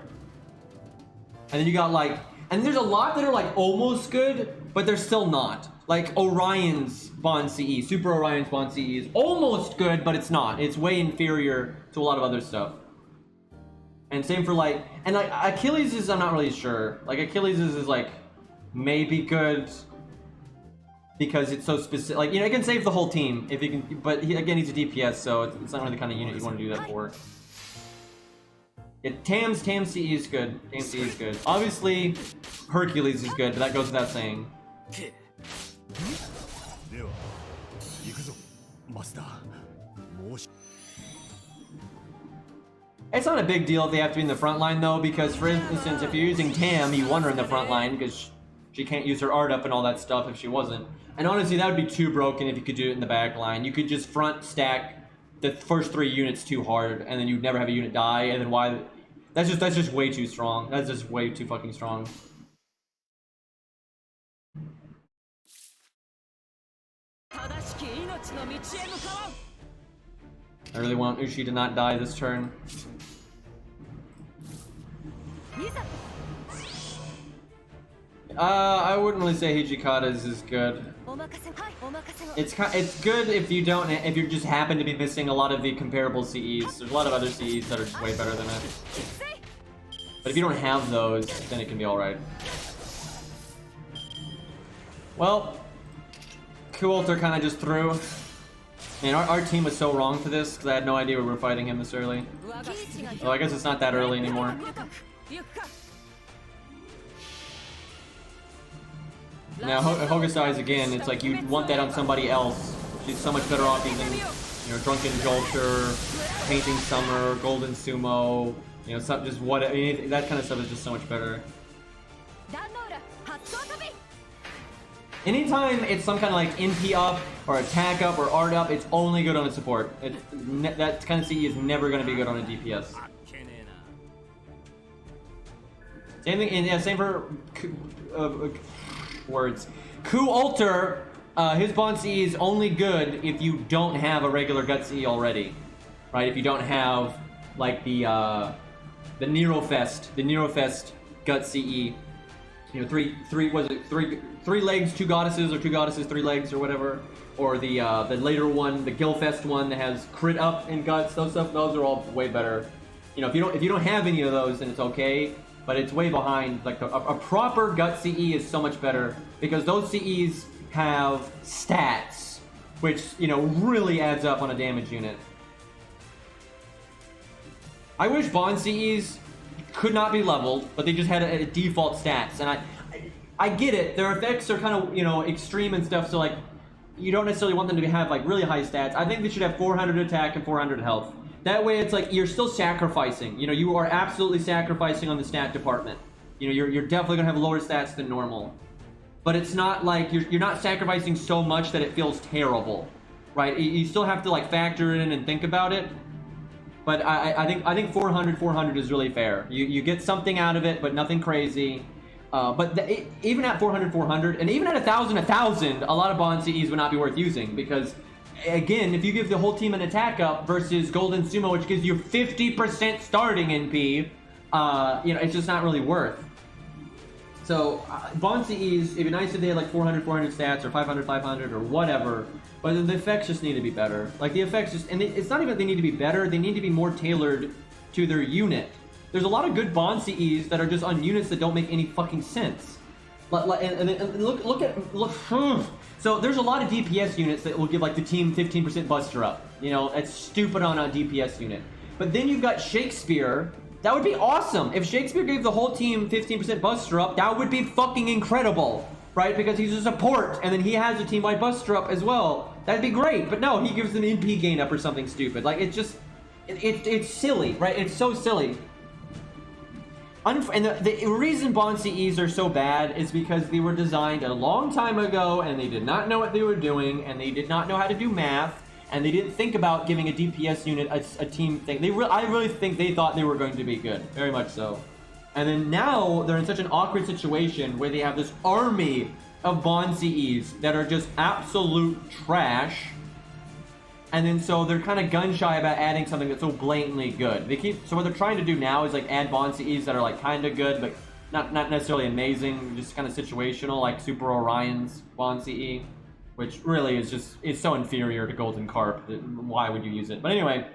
And then you got like, and there's a lot that are like almost good, but they're still not. Like Orion's Bond CE, Super Orion's Bond CE is almost good, but it's not. It's way inferior to a lot of other stuff. And same for like, and like Achilles is, I'm not really sure. Like Achilles is like maybe good because it's so specific. Like, you know, it can save the whole team if you can, but again, he's a DPS, so it's not really the kind of unit you want to do that for. Tam's CE is good. Tam CE is good. Obviously, Hercules is good, but that goes without saying. It's not a big deal if they have to be in the front line though, because for instance, if you're using Tam, you want her in the front line because she can't use her art up and all that stuff if she wasn't. And honestly, that would be too broken if you could do it in the back line. You could just front stack the first 3 units too hard, and then you'd never have a unit die. And then why? That's just way too strong. That's just way too fucking strong. I really want Ushi to not die this turn. I wouldn't really say Hijikata's is good. It's good if you just happen to be missing a lot of the comparable CEs. There's a lot of other CEs that are just way better than it. But if you don't have those, then it can be alright. Well, Coulter kind of just threw. Man, our team was so wrong for this because I had no idea we were fighting him this early. Oh, I guess it's not that early anymore. Now, Hokusai's again, it's like you want that on somebody else. She's so much better off using, you know, Drunken Jolter, Painting Summer, Golden Sumo, you know, some, just what, I mean, that kind of stuff is just so much better. Anytime it's some kind of like NP up, or attack up, or art up, it's only good on a support. That kind of CE is never going to be good on a DPS. Same thing, and yeah, same for words. Coulter, his Bond CE is only good if you don't have a regular Gut CE already, right? If you don't have like the Nerofest Gut CE. You know, three legs, 2 goddesses, or 2 goddesses, 3 legs, or whatever, or the later one, the Gilfest one that has crit up and guts. Those are all way better. You know, if you don't have any of those, then it's okay, but it's way behind. Like a proper gut CE is so much better because those CEs have stats, which, you know, really adds up on a damage unit. I wish Bond CEs could not be leveled, but they just had a default stats, and I get it. Their effects are kind of, you know, extreme and stuff, so like you don't necessarily want them to have like really high stats. I think they should have 400 attack and 400 health. That way it's like you're still sacrificing. You know, you are absolutely sacrificing on the stat department. You know, you're definitely gonna have lower stats than normal, but it's not like you're not sacrificing so much that it feels terrible, right? You still have to like factor it in and think about it. But I think 400 is really fair. You get something out of it, but nothing crazy. But even at 400, and even at 1,000, a lot of Bond CEs would not be worth using because, again, if you give the whole team an attack up versus Golden Sumo, which gives you 50% starting NP, you know, it's just not really worth. So Bond CEs, it'd be nice if they had like 400 stats or 500 or whatever. But the effects just need to be better. Like the effects just, and it's not even that they need to be better, they need to be more tailored to their unit. There's a lot of good Bond CEs that are just on units that don't make any fucking sense. And look. So there's a lot of DPS units that will give like the team 15% buster up. You know, it's stupid on a DPS unit. But then you've got Shakespeare. That would be awesome. If Shakespeare gave the whole team 15% buster up, that would be fucking incredible. Right? Because he's a support, and then he has a team-wide buster up as well. That'd be great, but no, he gives them NP gain up or something stupid. Like, it's just, it's silly, right? It's so silly. And the reason Bond CEs are so bad is because they were designed a long time ago, and they did not know what they were doing, and they did not know how to do math, and they didn't think about giving a DPS unit a team thing. I really think they thought they were going to be good, very much so. And then now they're in such an awkward situation where they have this army of Bond CEs that are just absolute trash. And then so they're kind of gun shy about adding something that's so blatantly good. So what they're trying to do now is like add Bond CEs that are like kind of good, but not necessarily amazing, just kind of situational, like Super Orion's Bond CE, which really is just, it's so inferior to Golden Carp that why would you use it? But anyway,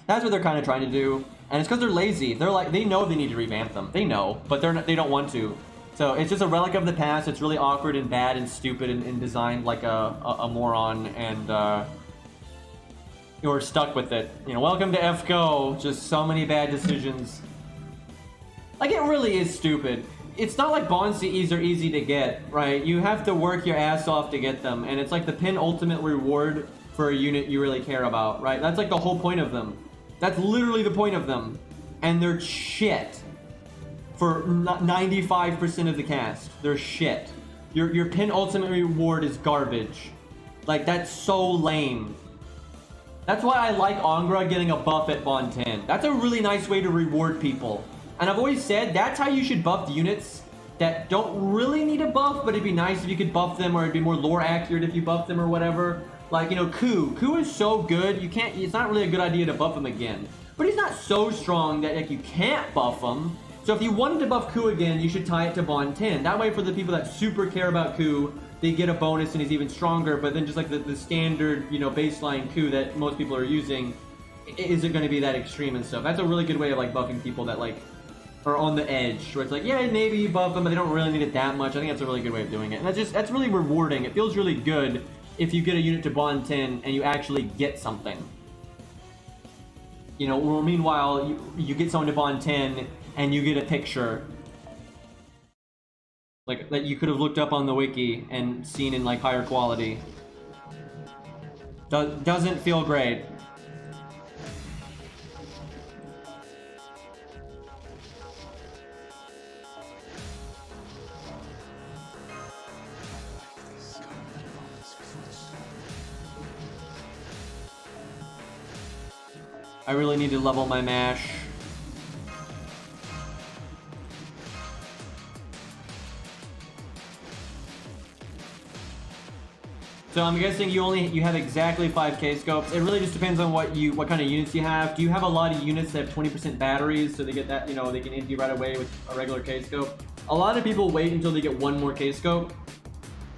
that's what they're kind of trying to do, and it's because they're lazy. They're like, they know they need to revamp them. They know, but they don't want to. So it's just a relic of the past. It's really awkward and bad and stupid and designed like a moron, and you're stuck with it. You know, welcome to FGO. Just so many bad decisions. Like, it really is stupid. It's not like Bond CEs are easy to get, right? You have to work your ass off to get them, and it's like the penultimate reward for a unit you really care about, right? That's like the whole point of them. That's literally the point of them. And they're shit. For 95% of the cast. They're shit. Your penultimate reward is garbage. Like, that's so lame. That's why I like Angra getting a buff at Bond 10. That's a really nice way to reward people. And I've always said that's how you should buff the units that don't really need a buff, but it'd be nice if you could buff them, or it'd be more lore accurate if you buff them or whatever. Like, you know, Ku is so good, you can't, it's not really a good idea to buff him again. But he's not so strong that like you can't buff him. So if you wanted to buff Ku again, you should tie it to Bond 10. That way for the people that super care about Ku, they get a bonus and he's even stronger, but then just like the standard, you know, baseline Ku that most people are using isn't going to be that extreme and stuff. That's a really good way of like buffing people that like are on the edge, where it's like, yeah, maybe you buff them, but they don't really need it that much. I think that's a really good way of doing it. And that's really rewarding. It feels really good if you get a unit to Bond 10 and you actually get something. You know, or meanwhile, you get someone to Bond 10 and you get a picture. Like, that you could have looked up on the wiki and seen in like higher quality. Doesn't feel great. I really need to level my mash. So I'm guessing you have exactly 5K scopes. It really just depends on what kind of units you have. Do you have a lot of units that have 20% batteries, so they get that, you know, they can empty right away with a regular K scope? A lot of people wait until they get one more K scope.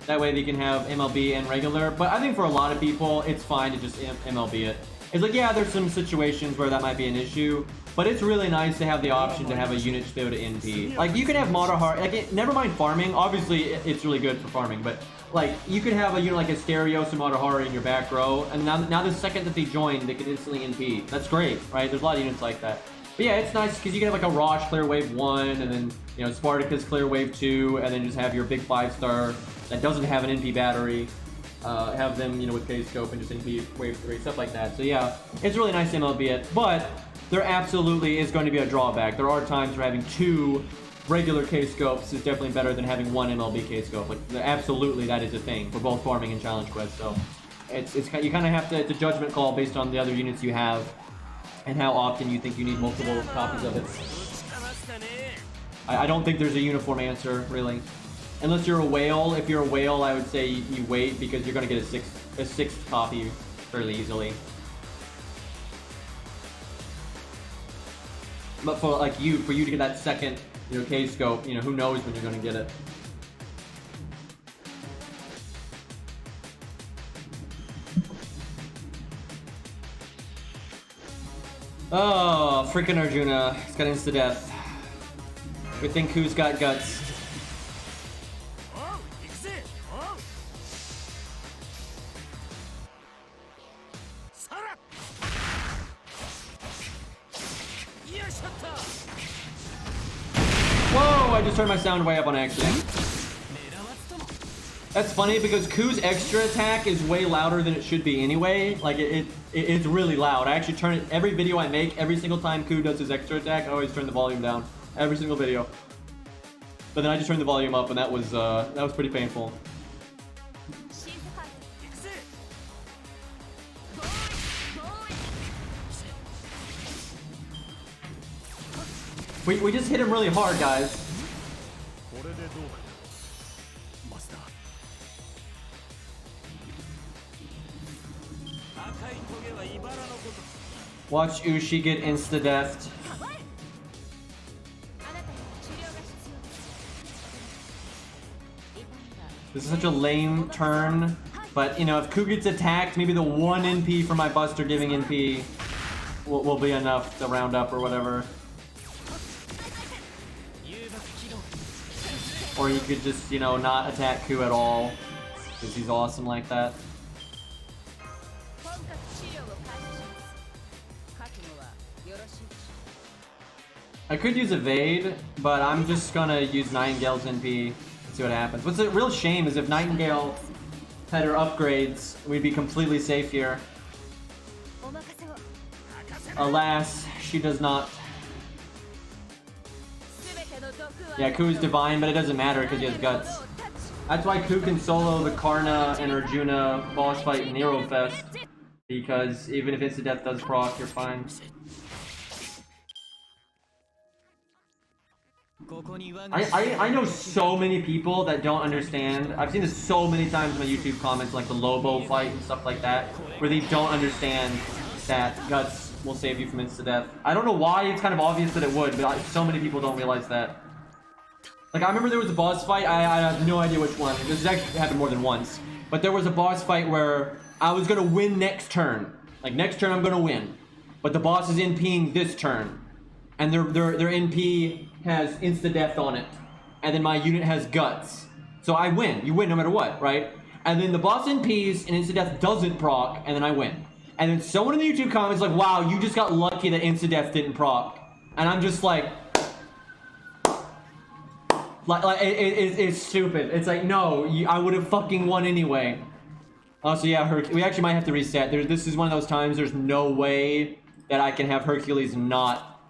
That way they can have MLB and regular. But I think for a lot of people, it's fine to just MLB it. It's like, yeah, there's some situations where that might be an issue, but it's really nice to have the option to have a unit to be able to NP. Like, you can have Monohar, like, never mind farming. Obviously, it's really good for farming, but like, you could have a unit like Asterios and Monohari in your back row, and now the second that they join, they can instantly NP. That's great, right? There's a lot of units like that. But yeah, it's nice because you can have like a Rosh clear wave 1, and then, you know, Spartacus clear wave 2, and then just have your big 5-star that doesn't have an NP battery. Have them, you know, with K-Scope and just NP wave 3, stuff like that. So yeah, it's really nice to MLB it, but there absolutely is going to be a drawback. There are times where having 2 regular K-Scopes is definitely better than having 1 MLB K-Scope. Like, absolutely, that is a thing for both farming and challenge quests. So it's you kind of have to, it's a judgment call based on the other units you have and how often you think you need multiple copies of it. I don't think there's a uniform answer, really. Unless you're a whale. If you're a whale, I would say you wait, because you're going to get a sixth copy fairly easily. But for like for you to get that second, you know, K-scope, you know, who knows when you're going to get it. Oh, freaking Arjuna. He's got insta-death. We think who's got guts. Whoa, I just turned my sound way up on accident. That's funny because Ku's extra attack is way louder than it should be anyway. Like, it's really loud. I actually turn it, every video I make, every single time Ku does his extra attack, I always turn the volume down. Every single video. But then I just turned the volume up, and that was pretty painful. We just hit him really hard, guys. Watch Ushi get insta-deathed. This is such a lame turn. But, you know, if Ku gets attacked, maybe the 1 NP for my Buster giving NP will be enough to round up or whatever. Or he could just, you know, not attack Ku at all. Because he's awesome like that. I could use Evade, but I'm just gonna use Nightingale's NP and see what happens. What's a real shame is if Nightingale had her upgrades, we'd be completely safe here. Alas, she does not. Yeah, Ku is divine, but it doesn't matter because he has guts. That's why Ku can solo the Karna and Arjuna boss fight in Nero Fest. Because even if Instant Death does proc, you're fine. I know so many people that don't understand. I've seen this so many times in my YouTube comments, like the Lobo fight and stuff like that, where they don't understand that guts will save you from insta-death. I don't know why, it's kind of obvious that it would, but so many people don't realize that. Like, I remember there was a boss fight, I have no idea which one. This has actually happened more than once. But there was a boss fight where I was gonna win next turn. Like, next turn I'm gonna win. But the boss is NPing this turn. And their NP has insta-death on it. And then my unit has guts. So I win. You win no matter what, right? And then the boss NPs and insta-death doesn't proc, and then I win. And then someone in the YouTube comments like, wow, you just got lucky that insta-death didn't proc. And I'm just like it's stupid. It's like, no, I would have fucking won anyway. So yeah, we actually might have to reset. This is one of those times there's no way that I can have Hercules not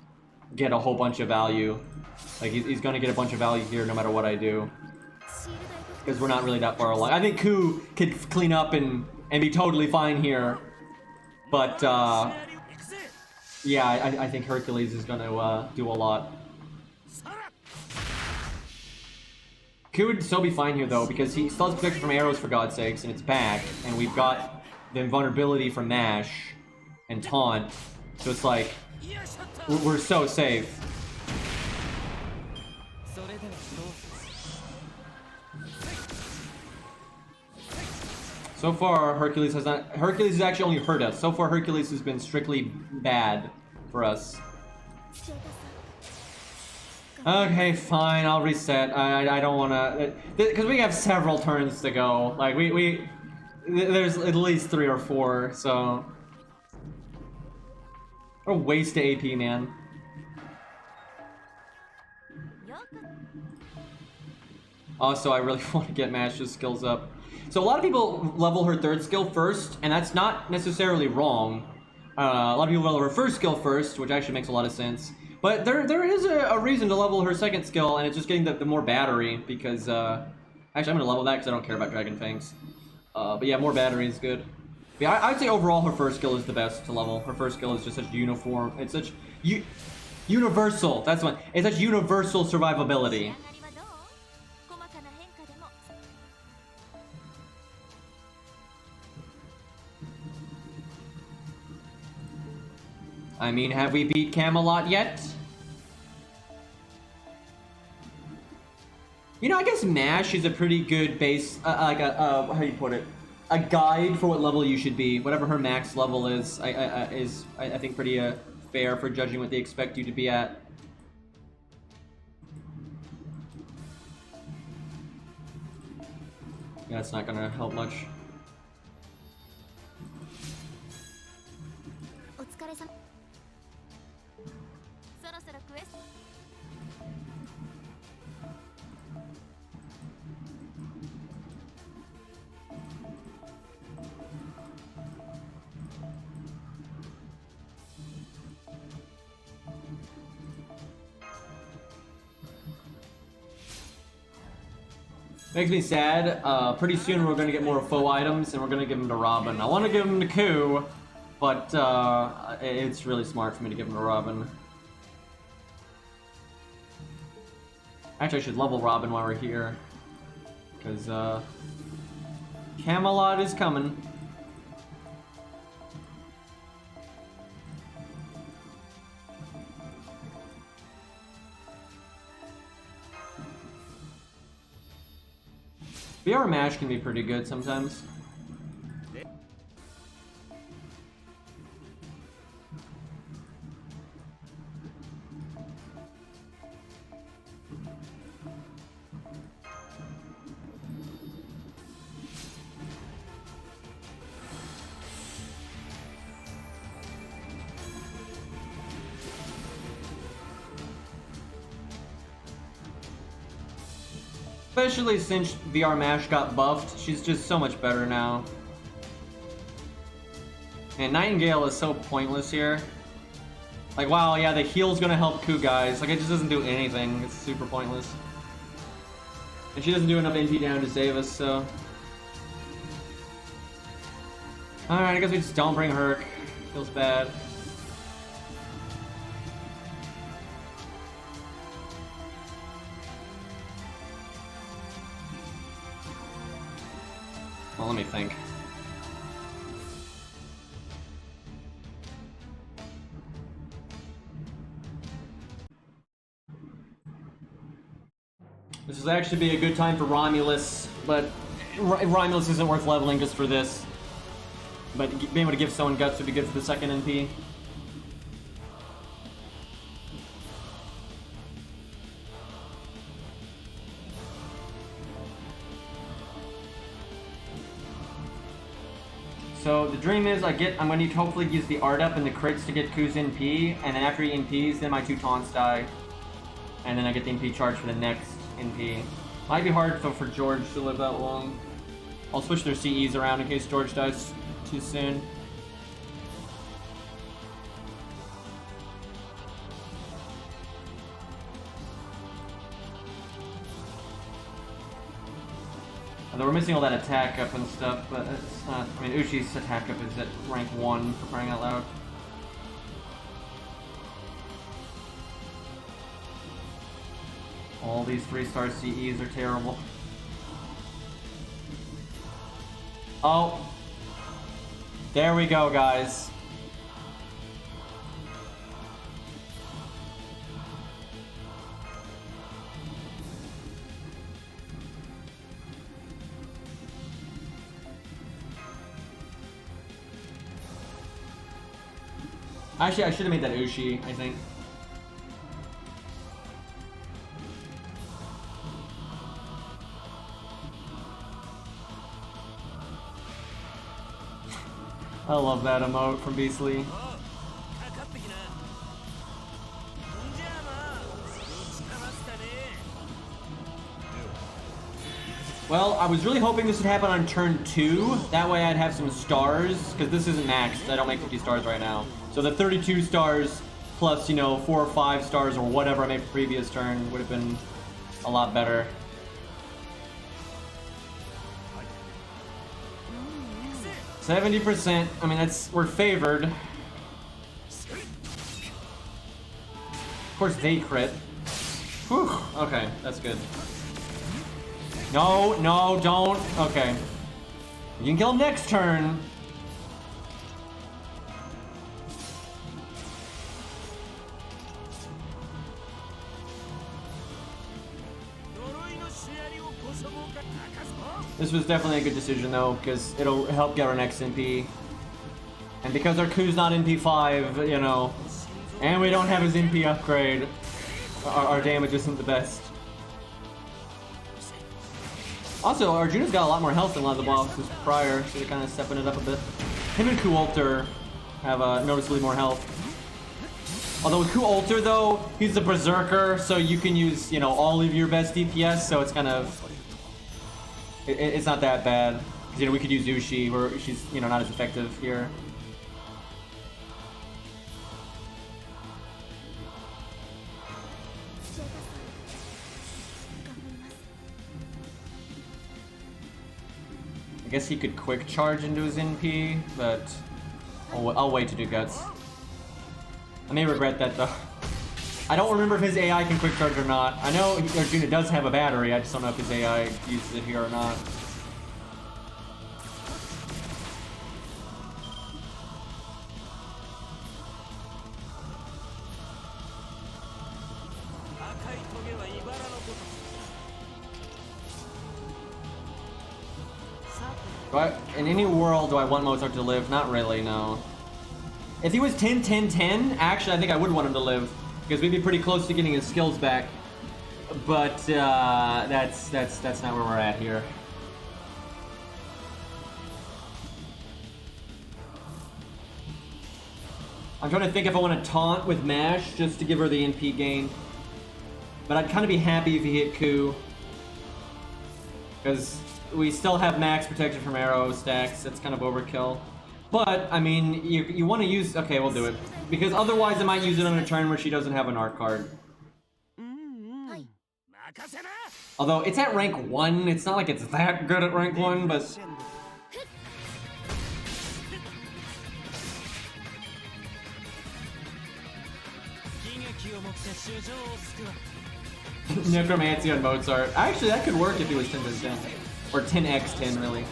get a whole bunch of value. Like, he's gonna get a bunch of value here no matter what I do. Because we're not really that far along. I think Ku could clean up and be totally fine here. But, yeah, I think Hercules is gonna do a lot. Ku would still be fine here, though, because he still has protection from arrows, for God's sakes, and it's back. And we've got the invulnerability from Mash and Taunt. So it's like, we're so safe. So far, Hercules has actually only hurt us. So far, Hercules has been strictly bad for us. Okay, fine, I'll reset. I don't wanna... Because we have several turns to go. Like, there's at least 3 or 4, so... What a waste of AP, man. Also, I really want to get Mash's skills up. So a lot of people level her 3rd skill first, and that's not necessarily wrong. A lot of people level her 1st skill first, which actually makes a lot of sense. But there is a reason to level her 2nd skill, and it's just getting the more battery, because... actually, I'm going to level that because I don't care about Dragon Fangs. But yeah, more battery is good. But yeah, I'd say overall her 1st skill is the best to level. Her 1st skill is just such uniform... It's such... universal! That's one. It's such universal survivability. I mean, have we beat Camelot yet? You know, I guess MASH is a pretty good base, like how do you put it? A guide for what level you should be. Whatever her max level is, I think pretty fair for judging what they expect you to be at. Yeah, it's not gonna help much. Makes me sad. Pretty soon we're gonna get more faux items, and we're gonna give them to Robin. I want to give them to Ku, but it's really smart for me to give them to Robin. Actually, I should level Robin while we're here, because Camelot is coming. VR mash can be pretty good sometimes. Especially since VR Mash got buffed, she's just so much better now. And Nightingale is so pointless here. Like, wow, yeah, the heal's gonna help Ku guys. Like, it just doesn't do anything. It's super pointless. And she doesn't do enough NP down to save us, so... Alright, I guess we just don't bring Herc. Feels bad. Well, let me think. This would actually be a good time for Romulus, but Romulus isn't worth leveling just for this. But being able to give someone guts would be good for the second NP. So the dream is I'm gonna need to hopefully use the art up and the crits to get Ku's NP, and then after he NPs, then my 2 taunts die. And then I get the NP charge for the next NP. Might be hard though for George to live that long. I'll switch their CEs around in case George dies too soon. Although we're missing all that attack up and stuff, but it's not... I mean, Ushi's attack up is at rank 1, for crying out loud. All these 3-star CEs are terrible. Oh! There we go, guys. Actually, I should have made that Ushi, I think. I love that emote from Beastly. Well, I was really hoping this would happen on turn 2. That way I'd have some stars, because this isn't maxed. I don't make 50 stars right now. So the 32 stars plus, you know, 4 or 5 stars or whatever I made for previous turn would have been a lot better. %70%. I mean, we're favored. Of course, they crit. Whew. Okay, that's good. No, no, don't. Okay. You can kill him next turn. This was definitely a good decision though, because it'll help get our next NP. And because our Ku's not NP5, you know, and we don't have his NP upgrade, our damage isn't the best. Also, Arjuna's got a lot more health than a lot of the bosses prior, so they're kind of stepping it up a bit. Him and Ku Alter have noticeably more health. Although with Ku Alter though, he's a berserker, so you can use, you know, all of your best DPS, so it's kind of... It's not that bad. Because, you know, we could use Ushi, where she's, you know, not as effective here. I guess he could quick charge into his NP, but I'll wait to do guts. I may regret that though. I don't remember if his AI can quick charge or not. I know Arjuna does have a battery, I just don't know if his AI uses it here or not. In any world, do I want Mozart to live? Not really, no. If he was 10-10-10, actually, I think I would want him to live. Because we'd be pretty close to getting his skills back. But, that's not where we're at here. I'm trying to think if I want to taunt with Mash, just to give her the NP gain. But I'd kind of be happy if he hit Ku. Because we still have max protection from arrow stacks. It's kind of overkill. But, I mean, you want to use... Okay, we'll do it. Because otherwise I might use it on a turn where she doesn't have an art card. Although, it's at rank 1. It's not like it's that good at rank 1, but... Necromancy on Mozart. Actually, that could work if he was 10-10. Or 10x10, really.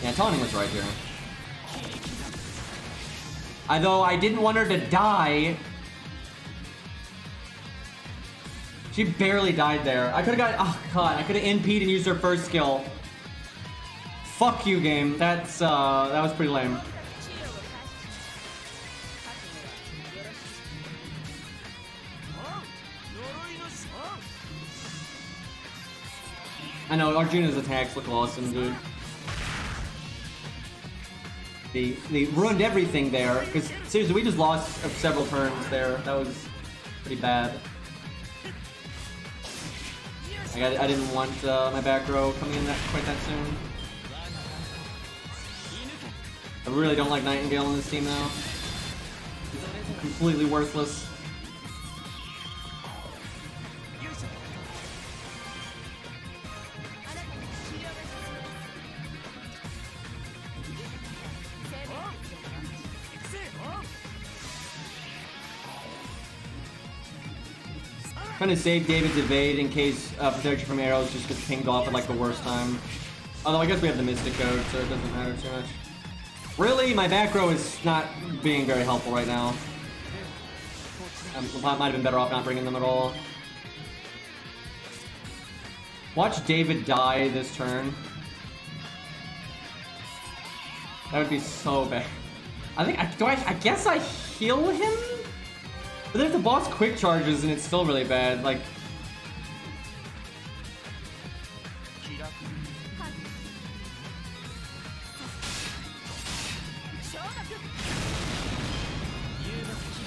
Yeah, taunting was right here. Although I didn't want her to die. She barely died there. I could've got... Oh, God. I could've NP'd and used her first skill. Fuck you, game. That was pretty lame. I know, Arjuna's attacks look awesome, dude. They ruined everything there, because seriously, we just lost several turns there. That was pretty bad. Like, I didn't want my back row coming in quite that soon. I really don't like Nightingale in this team now. It's completely worthless. Trying to save David's evade in case protection from arrows just gets pinged off at like the worst time. Although I guess we have the Mystic Code, so it doesn't matter too much. Really, my back row is not being very helpful right now. Might have been better off not bringing them at all. Watch David die this turn. That would be so bad. I think I guess I heal him? But then if the boss quick charges and it's still really bad, like...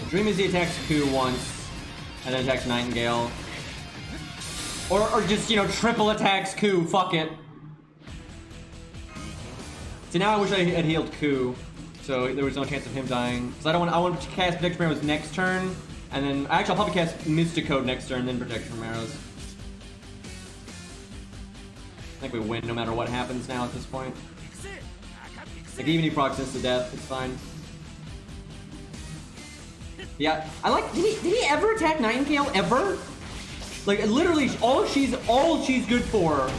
Dream is he attacks Ku once, and then attacks Nightingale. Or just, you know, triple attacks Ku, fuck it. So now I wish I had healed Ku, so there was no chance of him dying. So I want to cast Protection from Arrows next turn, and then, actually I'll probably cast Mystic Code next turn, then Protection from Arrows. I think we win no matter what happens now at this point. Like, even if he procs to death, it's fine. Yeah, I like, did he ever attack Nightingale, ever? Like, literally, all she's good for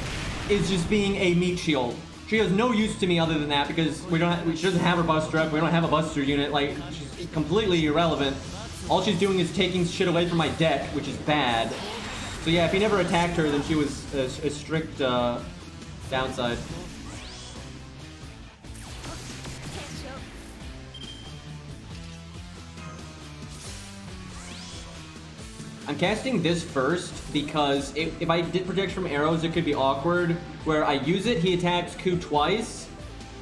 is just being a meat shield. She has no use to me other than that because she doesn't have her buster up, we don't have a buster unit, like, she's completely irrelevant. All she's doing is taking shit away from my deck, which is bad. So yeah, if he never attacked her, then she was a strict downside. I'm casting this first because if I did protection from arrows, it could be awkward. Where I use it, he attacks Ku twice,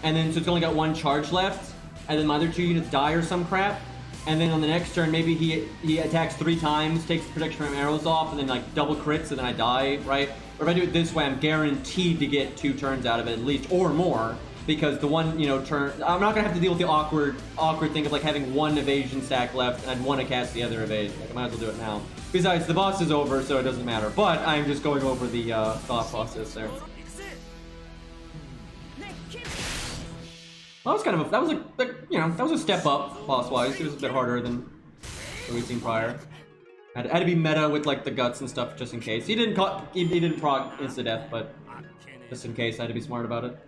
and then so it's only got one charge left, and then my other two units die or some crap. And then on the next turn, maybe he attacks 3 times, takes the protection from arrows off, and then like double crits, and then I die, right? Or if I do it this way, I'm guaranteed to get 2 turns out of it at least, or more. Because the one, you know, turn, I'm not gonna have to deal with the awkward thing of like having 1 evasion stack left and I'd want to cast the other evade. Like, I might as well do it now. Besides, the boss is over, so it doesn't matter. But I'm just going over the thought process there. Well, that was kind of that was a step up boss-wise. It was a bit harder than what we've seen prior. I had to be meta with like the guts and stuff just in case. He didn't proc insta death, but just in case I had to be smart about it.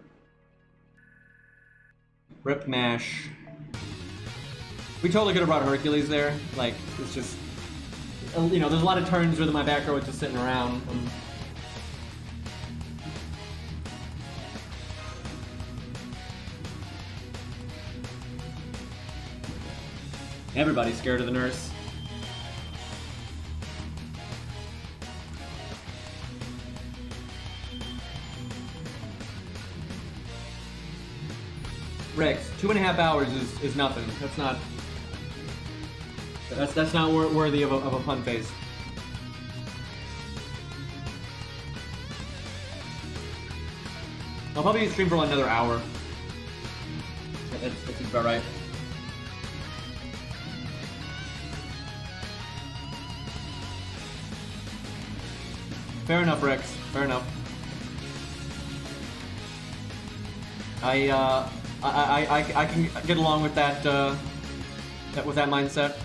Rip Mash. We totally could have brought Hercules there. Like, it's just you know, there's a lot of turns where my back row is just sitting around. Everybody's scared of the nurse. Rex, 2.5 hours is nothing. That's not worthy of a fun face. I'll probably stream for another hour. That's about right. Fair enough, Rex. Fair enough. I can get along with that. With that mindset.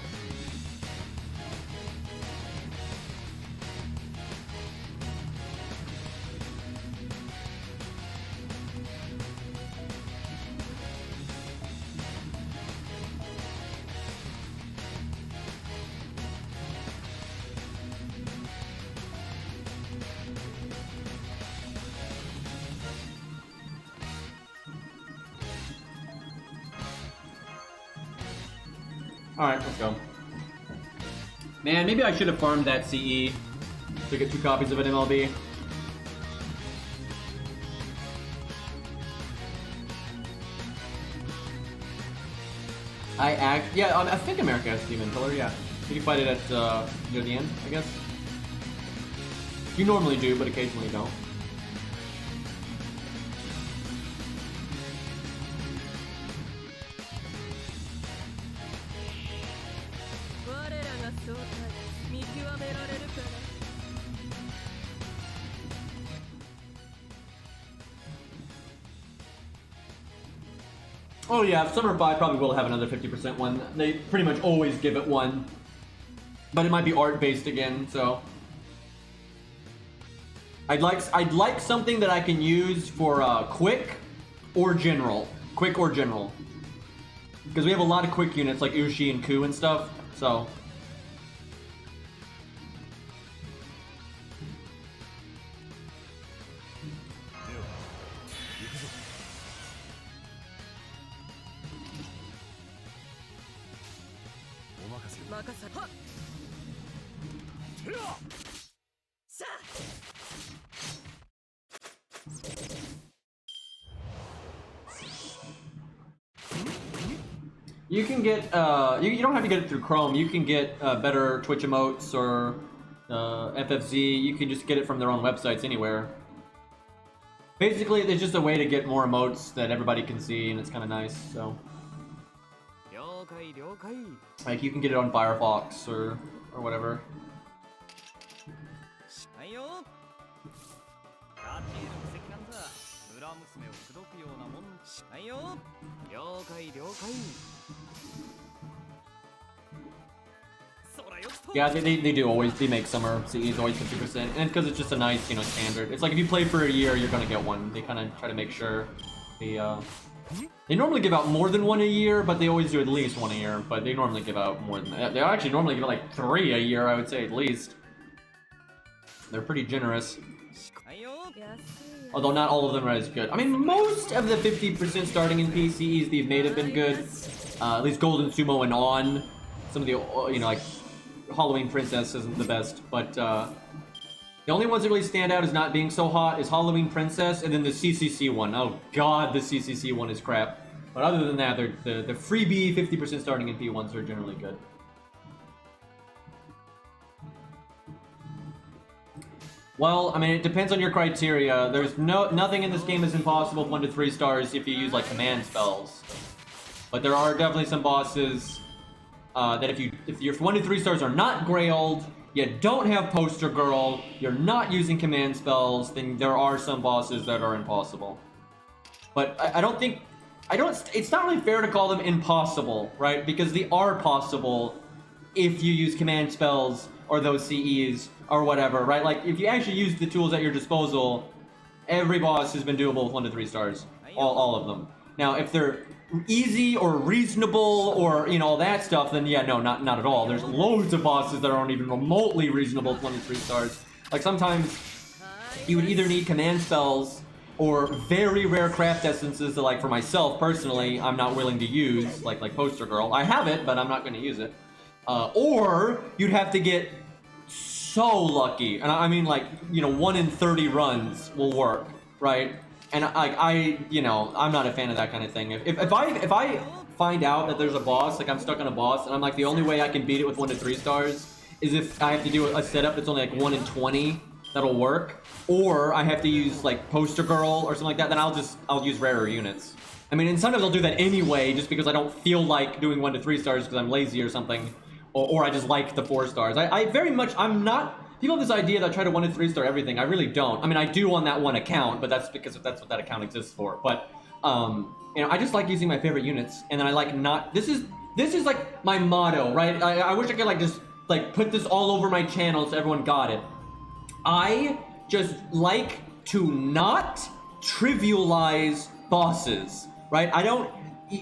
Alright, let's go. Man, maybe I should have farmed that CE to get 2 copies of an MLB. Yeah, I think America has Demon Pillar, yeah. You can fight it at, near the end, I guess. You normally do, but occasionally don't. Oh yeah, Summer 5 probably will have another 50% one. They pretty much always give it one. But it might be art-based again, so... I'd like something that I can use for quick or general. Quick or general. Because we have a lot of quick units like Ushi and Ku and stuff, so... You can get, you don't have to get it through Chrome. You can get better Twitch emotes or FFZ. You can just get it from their own websites anywhere. Basically, it's just a way to get more emotes that everybody can see, and it's kind of nice, so. Like, you can get it on Firefox or whatever. Yeah, they do always, they make summer CEs always 50%, and because it's just a nice, you know, standard. It's like if you play for a year, you're gonna get one. They kind of try to make sure they normally give out more than one a year, but they always do at least one a year, but they normally give out more than that. They actually normally give out like 3 a year, I would say, at least. They're pretty generous. Although not all of them are as good. I mean, most of the 50% starting in PCEs they've made have been good. At least Golden Sumo and On. Some of the, you know, like, Halloween Princess isn't the best, but the only ones that really stand out as not being so hot is Halloween Princess and then the CCC one. Oh god, the CCC one is crap. But other than that, the freebie 50% starting in P1s are generally good. Well, I mean, it depends on your criteria. There's nothing in this game is impossible with 1 to 3 stars if you use, like, command spells. But there are definitely some bosses that if your 1 to 3 stars are not grailed, you don't have Poster Girl, you're not using command spells, then there are some bosses that are impossible. But it's not really fair to call them impossible, right? Because they are possible if you use command spells or those CEs or whatever, right? Like, if you actually use the tools at your disposal, every boss has been doable with 1 to 3 stars. All of them. Now, if they're easy or reasonable or, you know, all that stuff, then yeah, no, not at all. There's loads of bosses that aren't even remotely reasonable 23 stars. Like, sometimes you would either need command spells or very rare craft essences that, like, for myself, personally, I'm not willing to use, like Poster Girl. I have it, but I'm not going to use it. Or you'd have to get so lucky, and I mean, like, you know, 1 in 30 runs will work, right? And you know, I'm not a fan of that kind of thing. If I find out that there's a boss, like I'm stuck on a boss, and I'm like, the only way I can beat it with 1 to 3 stars is if I have to do a setup that's only like 1 in 20 that'll work, or I have to use like Poster Girl or something like that. Then I'll use rarer units. I mean, and sometimes I'll do that anyway, just because I don't feel like doing 1 to 3 stars because I'm lazy or something. Or I just like the 4 stars. I very much, I'm not, people have this idea that I try to 1 to 3 star everything. I really don't. I mean, I do on that one account, but that's because that's what that account exists for. But, you know, I just like using my favorite units, and then I like not, this is like my motto, right? I wish I could like just like put this all over my channel so everyone got it. I just like to not trivialize bosses, right?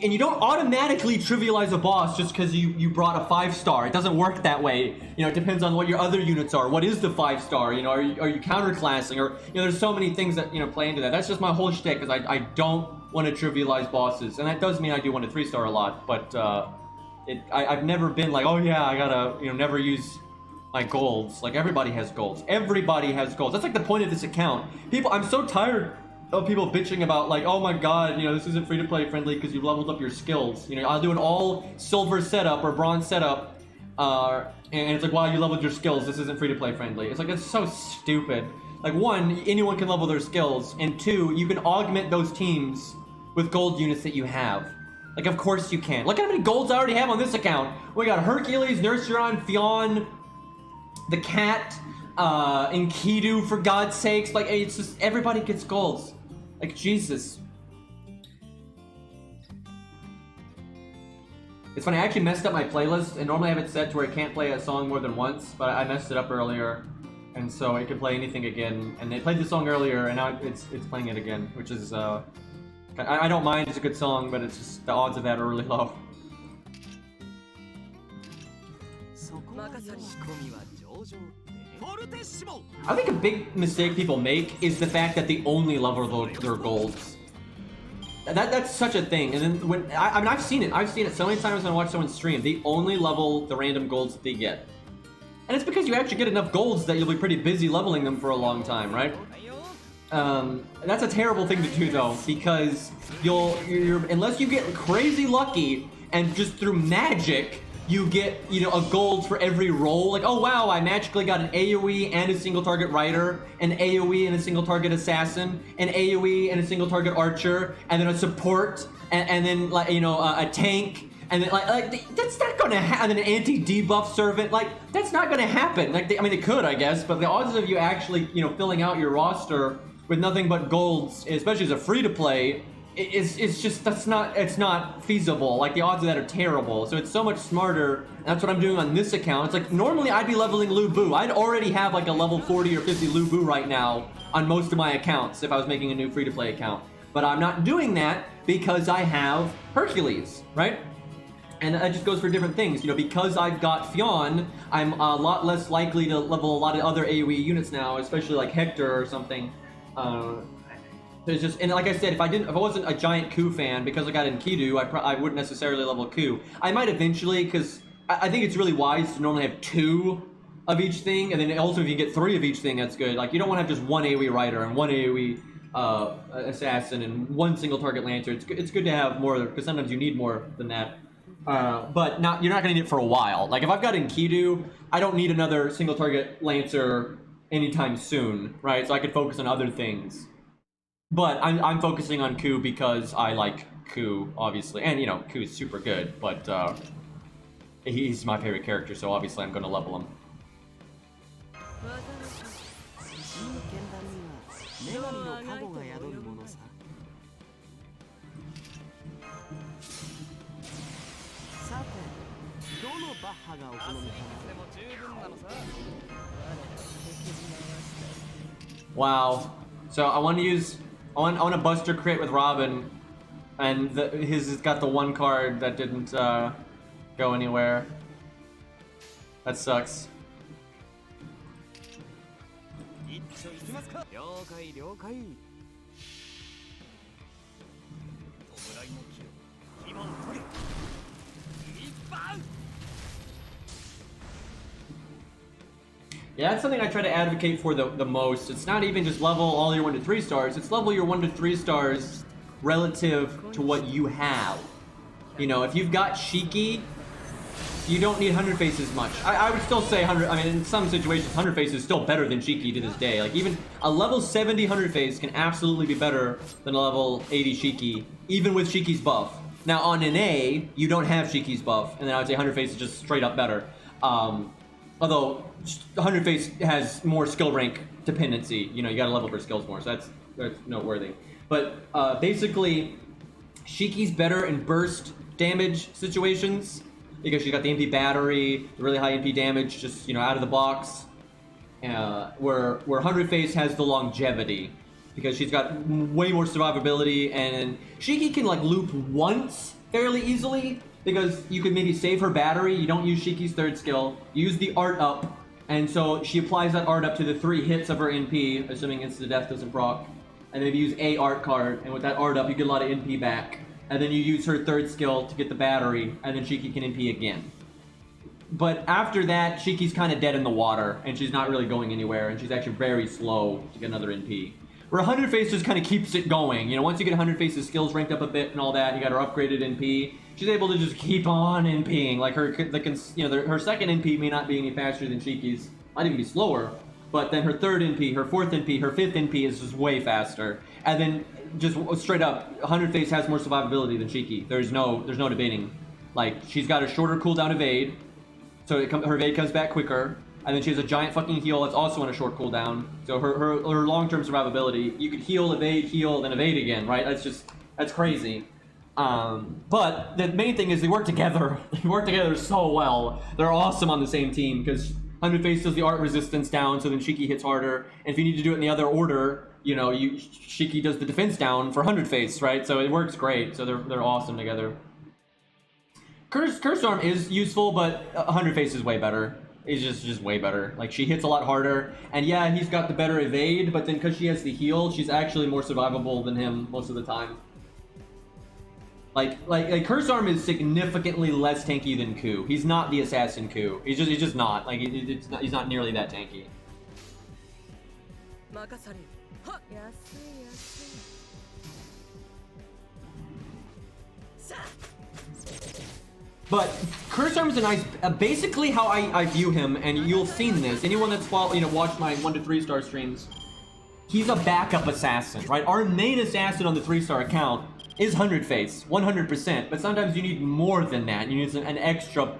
And you don't automatically trivialize a boss just because you brought a 5-star. It doesn't work that way. You know, it depends on what your other units are. What is the 5-star? You know, are you counterclassing? Or, you know, there's so many things that, you know, play into that. That's just my whole shtick, because I don't want to trivialize bosses. And that does mean I do 1 to 3-star a lot, but I've never been like, oh yeah, I gotta, you know, never use my golds. Like, everybody has golds. Everybody has golds. That's like the point of this account. I'm so tired of people bitching about, like, oh my god, you know, this isn't free-to-play friendly because you've leveled up your skills. You know, I'll do an all silver setup or bronze setup, and it's like, wow, you leveled your skills, this isn't free-to-play friendly. It's like, it's so stupid. Like, 1, anyone can level their skills, and 2, you can augment those teams with gold units that you have. Like, of course you can. Look how many golds I already have on this account. We got Hercules, Nurseron, Fionn, the cat, Enkidu, for God's sakes. Like, it's just, everybody gets golds. Like, Jesus. It's funny, I actually messed up my playlist, and normally I have it set to where it can't play a song more than once, but I messed it up earlier, and so it can play anything again. And they played the song earlier, and now it's playing it again, which is, I don't mind, it's a good song, but it's just, the odds of that are really low. I think a big mistake people make is the fact that they only level their golds. That's such a thing. And then when I mean, I've seen it so many times when I watch someone stream. They only level the random golds that they get, and it's because you actually get enough golds that you'll be pretty busy leveling them for a long time, right? That's a terrible thing to do though, because you're unless you get crazy lucky and just through magic you get, you know, a gold for every roll. Like, oh wow, I magically got an AoE and a single target rider, an AoE and a single target assassin, an AoE and a single target archer, and then a support, and then, like, you know, a tank, and then like that's not gonna happen. And an anti-debuff servant, like, that's not gonna happen. Like, I mean, it could, I guess, but the odds of you actually, you know, filling out your roster with nothing but golds, especially as a free-to-play, it's just, it's not feasible. Like, the odds of that are terrible. So it's so much smarter, and that's what I'm doing on this account. It's like, normally I'd be leveling Lu Bu. I'd already have like a level 40 or 50 Lu Bu right now on most of my accounts if I was making a new free-to-play account. But I'm not doing that because I have Hercules, right? And that just goes for different things. You know, because I've got Fionn, I'm a lot less likely to level a lot of other AoE units now, especially like Hector or something. There's just, and like I said, if I wasn't a giant Ku fan, because I got Enkidu, I wouldn't necessarily level Ku. I might eventually, because I think it's really wise to normally have 2 of each thing, and then also if you get 3 of each thing, that's good. Like, you don't want to have just 1 AoE rider and 1 AoE assassin and 1 single target lancer. It's good to have more, because sometimes you need more than that. But you're not gonna need it for a while. Like, if I've got Enkidu, I don't need another single target lancer anytime soon, right? So I could focus on other things. But I'm focusing on Ku because I like Ku, obviously. And, you know, Ku is super good, but he's my favorite character, so obviously I'm going to level him. Wow. So I want to use... I want a Buster crit with Robin, And his has got the one card that didn't go anywhere. That sucks. Yeah, that's something I try to advocate for the most. It's not even just level all your 1 to 3 stars, it's level your 1 to 3 stars relative to what you have. You know, if you've got Shiki, you don't need 100 face as much. I would still say 100, I mean, in some situations, 100 face is still better than Shiki to this day. Like, even a level 70 100 face can absolutely be better than a level 80 Shiki, even with Shiki's buff. Now, on an A, you don't have Shiki's buff, and then I would say 100 face is just straight up better. Although 100 face has more skill rank dependency. You know, you gotta level for skills more, so that's noteworthy. But basically, Shiki's better in burst damage situations because she's got the MP battery, the really high MP damage, just, you know, out of the box. Where 100 face has the longevity because she's got way more survivability, and Shiki can like loop once fairly easily. Because you could maybe save her battery, you don't use Shiki's third skill, use the art up, and so she applies that art up to the 3 hits of her NP, assuming instant death doesn't proc, and then maybe use a art card, and with that art up you get a lot of NP back, and then you use her third skill to get the battery, and then Shiki can NP again. But after that, Shiki's kind of dead in the water, and she's not really going anywhere, and she's actually very slow to get another NP. Where 100 face just kind of keeps it going. You know, once you get 100 face's skills ranked up a bit and all that, you got her upgraded NP. She's able to just keep on NPing. Like her second NP may not be any faster than Shiki's, might even be slower. But then her third NP, her fourth NP, her fifth NP is just way faster. And then just straight up, 100 face has more survivability than Shiki. There's no debating. Like, she's got a shorter cooldown evade, so her evade comes back quicker. And then she has a giant fucking heal that's also on a short cooldown. So her long-term survivability, you could heal, then evade again, right? That's crazy. But the main thing is they work together. They work together so well. They're awesome on the same team because 100 face does the art resistance down, so then Shiki hits harder. And if you need to do it in the other order, you know, Shiki does the defense down for 100 face, right? So it works great. So they're awesome together. Curse Arm is useful, but 100 face is way better. Is just way better. Like, she hits a lot harder, and yeah, he's got the better evade, but then because she has the heal, she's actually more survivable than him most of the time. Like Curse Arm is significantly less tanky than Ku. He's not the assassin Ku. He's just not. Like, he's not nearly that tanky. But Curse Arm is a nice, basically how I view him, and you'll seen this. Anyone that's watched my 1 to 3 star streams, he's a backup assassin, right? Our main assassin on the 3-star account is 100 face, 100%. But sometimes you need more than that. You need an extra,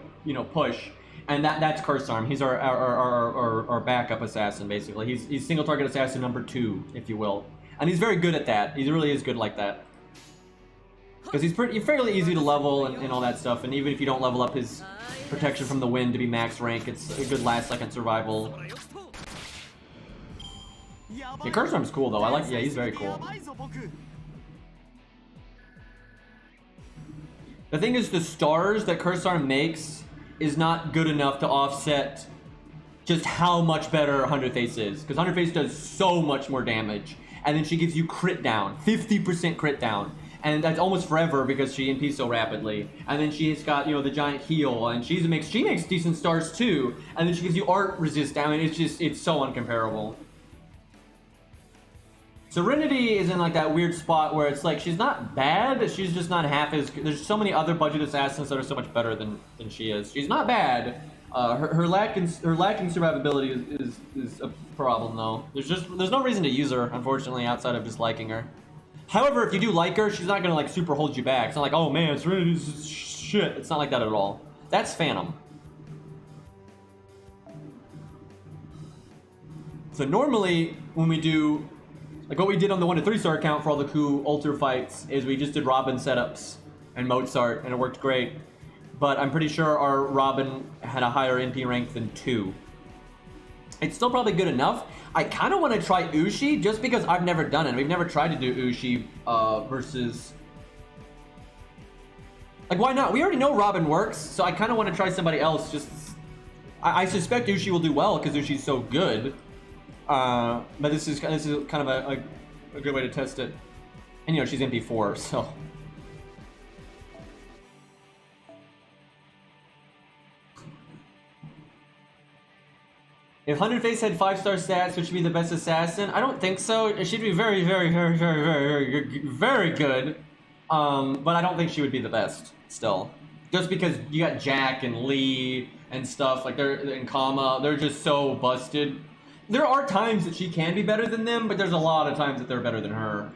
push, and that's Curse Arm. He's our backup assassin, basically. He's single target assassin number 2, if you will, and he's very good at that. He really is good like that. Because he's fairly easy to level and all that stuff, and even if you don't level up his protection from the wind to be max rank, it's a good last second survival. Yeah, Curse Arm's cool though. Yeah, he's very cool. The thing is, the stars that Curse Arm makes is not good enough to offset just how much better 100 face is. Because 100 face does so much more damage, and then she gives you crit down, 50% crit down. And that's almost forever because she NPs so rapidly. And then she's got, the giant heal, and she makes decent stars too. And then she gives you art resist down. It's so uncomparable. Serenity is in like that weird spot where it's like she's not bad, she's just not half as good. There's so many other budget assassins that are so much better than she is. She's not bad. Her lacking survivability is a problem though. There's no reason to use her, unfortunately, outside of just liking her. However, if you do like her, she's not gonna like super hold you back. It's not like, oh man, Serenity's shit. It's not like that at all. That's Phantom. So normally, when we do, like what we did on the 1 to 3 star account for all the Ku Alter fights, is we just did Robin setups and Mozart, and it worked great. But I'm pretty sure our Robin had a higher NP rank than 2. It's still probably good enough. I kind of want to try Ushi just because I've never done it. We've never tried to do Ushi versus Like, why not? We already know Robin works, so I kind of want to try somebody else. Just, I suspect Ushi will do well because Ushi's so good. But this is kind of a good way to test it. And you know, she's MP4, so. If 100 Face had 5-star stats, would she be the best assassin? I don't think so. It should be very, very, very, very, very, very good. But I don't think she would be the best still. Just because you got Jack and Lee and stuff, like and Kama, they're just so busted. There are times that she can be better than them, but there's a lot of times that they're better than her.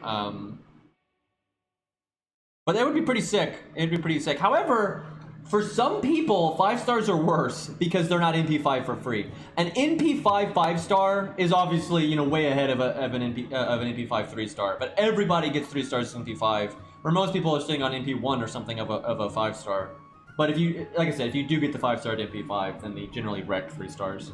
But that would be pretty sick. It'd be pretty sick. However, for some people, 5 stars are worse because they're not MP5 for free. An MP5 5-star is obviously, you know, way ahead of an MP5 3-star. But everybody gets 3 stars in MP5. Where most people are sitting on MP1 or something of a 5-star. But if you, like I said, if you do get the 5-star to MP5, then they generally wreck 3 stars.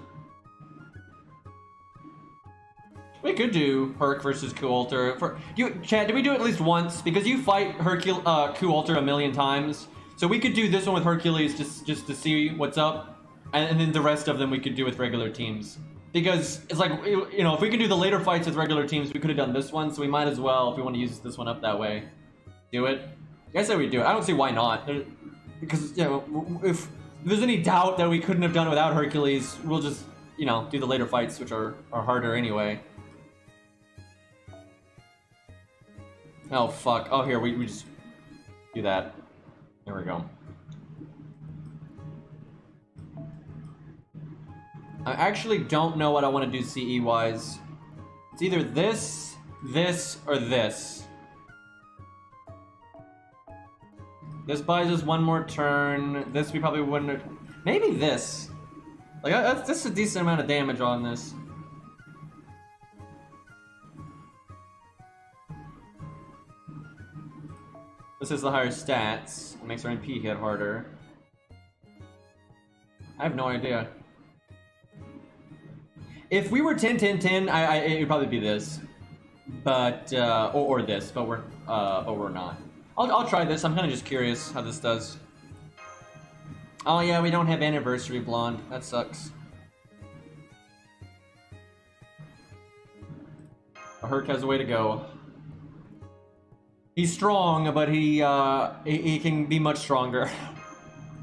We could do Herc versus Kualter. Chad, did we do it at least once? Because you fight Kualter a million times. So we could do this one with Hercules just to see what's up. And then the rest of them we could do with regular teams. Because it's like, you know, if we can do the later fights with regular teams, we could have done this one. So we might as well, if we want to use this one up that way, do it. I say we do it. I don't see why not. Because, you know, if there's any doubt that we couldn't have done it without Hercules, we'll just, you know, do the later fights, which are harder anyway. Oh, fuck. Oh, here, we just do that. There we go. I actually don't know what I want to do CE-wise. It's either this, this, or this. This buys us one more turn. This we probably wouldn't have... Maybe this. Like, that's a decent amount of damage on this. This is the higher stats. It makes our MP hit harder. I have no idea. If we were 10-10-10, it would probably be this. But, or this, but we're not. I'll try this. I'm kind of just curious how this does. Oh yeah, we don't have Anniversary Blonde. That sucks. Herc has a way to go. He's strong, but he can be much stronger.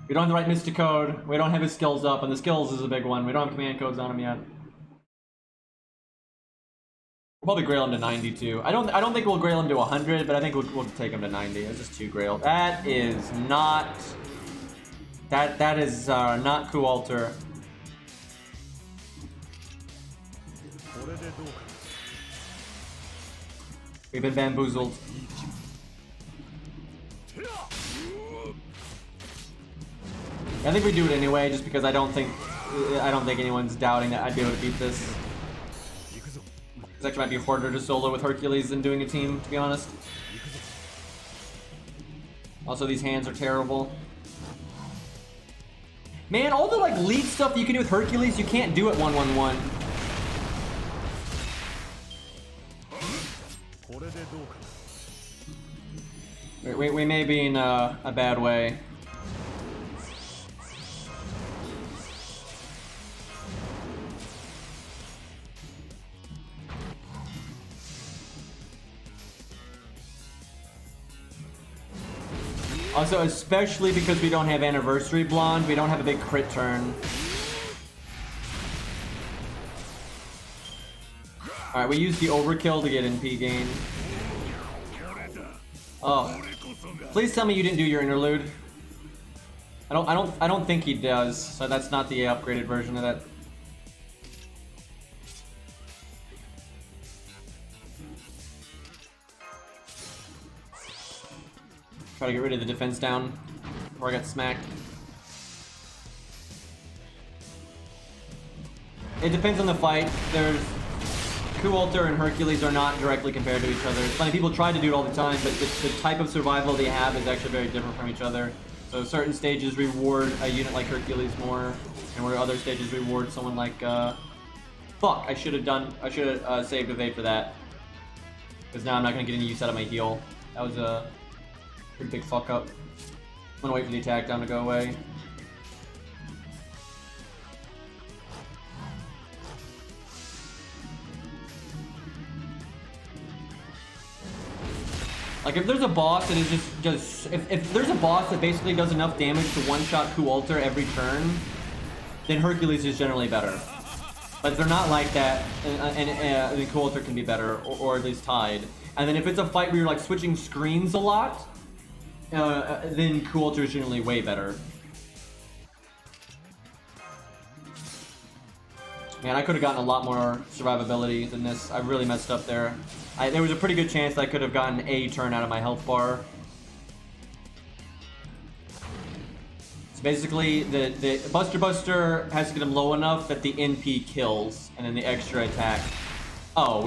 We don't have the right Mystic Code. We don't have his skills up, and the skills is a big one. We don't have command codes on him yet. We'll probably grail him to 90 too. I don't think we'll grail him to 100, but I think we'll take him to 90. It's just 2 grail. That is not... That is not Kualter. We've been bamboozled. I think we do it anyway, just because I don't think anyone's doubting that I'd be able to beat this. This actually might be harder to solo with Hercules than doing a team, to be honest. Also, these hands are terrible. Man, all the like lead stuff that you can do with Hercules, you can't do at 1-1-1. We may be in a bad way. Also, especially because we don't have Anniversary Blonde, we don't have a big crit turn. Alright, we use the overkill to get NP gain. Oh. Please tell me you didn't do your interlude. I don't think he does, so that's not the upgraded version of that. Try to get rid of the defense down before I got smacked. It depends on the fight. There's Kualter and Hercules are not directly compared to each other. It's funny, people try to do it all the time, but the type of survival they have is actually very different from each other. So certain stages reward a unit like Hercules more, and where other stages reward someone like, fuck, I should have saved evade for that. Because now I'm not going to get any use out of my heal. That was a pretty big fuck up. gonna wait for the attack down to go away. Like, if there's a boss that is just if there's a boss that basically does enough damage to one-shot Coup Alter every turn, then Hercules is generally better. But if they're not like that, then Coup Alter can be better, or at least tied. And then if it's a fight where you're like switching screens a lot, then Coup Alter is generally way better. Man, I could have gotten a lot more survivability than this. I really messed up there. There was a pretty good chance that I could have gotten a turn out of my health bar. So basically, the Buster has to get him low enough that the NP kills, and then the extra attack. Oh,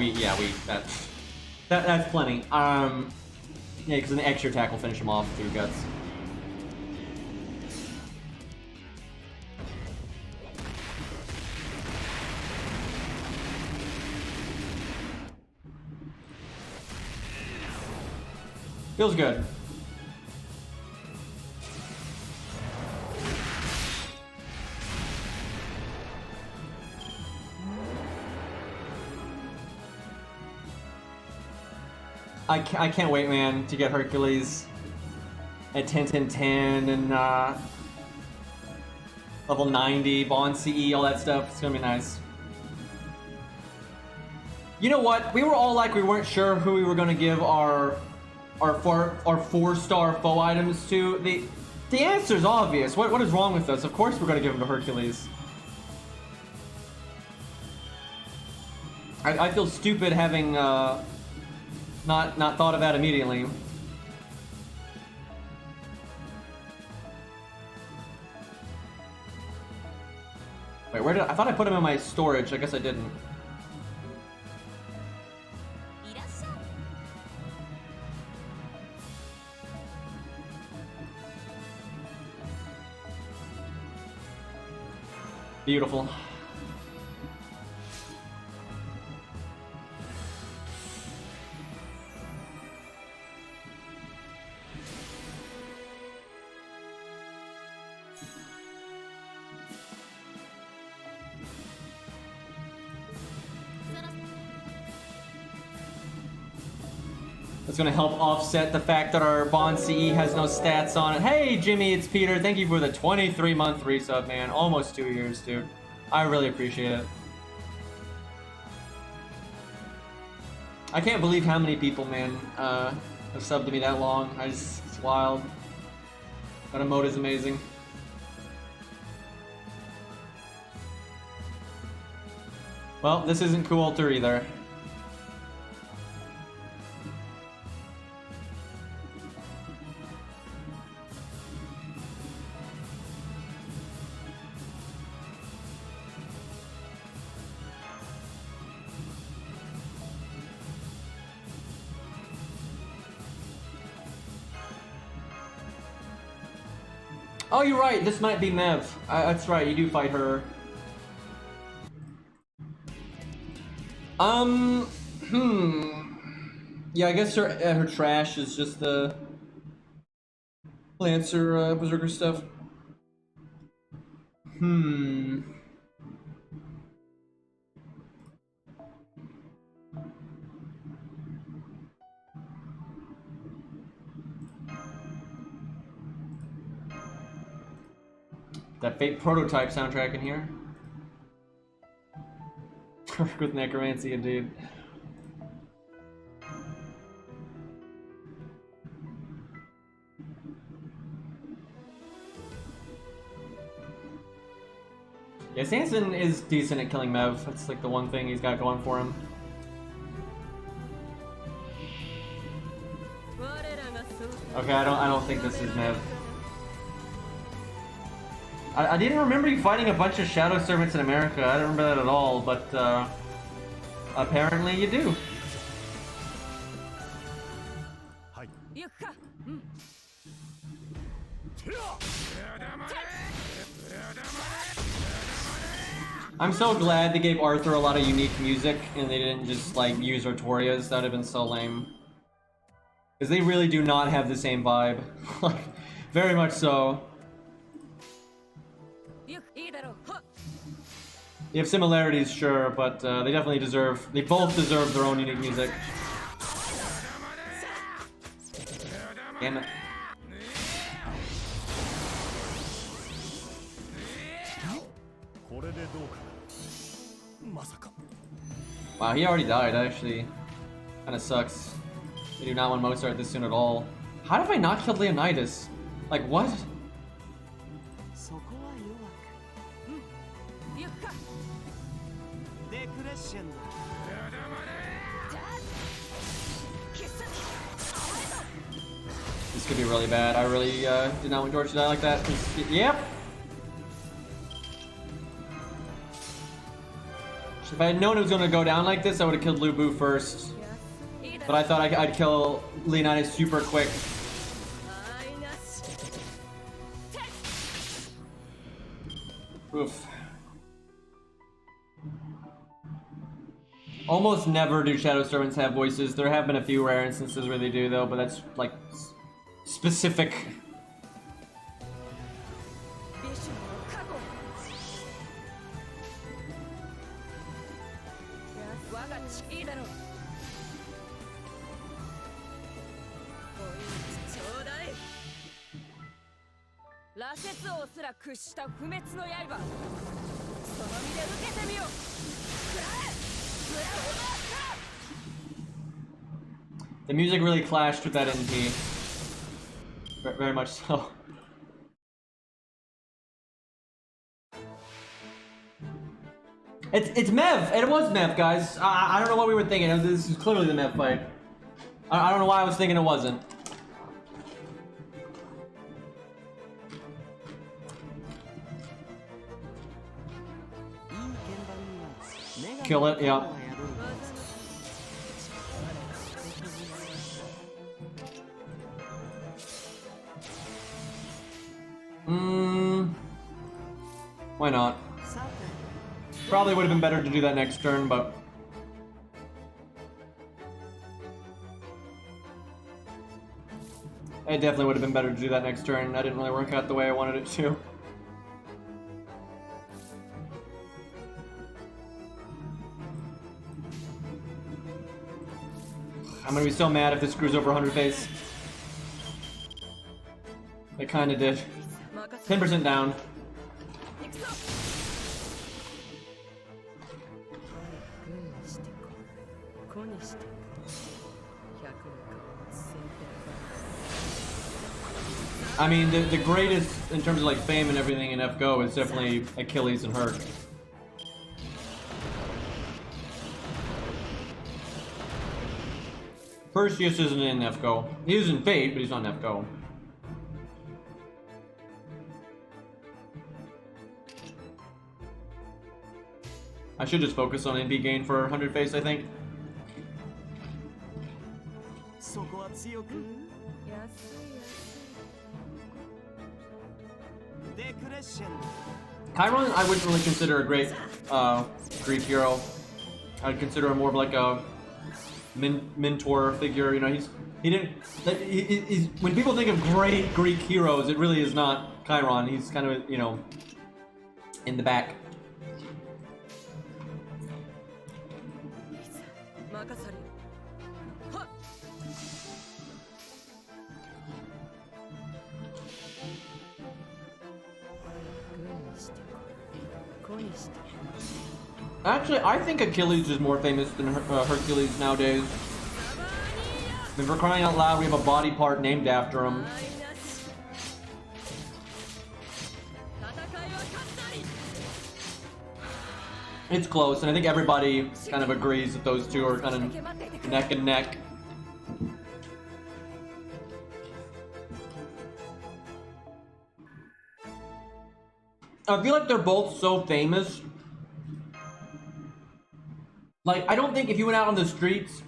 that's plenty. Yeah, because then the extra attack will finish him off through guts. Feels good. I can't wait, man, to get Hercules at 10-10-10 and level 90, Bond CE, all that stuff. It's gonna be nice. You know what? We were all like, we weren't sure who we were gonna give our 4-star foe items to. The answer's obvious. What is wrong with us? Of course we're gonna give them to Hercules. I feel stupid having not thought of that immediately. Wait, where did I thought I put him in my storage? I guess I didn't. Beautiful. It's gonna help offset the fact that our Bond CE has no stats on it. Hey Jimmy, it's Peter. Thank you for the 23-month resub, man. Almost 2 years, dude. I really appreciate it. I can't believe how many people, man, have subbed to me that long. It's wild. That emote is amazing. Well, this isn't Coup Alter either. Oh, you're right. This might be Mev. That's right. You do fight her. Yeah, I guess her trash is just the Lancer Berserker stuff. That Fate Prototype soundtrack in here. Work with Necromancy, indeed. Yeah, Sanson is decent at killing Mev. That's like the one thing he's got going for him. Okay, I don't think this is Mev. I didn't remember you fighting a bunch of Shadow Servants in America. I don't remember that at all, but apparently you do. I'm so glad they gave Arthur a lot of unique music and they didn't just like use Artorias. That would have been so lame. Because they really do not have the same vibe. Like, Very much so. They have similarities, sure, but they definitely deserve. They both deserve their own unique music. Damn it. Wow, he already died, actually. Kinda sucks. I do not want Mozart this soon at all. How have I not killed Leonidas? Like, what? This could be really bad. I really did not want George to die like that. Yep. If I had known it was going to go down like this, I would have killed Lu Bu first. But I thought I'd kill Leonidas super quick. Oof. Almost never do Shadow Servants have voices. There have been a few rare instances where they do, though, but that's, like, specific. The music really clashed with that NP. Very much so. It's Mev! It was Mev, guys. I don't know what we were thinking. This is clearly the Mev fight. I don't know why I was thinking it wasn't. Kill it, yeah. Why not? Probably would have been better to do that next turn, but... It definitely would have been better to do that next turn. That didn't really work out the way I wanted it to. I'm gonna be so mad if this screws over 100 face. It kinda did. 10% down. I mean, the greatest in terms of like fame and everything in FGO is definitely Achilles and Herc. Perseus isn't in FGO. He is in Fate, but he's not in FGO. I should just focus on NP gain for 100 face, I think. Chiron, I wouldn't really consider a great Greek hero. I'd consider him more of like a mentor figure. You know, he's when people think of great Greek heroes, it really is not Chiron. He's kind of, you know, in the back. Actually, I think Achilles is more famous than Hercules nowadays. I mean, for crying out loud, we have a body part named after him. It's close, and I think everybody kind of agrees that those two are kind of neck and neck. I feel like they're both so famous. Like, I don't think if you went out on the streets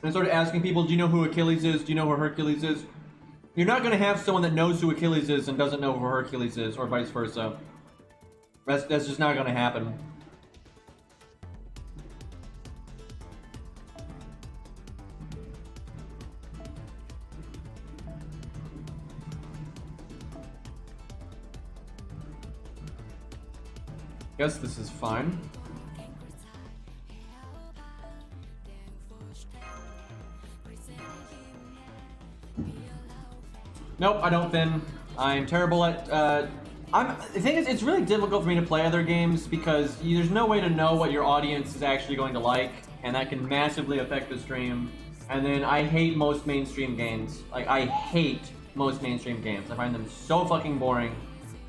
and started asking people, do you know who Achilles is? Do you know who Hercules is? You're not going to have someone that knows who Achilles is and doesn't know who Hercules is, or vice versa. That's just not going to happen. Guess this is fine. Nope, I don't thin. I'm terrible at, the thing is, it's really difficult for me to play other games because there's no way to know what your audience is actually going to like, and that can massively affect the stream. And then I hate most mainstream games. Like, I hate most mainstream games. I find them so fucking boring.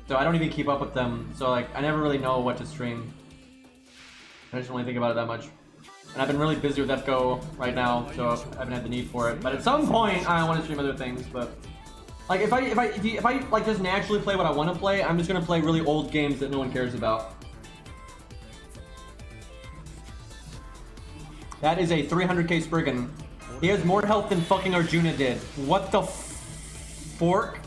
So I don't even keep up with them. So, like, I never really know what to stream. I just don't really think about it that much. And I've been really busy with FGO right now, so I haven't had the need for it. But at some point, I want to stream other things, but... Like, if I like just naturally play what I want to play, I'm just gonna play really old games that no one cares about. That is a 300k Spriggan. He has more health than fucking Arjuna did. What the fork?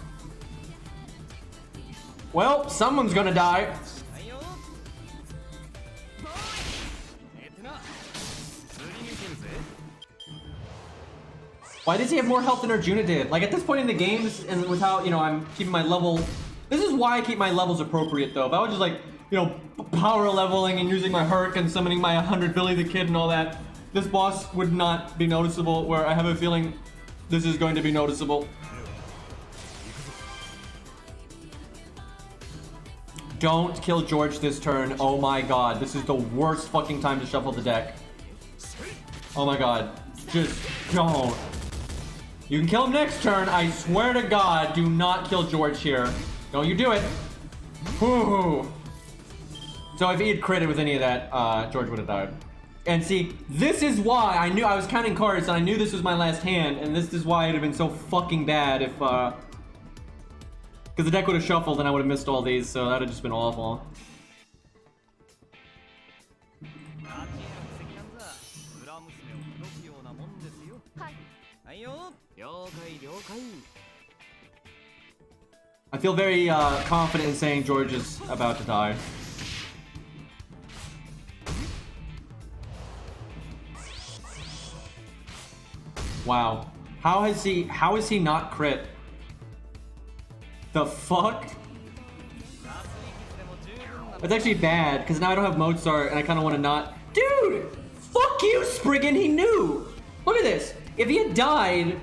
Well, someone's gonna die. Why does he have more health than Arjuna did? Like, at this point in the games, and with how, you know, I'm keeping my level... This is why I keep my levels appropriate, though. If I was just, like, you know, power leveling and using my Herc and summoning my 100 Billy the Kid and all that, this boss would not be noticeable, where I have a feeling this is going to be noticeable. Don't kill George this turn. Oh my god. This is the worst fucking time to shuffle the deck. Oh my god. Just don't. You can kill him next turn. I swear to God, do not kill George here. Don't you do it. Whew. So if he had critted with any of that, George would have died. And see, this is why I knew I was counting cards and I knew this was my last hand, and this is why it'd have been so fucking bad if, because the deck would have shuffled and I would have missed all these, so that would have just been awful. I feel very confident in saying George is about to die. Wow. How is he not crit? The fuck? That's actually bad, because now I don't have Mozart and I kind of want to not... Dude! Fuck you, Spriggan, he knew! Look at this. If he had died,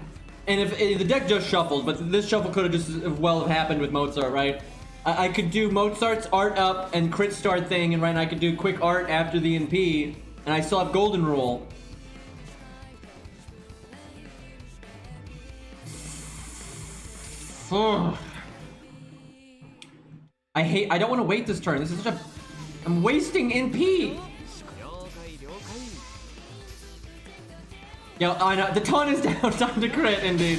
and if the deck just shuffled, but this shuffle could have just as well have happened with Mozart, right? I could do Mozart's art up and crit start thing, and right now I could do quick art after the NP, and I still have golden rule. I don't want to wait this turn. This is such a... I'm wasting NP! Yo, I know, the taunt is down, time to crit, indeed.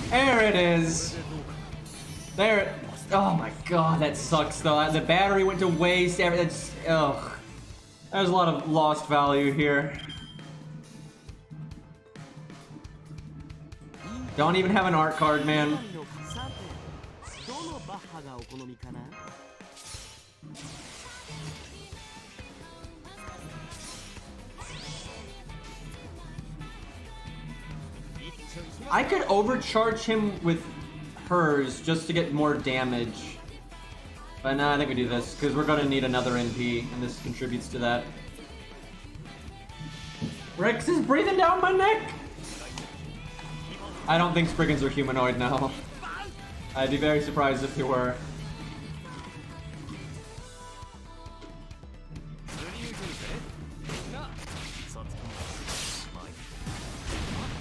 There it is. There. Oh my god, that sucks though. The battery went to waste. That's, ugh. There's a lot of lost value here. Don't even have an art card, man. I could overcharge him with hers just to get more damage. But nah, I think we do this, because we're gonna need another NP, and this contributes to that. Rex is breathing down my neck! I don't think Spriggans are humanoid now. I'd be very surprised if they were.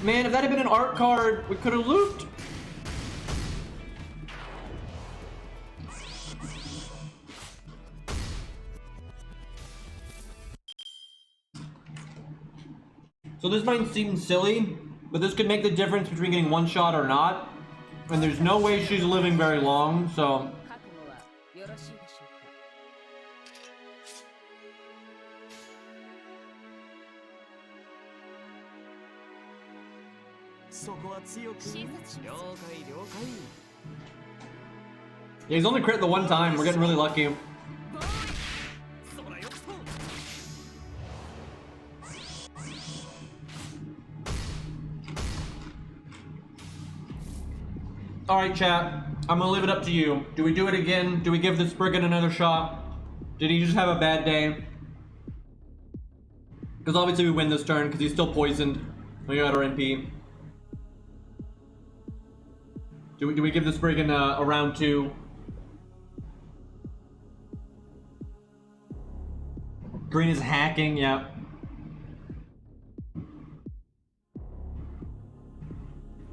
Man, if that had been an art card, we could have looped. So this might seem silly, but this could make the difference between getting one shot or not. And there's no way she's living very long, so... Yeah, he's only crit the one time. We're getting really lucky. Alright, chat. I'm gonna leave it up to you. Do we do it again? Do we give this brigand another shot? Did he just have a bad day? Because obviously we win this turn because he's still poisoned. We got our MP. Do we give this brigand a round 2? Green is hacking, yeah.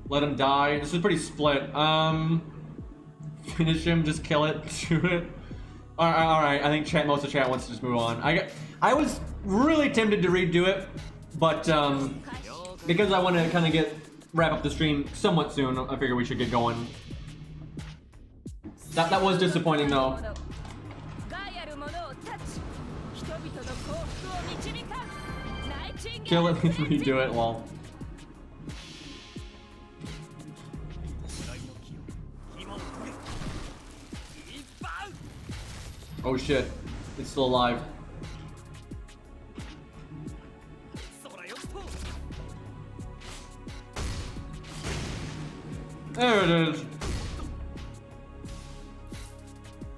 Let him die. This is pretty split. Finish him, just kill it, do it. Alright, I think most of chat wants to just move on. I was really tempted to redo it, but because I want to kind of wrap up the stream somewhat soon, I figure we should get going. That was disappointing though. Kill it, redo it, lol. Oh shit, it's still alive. There it is. It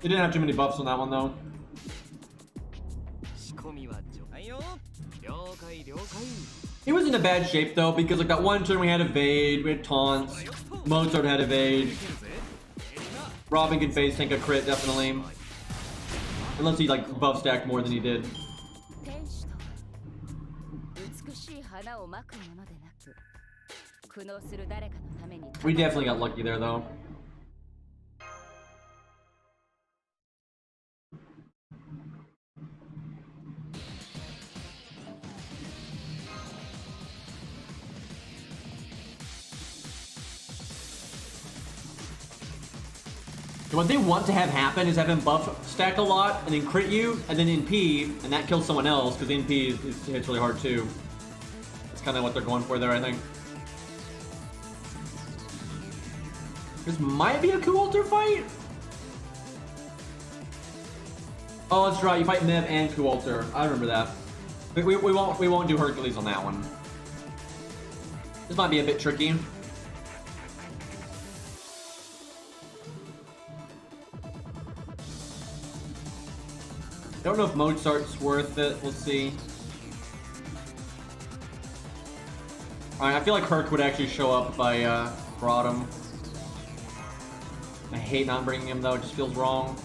didn't have too many buffs on that one though. He was in a bad shape though, because like that one turn we had evade, we had taunts, Mozart had evade. Robin can face tank a crit definitely. Unless he like buff stacked more than he did. We definitely got lucky there though. What they want to have happen is have him buff stack a lot and then crit you and then NP and that kills someone else because NP hits really hard too. That's kind of what they're going for there, I think. This might be a Kualter fight. Oh, that's right. You fight Mev and Kualter. I remember that. We won't do Hercules on that one. This might be a bit tricky. Don't know if Mozart's worth it. We'll see. Alright, I feel like Herc would actually show up if I brought him. I hate not bringing him though, it just feels wrong.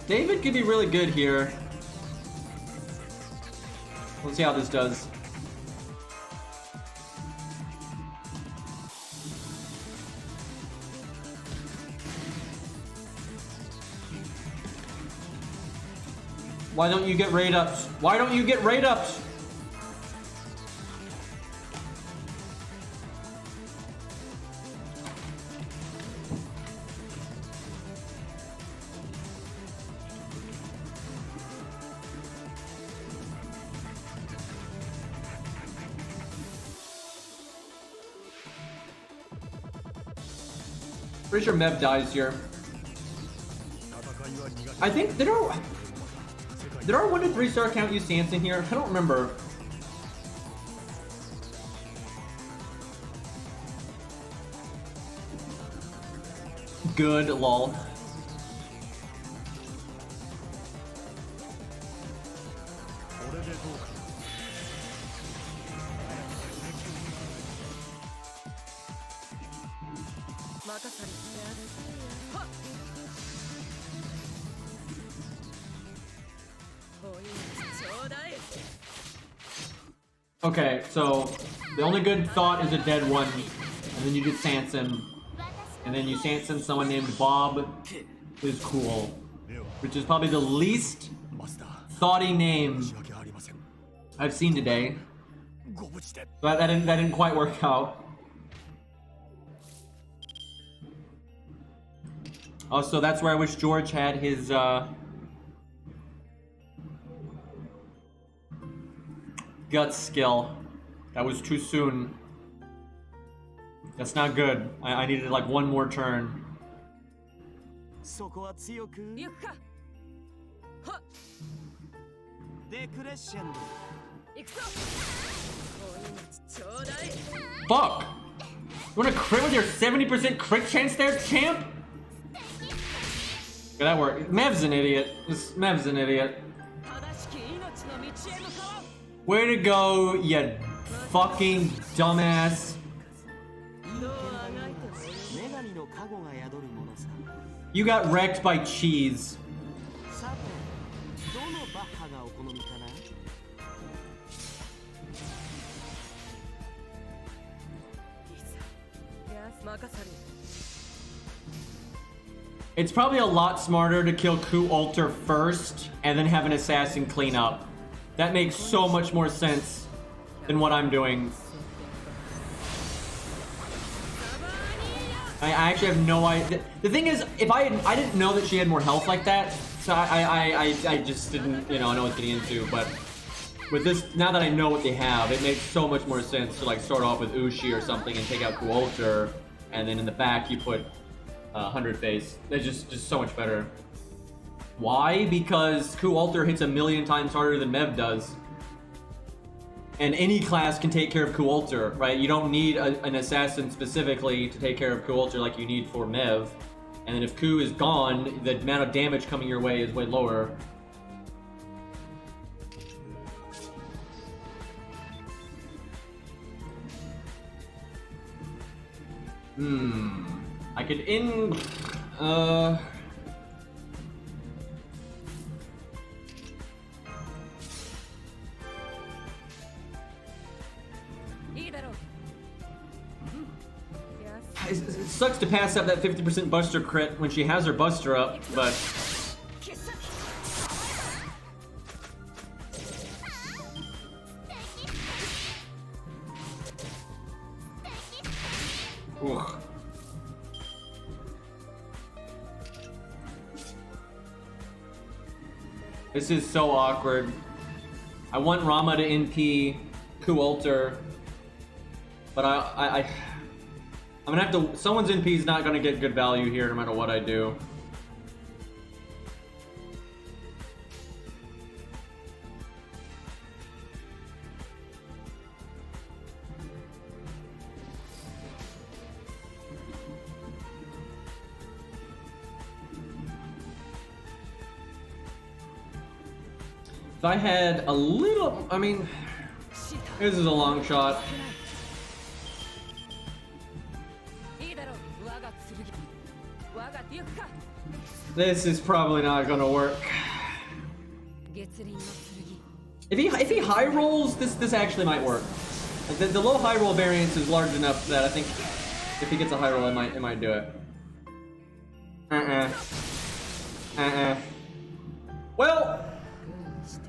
David could be really good here. Let's see how this does. Why don't you get raid ups? Why don't you get raid ups? Pretty sure Mev dies here. I think did our 1 to 3 star count use Sanson here? I don't remember. Good, lol. Okay, so the only good thought is a dead one, and then you get Sanson, and then you Sanson someone named Bob is cool, which is probably the least thoughty name I've seen today. But that didn't quite work out. Also, that's where I wish George had his Guts skill. That was too soon. That's not good. I needed like one more turn. fuck? You wanna crit with your 70% crit chance there, champ? Okay, that worked. Mev's an idiot. Mev's an idiot. Way to go, you fucking dumbass. You got wrecked by cheese. It's probably a lot smarter to kill Ku Alter first and then have an assassin clean up. That makes so much more sense than what I'm doing. I actually have no idea. The thing is, if I didn't know that she had more health like that, so I just didn't, you know, I know what getting into. But with this, now that I know what they have, it makes so much more sense to like start off with Ushi or something and take out Ku Alter, and then in the back you put 100 face. That's just so much better. Why? Because Ku Alter hits 1,000,000 times harder than Mev does. And any class can take care of Ku Alter, right? You don't need an assassin specifically to take care of Ku Alter like you need for Mev. And then if Ku is gone, the amount of damage coming your way is way lower. I could It sucks to pass up that 50% Buster crit when she has her Buster up, but... Ugh. This is so awkward. I want Rama to NP Ku Alter, but I'm gonna have to. Someone's NP is not gonna get good value here, no matter what I do. If I had a little, I mean, this is a long shot. This is probably not gonna work. If he high rolls, this actually might work. The low high roll variance is large enough that I think if he gets a high roll, it might do it. Well,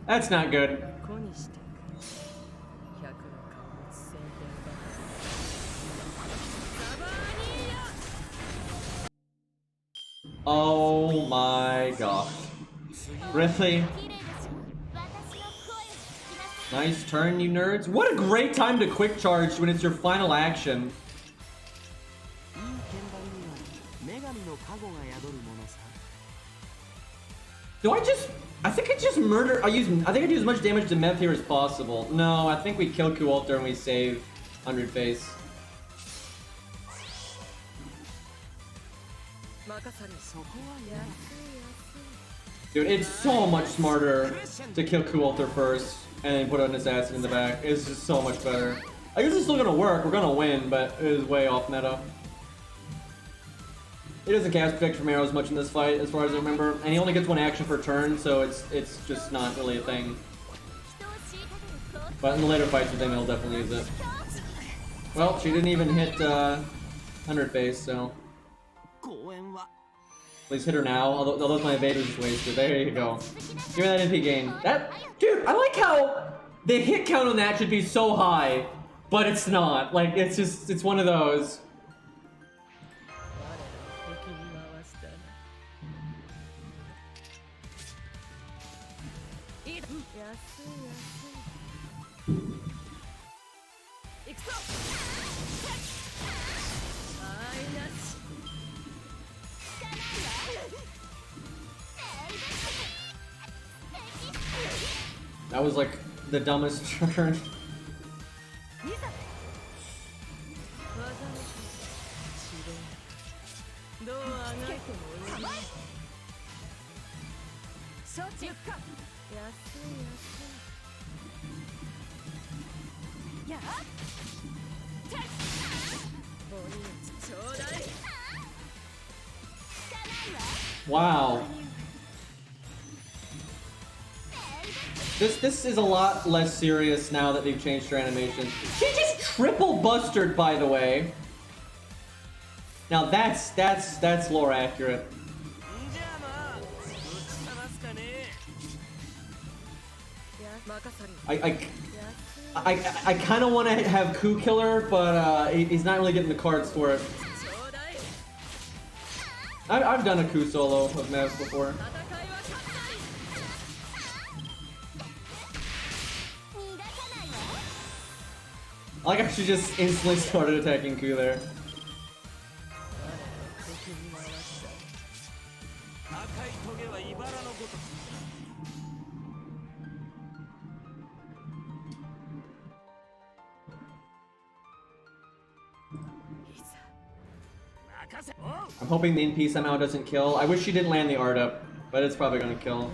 that's not good. Oh my gosh. Really? Nice turn, you nerds. What a great time to quick charge when it's your final action. I think I just murder. I think I do as much damage to Mev here as possible. No, I think we kill Ku Alter and we save 100 face. Dude, it's so much smarter to kill Ku Alter first and then put an assassin in the back. It's just so much better. I guess it's still gonna work. We're gonna win, but it is way off meta. He doesn't cast Protect from arrows much in this fight, as far as I remember, and he only gets one action per turn, so it's just not really a thing. But in the later fights with him, he'll definitely use it. Well, she didn't even hit 100 face, so please hit her now. Although my evade was just wasted. There you go. Give me that MP gain. Dude, I like how the hit count on that should be so high, but it's not. Like it's one of those. That was like the dumbest turn. Wow. This is a lot less serious now that they've changed her animations. She just triple bustered, by the way. Now that's lore accurate. I kind of want to have Coup Killer, but he's not really getting the cards for it. I've done a Coup solo of Mavs before. I like how she just instantly started attacking Coup there. I'm hoping the NP somehow doesn't kill. I wish she didn't land the art up, but it's probably gonna kill.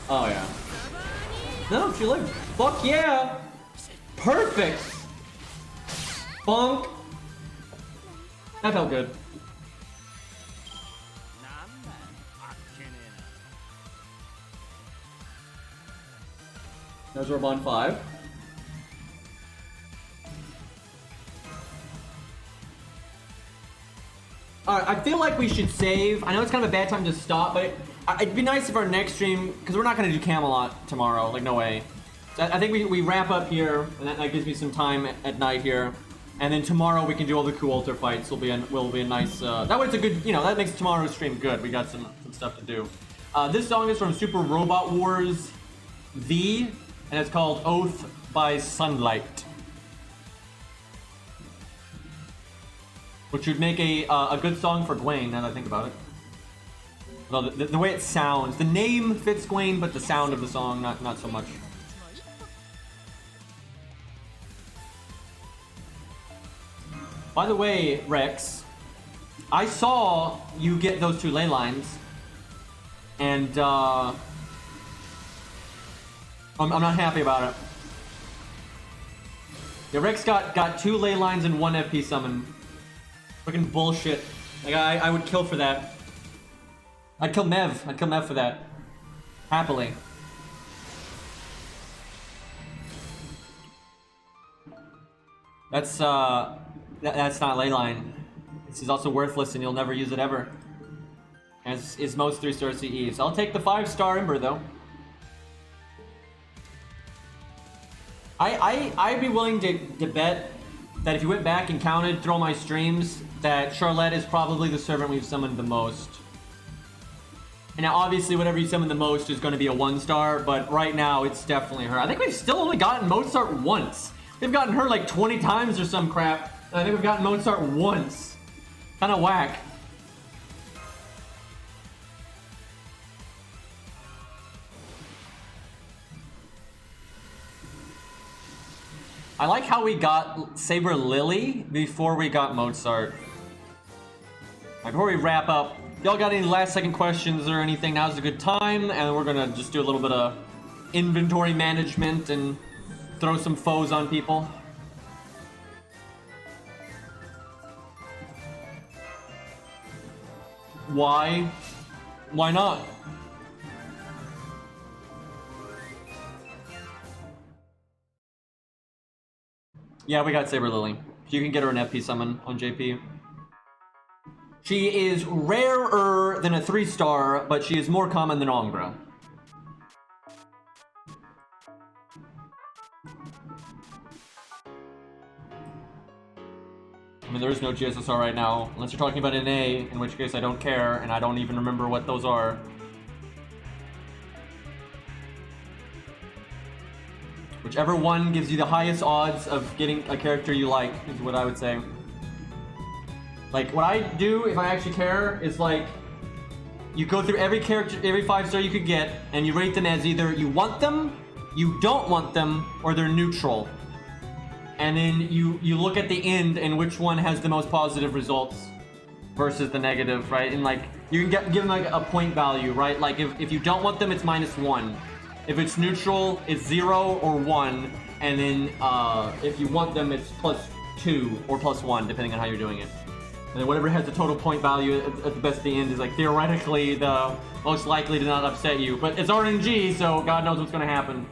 Oh yeah. No, she like, fuck yeah! Perfect! Bonk! That felt good. There's Robon 5. Alright, I feel like we should save. I know it's kind of a bad time to stop, but it'd be nice if our next stream, because we're not going to do Camelot tomorrow, like no way. So I think we wrap up here, and that gives me some time at night here. And then tomorrow we can do all the cool altar fights. Will be a nice, that way it's a good, you know, that makes tomorrow's stream good. We got some stuff to do. This song is from Super Robot Wars V, and it's called Oath by Sunlight. Which would make a good song for Gwen, now that I think about it. Well, the way it sounds. The name fits Gwen, but the sound of the song, not so much. By the way, Rex, I saw you get those two ley lines, and I'm not happy about it. Yeah, Rex got two ley lines and one FP summon. Freaking bullshit. Like, I would kill for that. I'd kill Mev. I'd kill Mev for that. Happily. That's not leyline. This is also worthless and you'll never use it ever. As is most 3-star CEs. I'll take the 5-star Ember though. I'd be willing to bet that if you went back and counted through all my streams, that Charlotte is probably the servant we've summoned the most. And now obviously whatever you summon the most is going to be a 1-star, but right now it's definitely her. I think we've still only gotten Mozart once. We've gotten her like 20 times or some crap. And I think we've gotten Mozart once. Kinda whack. I like how we got Saber Lily before we got Mozart. Right, before we wrap up, y'all got any last second questions or anything? Now's a good time, and we're gonna just do a little bit of inventory management and throw some foes on people. Why? Why not? Yeah, we got Saber Lily. You can get her an FP summon on JP. She is rarer than a 3-star, but she is more common than Ongra. I mean, there is no GSSR right now, unless you're talking about an A, in which case I don't care, and I don't even remember what those are. Whichever one gives you the highest odds of getting a character you like, is what I would say. Like, what I do, if I actually care, is like, you go through every character, every 5-star you could get, and you rate them as either you want them, you don't want them, or they're neutral. And then you look at the end and which one has the most positive results. versus the negative, right? And like you can give them like a point value, right? Like if you don't want them, it's -1. If it's neutral, it's 0 or 1, and then if you want them, it's +2 or +1, depending on how you're doing it. And then whatever has the total point value at the best at the end is like theoretically the most likely to not upset you. But it's RNG, so God knows what's gonna happen.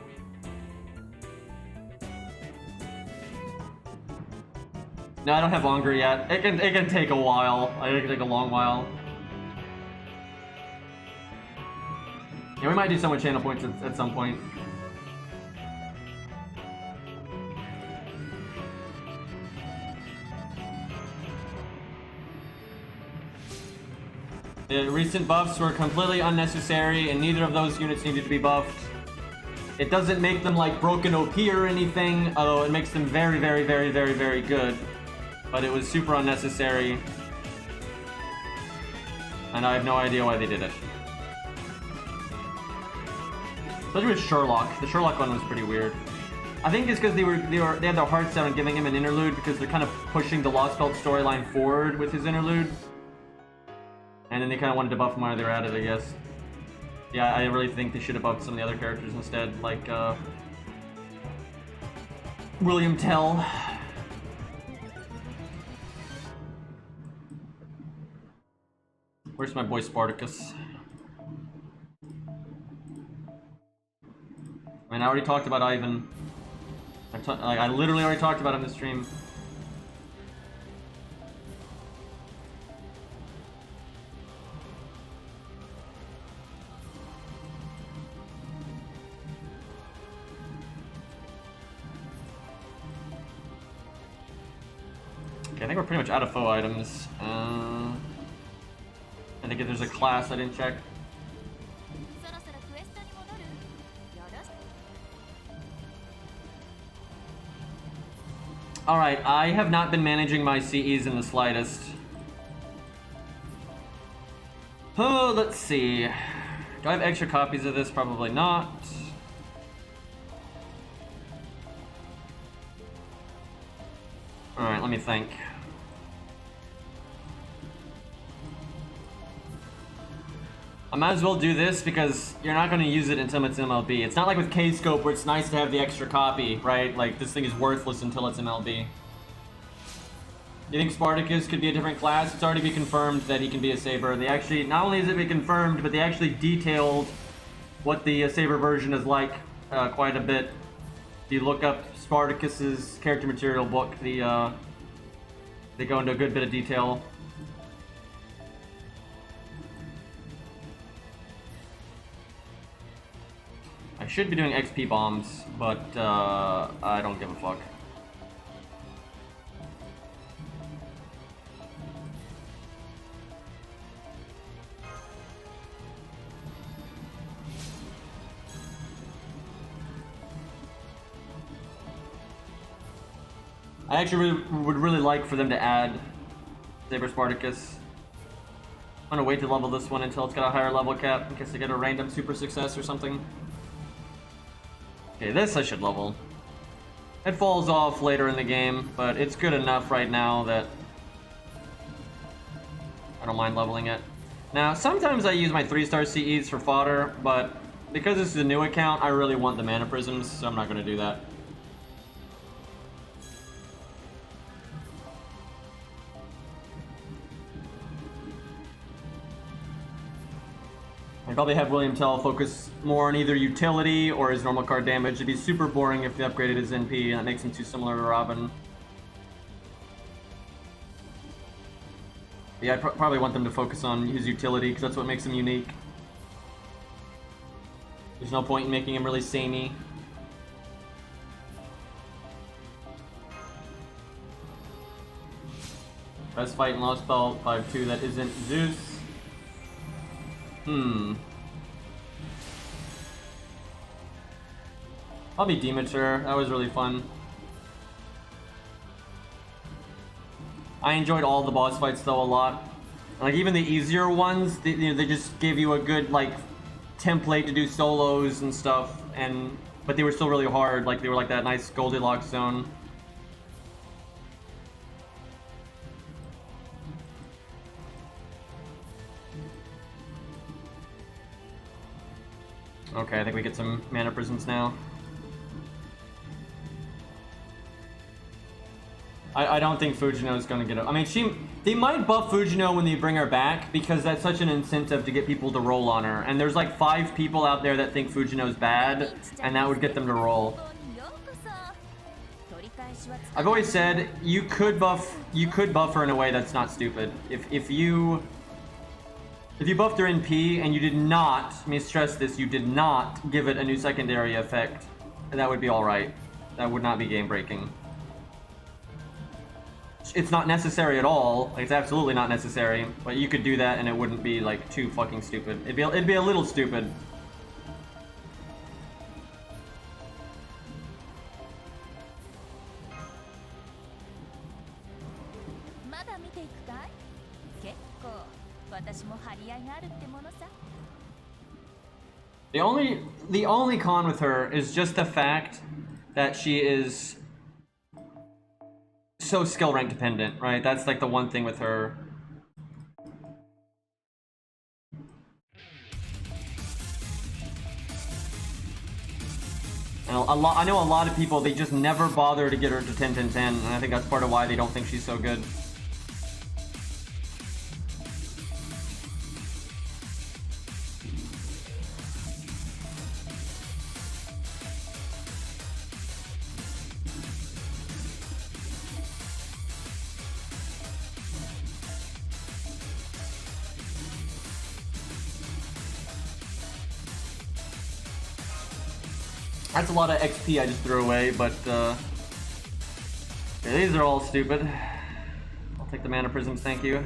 No, I don't have longer yet. It can take a while. It can take a long while. Yeah, we might do some with channel points at some point. The recent buffs were completely unnecessary, and neither of those units needed to be buffed. It doesn't make them like broken OP or anything, although it makes them very, very, very, very, very good. But it was super unnecessary. And I have no idea why they did it. Especially with Sherlock. The Sherlock one was pretty weird. I think it's because they had their heart set on giving him an interlude because they're kind of pushing the Lost Belt storyline forward with his interlude. And then they kind of wanted to buff him while they were at it, I guess. Yeah, I really think they should have buffed some of the other characters instead, like William Tell. Where's my boy Spartacus? I mean, I already talked about Ivan. I literally already talked about him in the stream. Okay, I think we're pretty much out of foe items. I think if there's a class I didn't check. Alright, I have not been managing my CEs in the slightest. Oh, let's see. Do I have extra copies of this? Probably not. Alright, let me think. I might as well do this because you're not going to use it until it's MLB. It's not like with K-Scope where it's nice to have the extra copy, right? Like, this thing is worthless until it's MLB. You think Spartacus could be a different class? It's already been confirmed that he can be a Saber. They actually, not only is it been confirmed, but they actually detailed what the Saber version is like quite a bit. If you look up Spartacus's character material book, they go into a good bit of detail. I should be doing XP bombs, but I don't give a fuck. I actually would really like for them to add Saber Spartacus. I'm gonna wait to level this one until it's got a higher level cap in case I get a random super success or something. Okay, this I should level. It falls off later in the game, but it's good enough right now that I don't mind leveling it. Now, sometimes I use my 3-star CEs for fodder, but because this is a new account, I really want the mana prisms, so I'm not going to do that. I'd probably have William Tell focus more on either utility or his normal card damage. It'd be super boring if they upgraded his NP, and that makes him too similar to Robin. Yeah, I'd probably want them to focus on his utility, because that's what makes him unique. There's no point in making him really samey. Best fight in Lost Belt, 5-2, that isn't Zeus. I'll be Demeter. That was really fun. I enjoyed all the boss fights though a lot. Like even the easier ones, they just gave you a good like template to do solos and stuff, but they were still really hard. Like they were like that nice Goldilocks zone. Okay, I think we get some mana prisms now. I don't think Fujino is going to get it. I mean, they might buff Fujino when they bring her back because that's such an incentive to get people to roll on her. And there's like 5 people out there that think Fujino's bad, and that would get them to roll. I've always said you could buff her in a way that's not stupid. If you buffed her in P and you did not, let me stress this, you did not give it a new secondary effect, that would be alright. That would not be game breaking. It's not necessary at all. Like, it's absolutely not necessary, but you could do that and it wouldn't be like too fucking stupid. It'd be a little stupid. The only con with her is just the fact that she is so skill rank dependent, right? That's like the one thing with her. And I know a lot of people, they just never bother to get her to 10-10-10, and I think that's part of why they don't think she's so good. That's a lot of XP I just threw away, but yeah, these are all stupid. I'll take the mana prisms, thank you.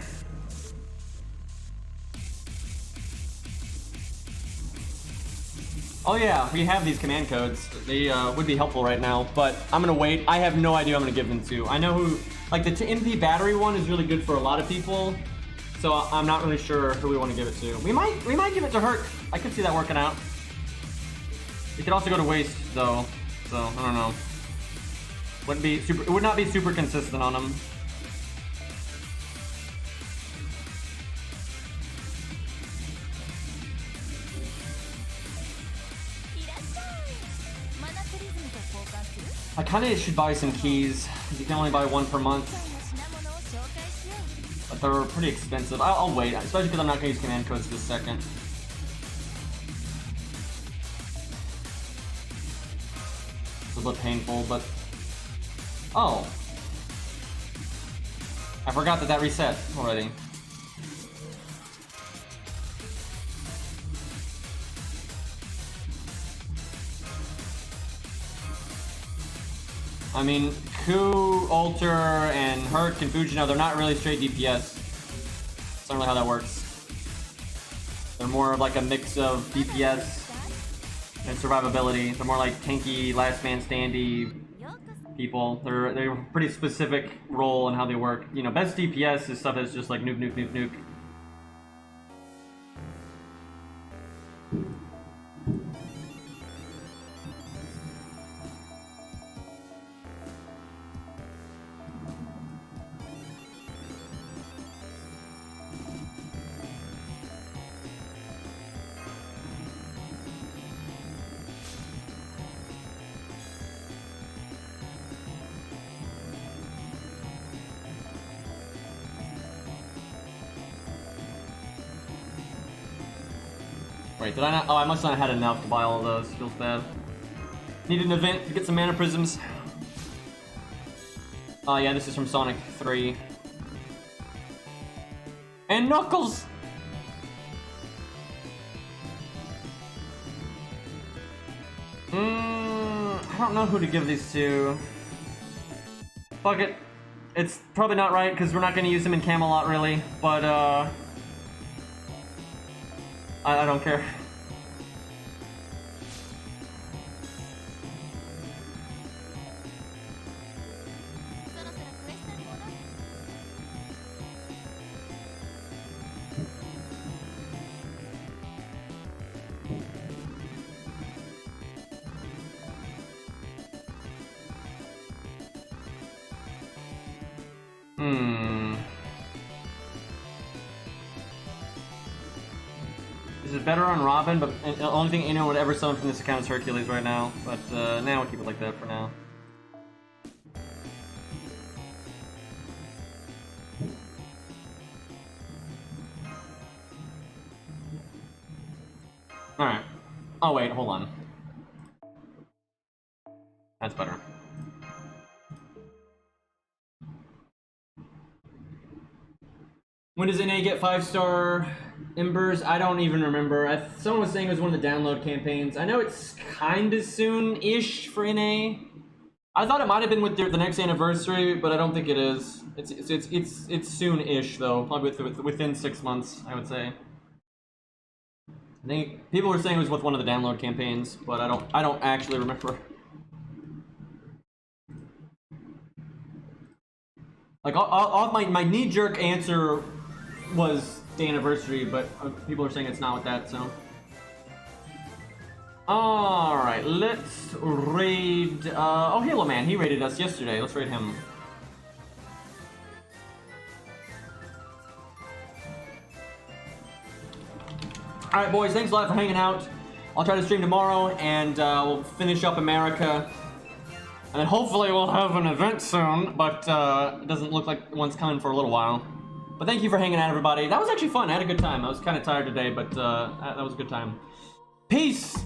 Oh yeah, we have these command codes. They would be helpful right now, but I'm gonna wait. I have no idea who I'm gonna give them to. I know who, like the MP battery one is really good for a lot of people, so I'm not really sure who we want to give it to. We might give it to Herc. I could see that working out. It could also go to waste though, so I don't know. It would not be super consistent on him. I kind of should buy some keys. You can only buy 1 per month, but they're pretty expensive. I'll wait, especially because I'm not going to use command codes this second. It's a bit painful, but oh, I forgot that reset already. I mean, Ku, Alter, and Herc and Fujino, they're not really straight DPS. That's not really how that works. They're more of like a mix of DPS and survivability. They're more like tanky, last man standy people. They're a pretty specific role in how they work. You know, best DPS is stuff that's just like nuke, nuke, nuke, nuke. Wait, did I not? Oh, I must not have had enough to buy all of those. Feels bad. Need an event to get some mana prisms. Oh yeah, this is from Sonic 3. And Knuckles! I don't know who to give these to. Fuck it. It's probably not right, because we're not going to use them in Camelot, really. But, I don't care. This This is better on Robin, but the only thing anyone would ever summon from this account is Hercules right now. But now we'll keep it like that for now. Alright. Oh wait, hold on. That's better. When does NA get 5-star Embers? I don't even remember. Someone was saying it was one of the download campaigns. I know it's kind of soon-ish for NA. I thought it might have been with the next anniversary, but I don't think it is. It's soon-ish though, probably within 6 months, I would say. I think people were saying it was with one of the download campaigns, but I don't actually remember. Like all my knee-jerk answer was the anniversary, but people are saying it's not with that, so. Alright, let's raid, oh, Halo Man, he raided us yesterday, let's raid him. Alright boys, thanks a lot for hanging out. I'll try to stream tomorrow, and we'll finish up America. And then hopefully we'll have an event soon, but it doesn't look like one's coming for a little while. But thank you for hanging out, everybody. That was actually fun. I had a good time. I was kind of tired today, but that was a good time. Peace!